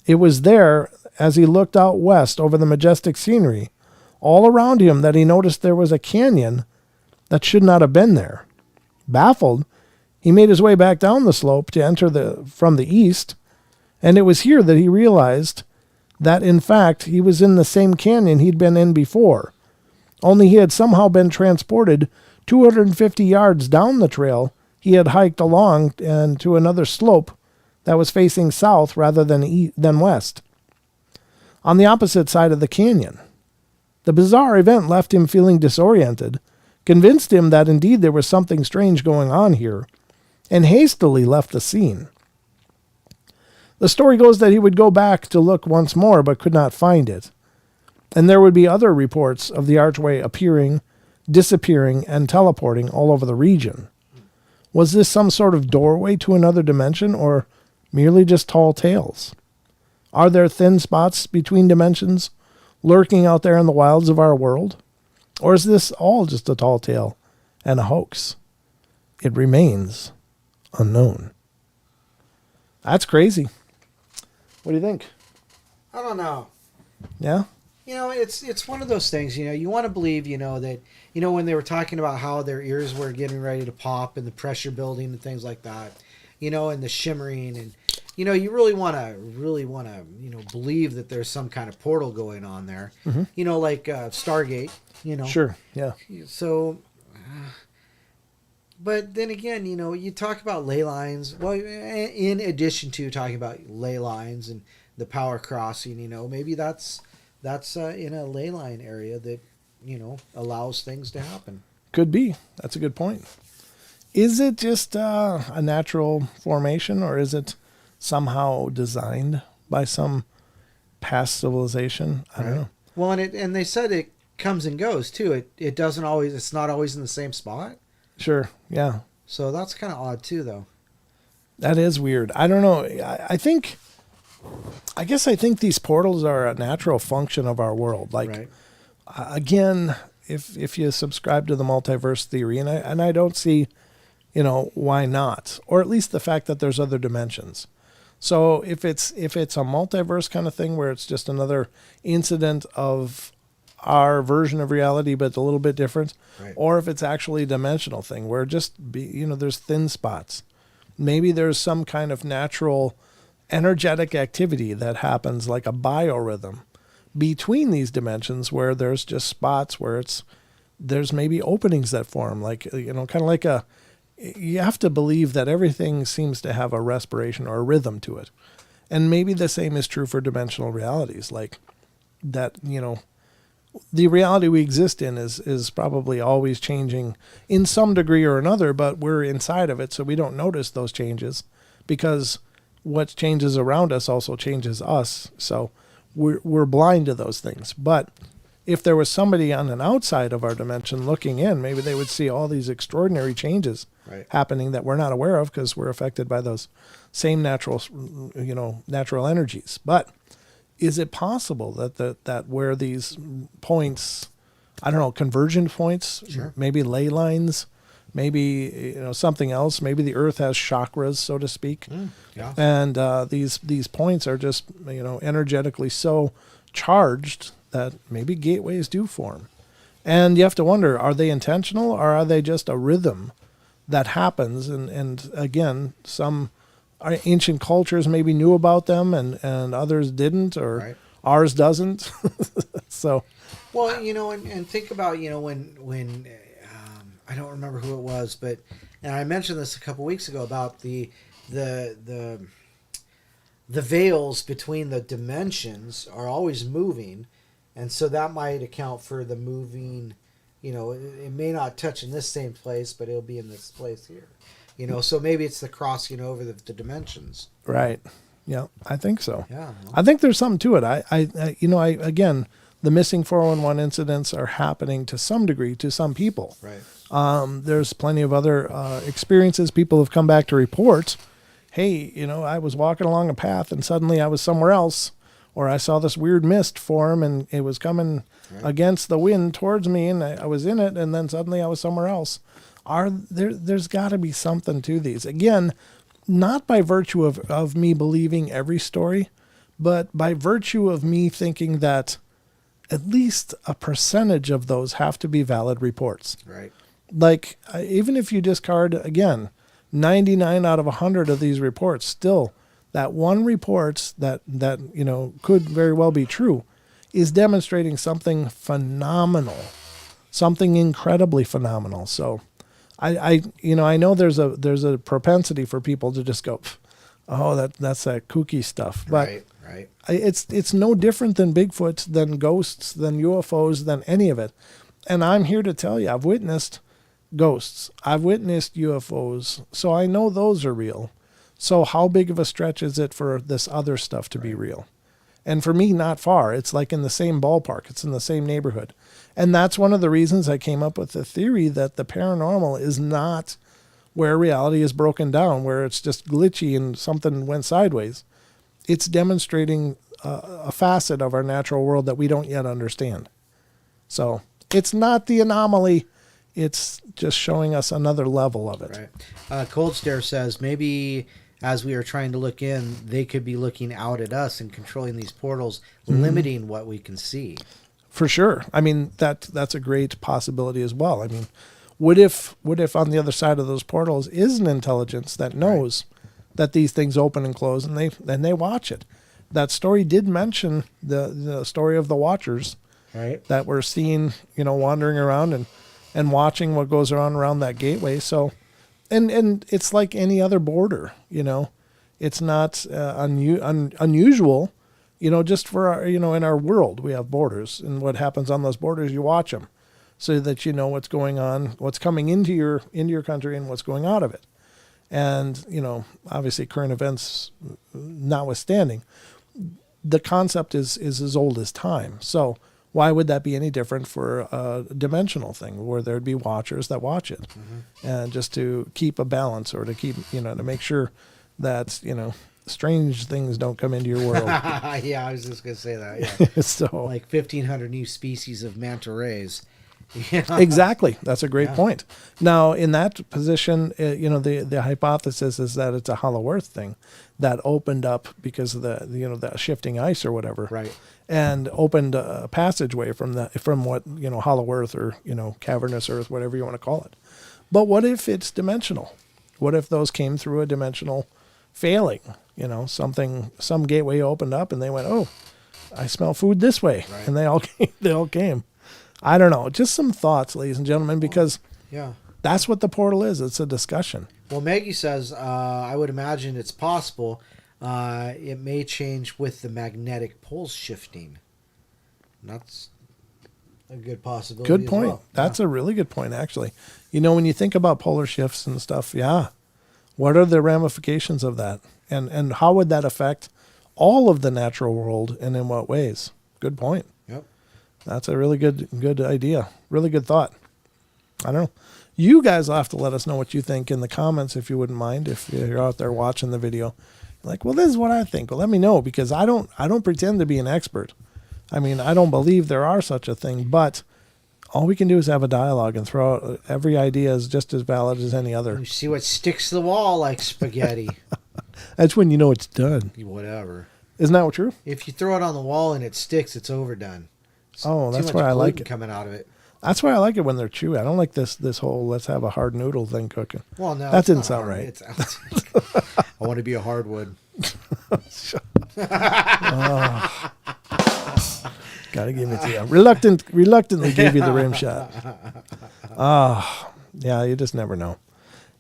[SPEAKER 1] It was there, as he looked out west over the majestic scenery all around him, that he noticed there was a canyon that should not have been there. Baffled, he made his way back down the slope to enter from the east, and it was here that he realized that, in fact, he was in the same canyon he'd been in before, only he had somehow been transported 250 yards down the trail he had hiked along and to another slope that was facing south rather than west, on the opposite side of the canyon. The bizarre event left him feeling disoriented, convinced him that indeed there was something strange going on here, and hastily left the scene. The story goes that he would go back to look once more but could not find it, and there would be other reports of the archway appearing, disappearing, and teleporting all over the region. Was this some sort of doorway to another dimension, or merely just tall tales? Are there thin spots between dimensions lurking out there in the wilds of our world? Or is this all just a tall tale and a hoax? It remains unknown. That's crazy. What do you think?
[SPEAKER 2] I don't know.
[SPEAKER 1] Yeah?
[SPEAKER 2] It's one of those things, you want to believe, that, when they were talking about how their ears were getting ready to pop and the pressure building and things like that, and the shimmering and, you really want to, believe that there's some kind of portal going on there, like Stargate,
[SPEAKER 1] Sure, yeah.
[SPEAKER 2] So, but then again, you talk about ley lines. Well, in addition to talking about ley lines and the power crossing, maybe that's in a ley line area that, allows things to happen.
[SPEAKER 1] Could be. That's a good point. Is it just a natural formation, or is it somehow designed by some past civilization? I don't know.
[SPEAKER 2] Well, and they said comes and goes too. It doesn't always. It's not always in the same spot.
[SPEAKER 1] Sure. Yeah.
[SPEAKER 2] So that's kind of odd too, though.
[SPEAKER 1] That is weird. I don't know. I guess I think these portals are a natural function of our world. Like,
[SPEAKER 2] right.
[SPEAKER 1] Again, if you subscribe to the multiverse theory, and I don't see, why not? Or at least the fact that there's other dimensions. So if it's a multiverse kind of thing where it's just another incident of our version of reality, but a little bit different,
[SPEAKER 2] right.
[SPEAKER 1] Or if it's actually a dimensional thing where there's thin spots. Maybe there's some kind of natural energetic activity that happens like a biorhythm between these dimensions where there's just spots where there's maybe openings that form, like, kind of like you have to believe that everything seems to have a respiration or a rhythm to it. And maybe the same is true for dimensional realities, like that, the reality we exist in is probably always changing in some degree or another, but we're inside of it, so we don't notice those changes because what changes around us also changes us. So we're blind to those things. But if there was somebody on an outside of our dimension looking in, maybe they would see all these extraordinary changes
[SPEAKER 2] right.
[SPEAKER 1] happening that we're not aware of because we're affected by those same natural energies. But is it possible that where these points, I don't know, convergent points,
[SPEAKER 2] sure.
[SPEAKER 1] maybe ley lines, maybe something else, maybe the Earth has chakras, so to speak,
[SPEAKER 2] yeah.
[SPEAKER 1] and these points are just energetically so charged that maybe gateways do form, and you have to wonder: are they intentional or are they just a rhythm that happens? And again, some ancient cultures maybe knew about them and others didn't, or
[SPEAKER 2] right.
[SPEAKER 1] ours doesn't. So,
[SPEAKER 2] well, and think about when I don't remember who it was, but and I mentioned this a couple weeks ago about the veils between the dimensions are always moving, and so that might account for the moving. It may not touch in this same place, but it'll be in this place here. So maybe it's the crossing over the dimensions.
[SPEAKER 1] Right. Yeah, I think so.
[SPEAKER 2] Yeah.
[SPEAKER 1] I think there's something to it. I again, the missing 411 incidents are happening to some degree to some people.
[SPEAKER 2] Right.
[SPEAKER 1] There's plenty of other experiences. People have come back to report, hey, I was walking along a path and suddenly I was somewhere else, or I saw this weird mist form and it was coming against the wind towards me and I was in it and then suddenly I was somewhere else. There's got to be something to these. Again, not by virtue of me believing every story, but by virtue of me thinking that at least a percentage of those have to be valid reports.
[SPEAKER 2] Right.
[SPEAKER 1] Like, even if you discard, again, 99 out of 100 of these reports, still, that one report that could very well be true is demonstrating something phenomenal, something incredibly phenomenal. So I know there's a propensity for people to just go, oh, that's that kooky stuff. But
[SPEAKER 2] right.
[SPEAKER 1] It's no different than Bigfoot, than ghosts, than UFOs, than any of it. And I'm here to tell you, I've witnessed ghosts. I've witnessed UFOs. So I know those are real. So how big of a stretch is it for this other stuff to be real? And for me, not far. It's like in the same ballpark. It's in the same neighborhood. And that's one of the reasons I came up with the theory that the paranormal is not where reality is broken down, where it's just glitchy and something went sideways. It's demonstrating a facet of our natural world that we don't yet understand. So it's not the anomaly. It's just showing us another level of it.
[SPEAKER 2] Right. Cold Stare says maybe as we are trying to look in, they could be looking out at us and controlling these portals, limiting what we can see.
[SPEAKER 1] For sure. I mean, that's a great possibility as well. I mean, what if on the other side of those portals is an intelligence that knows that these things open and close, and they watch it? That story did mention the story of the Watchers,
[SPEAKER 2] right? That
[SPEAKER 1] were seen, wandering around and watching what goes on around that gateway. So, and it's like any other border, it's not unusual. Just for our, in our world, we have borders, and what happens on those borders, you watch them so that you know what's going on, what's coming into your country and what's going out of it. And, obviously current events notwithstanding, the concept is as old as time. So why would that be any different for a dimensional thing where there'd be watchers that watch it? And just to keep a balance, or to keep, to make sure that, strange things don't come into your world.
[SPEAKER 2] Yeah, I was just going to say that. Yeah.
[SPEAKER 1] So,
[SPEAKER 2] like 1,500 new species of manta rays.
[SPEAKER 1] Exactly. That's a great point. Now, in that position, the hypothesis is that it's a hollow earth thing that opened up because of the shifting ice or whatever.
[SPEAKER 2] Right.
[SPEAKER 1] And opened a passageway from what, hollow earth or, cavernous earth, whatever you want to call it. But what if it's dimensional? What if those came through a dimensional failing? Some gateway opened up and they went, oh, I smell food this way. Right. And they all came. I don't know. Just some thoughts, ladies and gentlemen, because that's what the portal is. It's a discussion.
[SPEAKER 2] Well, Maggie says, I would imagine it's possible. It may change with the magnetic poles shifting. That's a good possibility.
[SPEAKER 1] Good point.
[SPEAKER 2] As well.
[SPEAKER 1] That's a really good point, actually. When you think about polar shifts and stuff, what are the ramifications of that? And how would that affect all of the natural world, and in what ways? Good point.
[SPEAKER 2] Yep.
[SPEAKER 1] That's a really good idea. Really good thought. I don't know. You guys will have to let us know what you think in the comments, if you wouldn't mind, if you're out there watching the video. Like, well, this is what I think. Well, let me know, because I don't pretend to be an expert. I mean, I don't believe there are such a thing, but all we can do is have a dialogue and throw out every idea is just as valid as any other.
[SPEAKER 2] You see what sticks to the wall like spaghetti.
[SPEAKER 1] That's when you know it's done.
[SPEAKER 2] Whatever.
[SPEAKER 1] Isn't that true?
[SPEAKER 2] If you throw it on the wall and it sticks, it's overdone.
[SPEAKER 1] That's why I like it.
[SPEAKER 2] Coming out of it.
[SPEAKER 1] That's why I like it when they're chewy. I don't like this whole let's have a hard noodle thing cooking.
[SPEAKER 2] Well, no,
[SPEAKER 1] that didn't sound right.
[SPEAKER 2] I want to be a hardwood.
[SPEAKER 1] Gotta give it to you. Reluctantly give you the rim shot. Yeah, you just never know.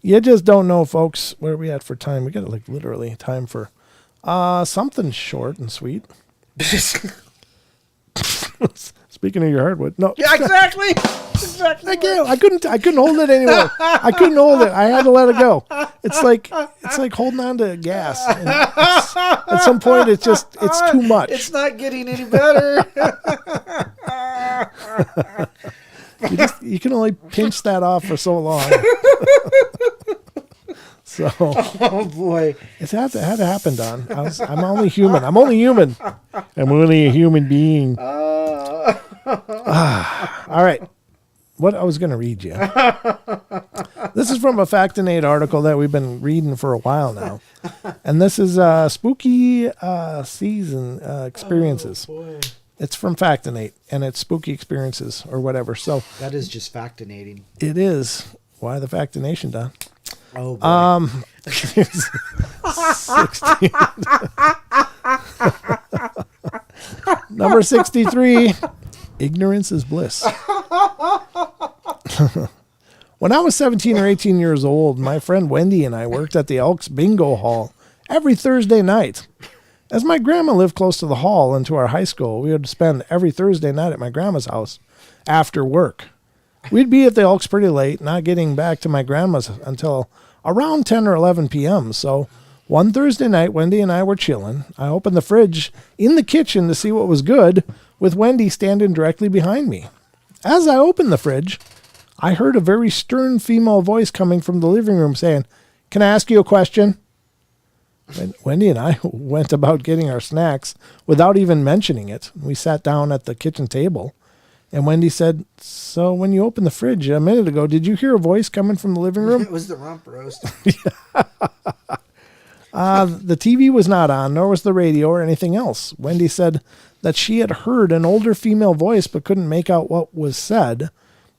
[SPEAKER 1] You just don't know, folks. Where are we at for time? We got literally time for something short and sweet. Speaking of your hardwood, no.
[SPEAKER 2] Yeah, exactly. Exactly.
[SPEAKER 1] I couldn't hold it anymore. I couldn't hold it. I had to let it go. It's like holding on to gas. At some point, it's too much.
[SPEAKER 2] It's not getting any better.
[SPEAKER 1] You can only pinch that off for so long. So,
[SPEAKER 2] oh boy,
[SPEAKER 1] it had to happen, Don. I'm only human. I'm only a human being. All right. What I was going to read you. This is from a Factinate article that we've been reading for a while now. And this is spooky season experiences.
[SPEAKER 2] Oh, boy.
[SPEAKER 1] It's from Factinate, and it's spooky experiences or whatever. So
[SPEAKER 2] that is just factinating.
[SPEAKER 1] It is. Why the Factination, Don?
[SPEAKER 2] Oh, boy.
[SPEAKER 1] 16. Number 63. Ignorance is bliss. When I was 17 or 18 years old, my friend Wendy and I worked at the Elks Bingo Hall every Thursday night. As my grandma lived close to the hall and to our high school, we would spend every Thursday night at my grandma's house after work. We'd be at the Elks pretty late, not getting back to my grandma's until around 10 or 11 p.m. So one Thursday night, Wendy and I were chilling. I opened the fridge in the kitchen to see what was good, with Wendy standing directly behind me. As I opened the fridge, I heard a very stern female voice coming from the living room saying, "Can I ask you a question?" Wendy and I went about getting our snacks without even mentioning it. We sat down at the kitchen table, and Wendy said, "So when you opened the fridge a minute ago, did you hear a voice coming from the living room?"
[SPEAKER 2] It was the rump roast.
[SPEAKER 1] The TV was not on, nor was the radio or anything else. Wendy said that she had heard an older female voice but couldn't make out what was said.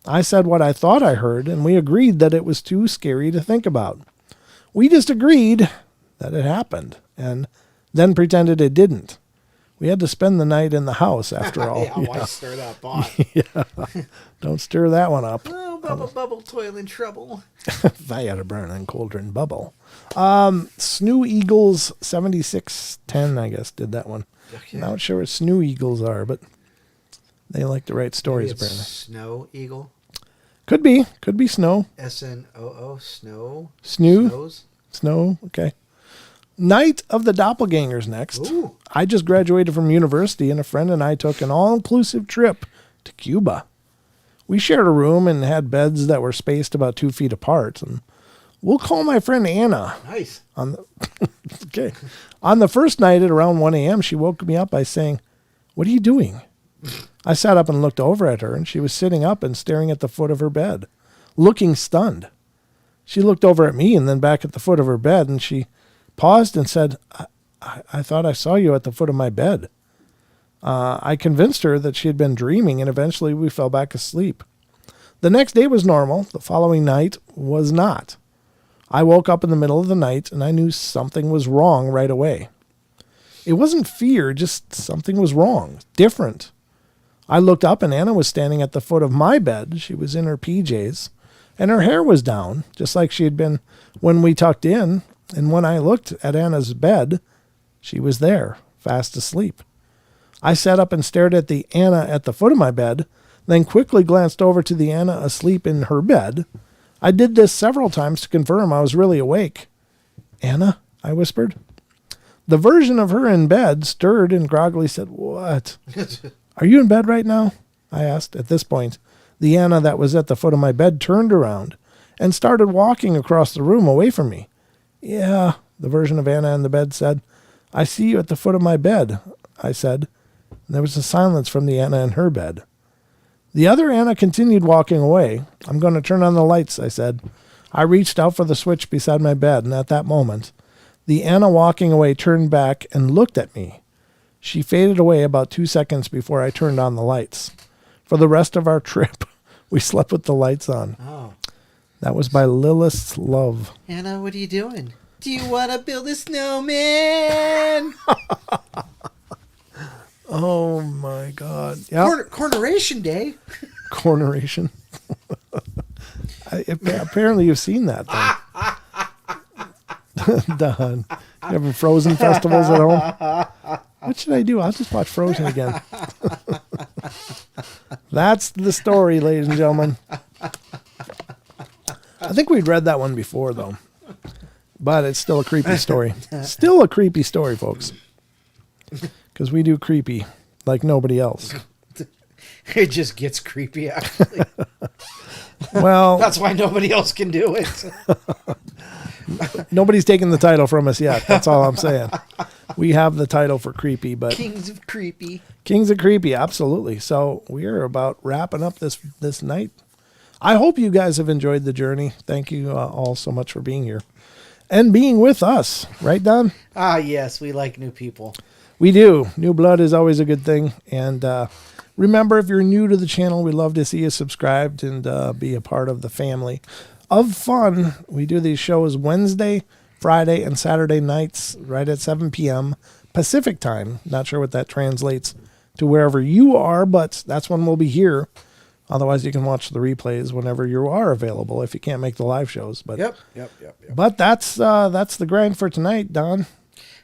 [SPEAKER 1] I said what I thought I heard, and we agreed that it was too scary to think about. We just agreed that it happened, and then pretended it didn't. We had to spend the night in the house after all.
[SPEAKER 2] Why stir that pot?
[SPEAKER 1] Don't stir that one up.
[SPEAKER 2] Oh, bubble, toil in trouble.
[SPEAKER 1] Fire burning cauldron bubble. Snoo Eagles 7610, I guess, did that one. Okay. Not sure what Snoo Eagles are, but they like to write stories, apparently.
[SPEAKER 2] Snow Eagle?
[SPEAKER 1] Could be snow.
[SPEAKER 2] SNOO, snow.
[SPEAKER 1] Snoo?
[SPEAKER 2] Snows?
[SPEAKER 1] Snow, okay. Night of the Doppelgangers next.
[SPEAKER 2] Ooh.
[SPEAKER 1] I just graduated from university, and a friend and I took an all-inclusive trip to Cuba. We shared a room and had beds that were spaced about 2 feet apart. And we'll call my friend Anna.
[SPEAKER 2] Nice.
[SPEAKER 1] Okay. On the first night at around 1 a.m., she woke me up by saying, "What are you doing?" I sat up and looked over at her, and she was sitting up and staring at the foot of her bed, looking stunned. She looked over at me and then back at the foot of her bed, and she paused and said, I thought I saw you at the foot of my bed. I convinced her that she had been dreaming, and eventually we fell back asleep. The next day was normal. The following night was not. I woke up in the middle of the night, and I knew something was wrong right away. It wasn't fear, just something was wrong, different. I looked up, and Anna was standing at the foot of my bed. She was in her PJs, and her hair was down, just like she had been when we tucked in. And when I looked at Anna's bed, she was there, fast asleep. I sat up and stared at the Anna at the foot of my bed, then quickly glanced over to the Anna asleep in her bed. I did this several times to confirm I was really awake. "Anna?" I whispered. The version of her in bed stirred and groggily said, "What? Are you in bed right now?" I asked. At this point, the Anna that was at the foot of my bed turned around and started walking across the room away from me. "Yeah," the version of Anna in the bed said. "I see you at the foot of my bed," I said. And there was a silence from the Anna in her bed. The other Anna continued walking away. "I'm going to turn on the lights," I said. I reached out for the switch beside my bed, and at that moment, the Anna walking away turned back and looked at me. She faded away about 2 seconds before I turned on the lights. For the rest of our trip, we slept with the lights on.
[SPEAKER 2] Oh.
[SPEAKER 1] That was by Lilith's Love.
[SPEAKER 2] "Anna, what are you doing? Do you want to build a snowman?"
[SPEAKER 1] Oh, my God. Yep.
[SPEAKER 2] Corneration Day.
[SPEAKER 1] Corneration. Apparently you've seen that thing. Don, you having Frozen festivals at home? What should I do? I'll just watch Frozen again. That's the story, ladies and gentlemen. I think we'd read that one before, though. But it's still a creepy story. Still a creepy story, folks. Because we do creepy like nobody else.
[SPEAKER 2] It just gets creepy, actually.
[SPEAKER 1] Well,
[SPEAKER 2] that's why nobody else can do it.
[SPEAKER 1] Nobody's taken the title from us yet. That's all I'm saying. We have the title for creepy, but
[SPEAKER 2] Kings of Creepy.
[SPEAKER 1] Kings of Creepy, absolutely. So we're about wrapping up this night. I hope you guys have enjoyed the journey. Thank you all so much for being here and being with us. Right, Don?
[SPEAKER 2] Ah, yes. We like new people.
[SPEAKER 1] We do. New blood is always a good thing. And remember, if you're new to the channel, we'd love to see you subscribed and be a part of the family of fun. We do these shows Wednesday, Friday, and Saturday nights right at 7 p.m. Pacific time. Not sure what that translates to wherever you are, but that's when we'll be here. Otherwise, you can watch the replays whenever you are available if you can't make the live shows. But
[SPEAKER 2] Yep.
[SPEAKER 1] But that's the grind for tonight, Don.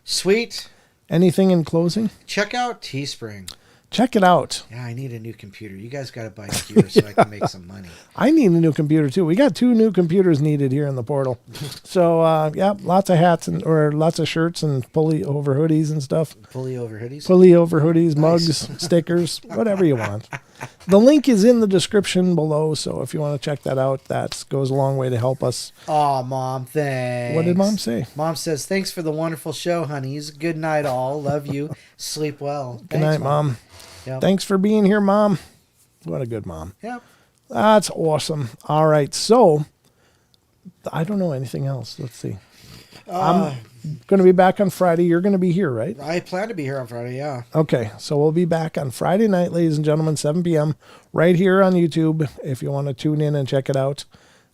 [SPEAKER 2] Sweet.
[SPEAKER 1] Anything in closing?
[SPEAKER 2] Check out Teespring.
[SPEAKER 1] Check it out.
[SPEAKER 2] Yeah, I need a new computer. You guys got to buy computers so I can make some money.
[SPEAKER 1] I need a new computer too. We got 2 new computers needed here in the portal. So yeah, lots of hats or lots of shirts and pulley over hoodies and stuff.
[SPEAKER 2] Pulley over hoodies,
[SPEAKER 1] nice. Mugs, stickers, whatever you want. The link is in the description below, so if you want to check that out, that goes a long way to help us.
[SPEAKER 2] Oh, Mom, thanks.
[SPEAKER 1] What did Mom say?
[SPEAKER 2] Mom says, "Thanks for the wonderful show, honeys. Good night, all. Love you. Sleep well."
[SPEAKER 1] Good night, Mom. Yep. Thanks for being here, Mom. What a good mom.
[SPEAKER 2] Yep.
[SPEAKER 1] That's awesome. All right, so I don't know anything else. Let's see. I'm going to be back on Friday. You're going to be here, right?
[SPEAKER 2] I plan to be here on Friday, yeah.
[SPEAKER 1] Okay, so we'll be back on Friday night, ladies and gentlemen, 7 p.m. right here on YouTube if you want to tune in and check it out.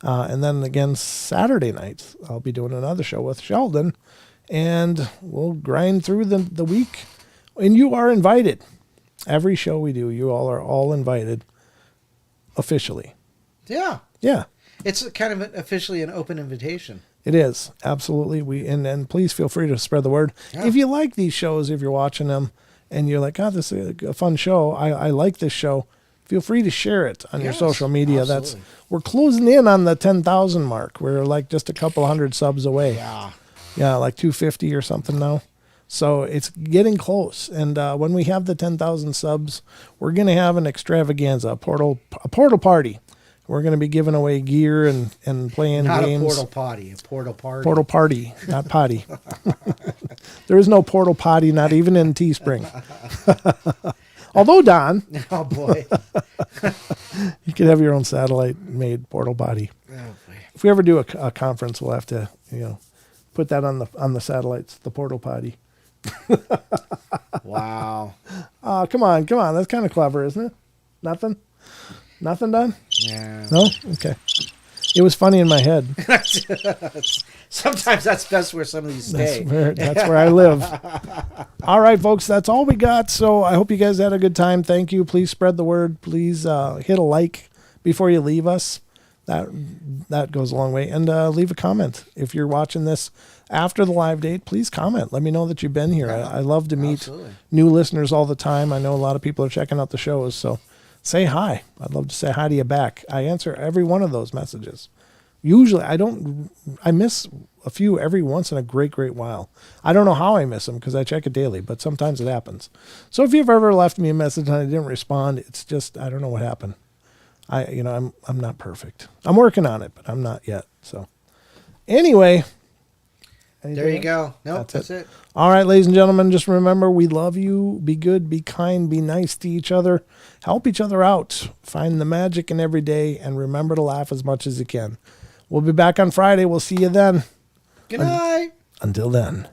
[SPEAKER 1] And then again, Saturday night, I'll be doing another show with Sheldon, and we'll grind through the week. And you are invited. Every show we do, you all are all invited officially.
[SPEAKER 2] Yeah.
[SPEAKER 1] Yeah.
[SPEAKER 2] It's kind of officially an open invitation.
[SPEAKER 1] It is. Absolutely. And please feel free to spread the word. Yeah. If you like these shows, if you're watching them and you're like, oh, this is a fun show. I like this show. Feel free to share it on your social media. We're closing in on the 10,000 mark. We're like just a couple hundred subs away.
[SPEAKER 2] Yeah.
[SPEAKER 1] Yeah, like 250 or something now. So it's getting close. And when we have the 10,000 subs, we're going to have an extravaganza, a portal party. We're going to be giving away gear and playing
[SPEAKER 2] not
[SPEAKER 1] games.
[SPEAKER 2] Not a portal potty, a portal party.
[SPEAKER 1] Portal party, not potty. There is no portal potty, not even in Teespring. Although, Don.
[SPEAKER 2] Oh, boy.
[SPEAKER 1] You could have your own satellite-made portal potty.
[SPEAKER 2] Oh, boy.
[SPEAKER 1] If we ever do a conference, we'll have to, put that on the satellites, the portal potty.
[SPEAKER 2] Wow.
[SPEAKER 1] Come on. That's kind of clever, isn't it? Nothing, Don?
[SPEAKER 2] Yeah.
[SPEAKER 1] No? Okay. It was funny in my head.
[SPEAKER 2] Sometimes that's best where some of these stay.
[SPEAKER 1] That's where I live. All right, folks, that's all we got. So I hope you guys had a good time. Thank you. Please spread the word. Please hit a like before you leave us. That goes a long way. And leave a comment. If you're watching this after the live date, please comment. Let me know that you've been here. I love to meet new listeners all the time. I know a lot of people are checking out the shows, so say hi. I'd love to say hi to you back. I answer every one of those messages. Usually I miss a few every once in a great while. I don't know how I miss them because I check it daily, but sometimes it happens. So if you've ever left me a message and I didn't respond, it's just, I don't know what happened. I'm not perfect. I'm working on it, but I'm not yet. So anyway,
[SPEAKER 2] there you go. Nope, that's it.
[SPEAKER 1] All right, ladies and gentlemen, just remember, we love you. Be good, be kind, be nice to each other. Help each other out. Find the magic in every day, and remember to laugh as much as you can. We'll be back on Friday. We'll see you then.
[SPEAKER 2] Good night.
[SPEAKER 1] Until then.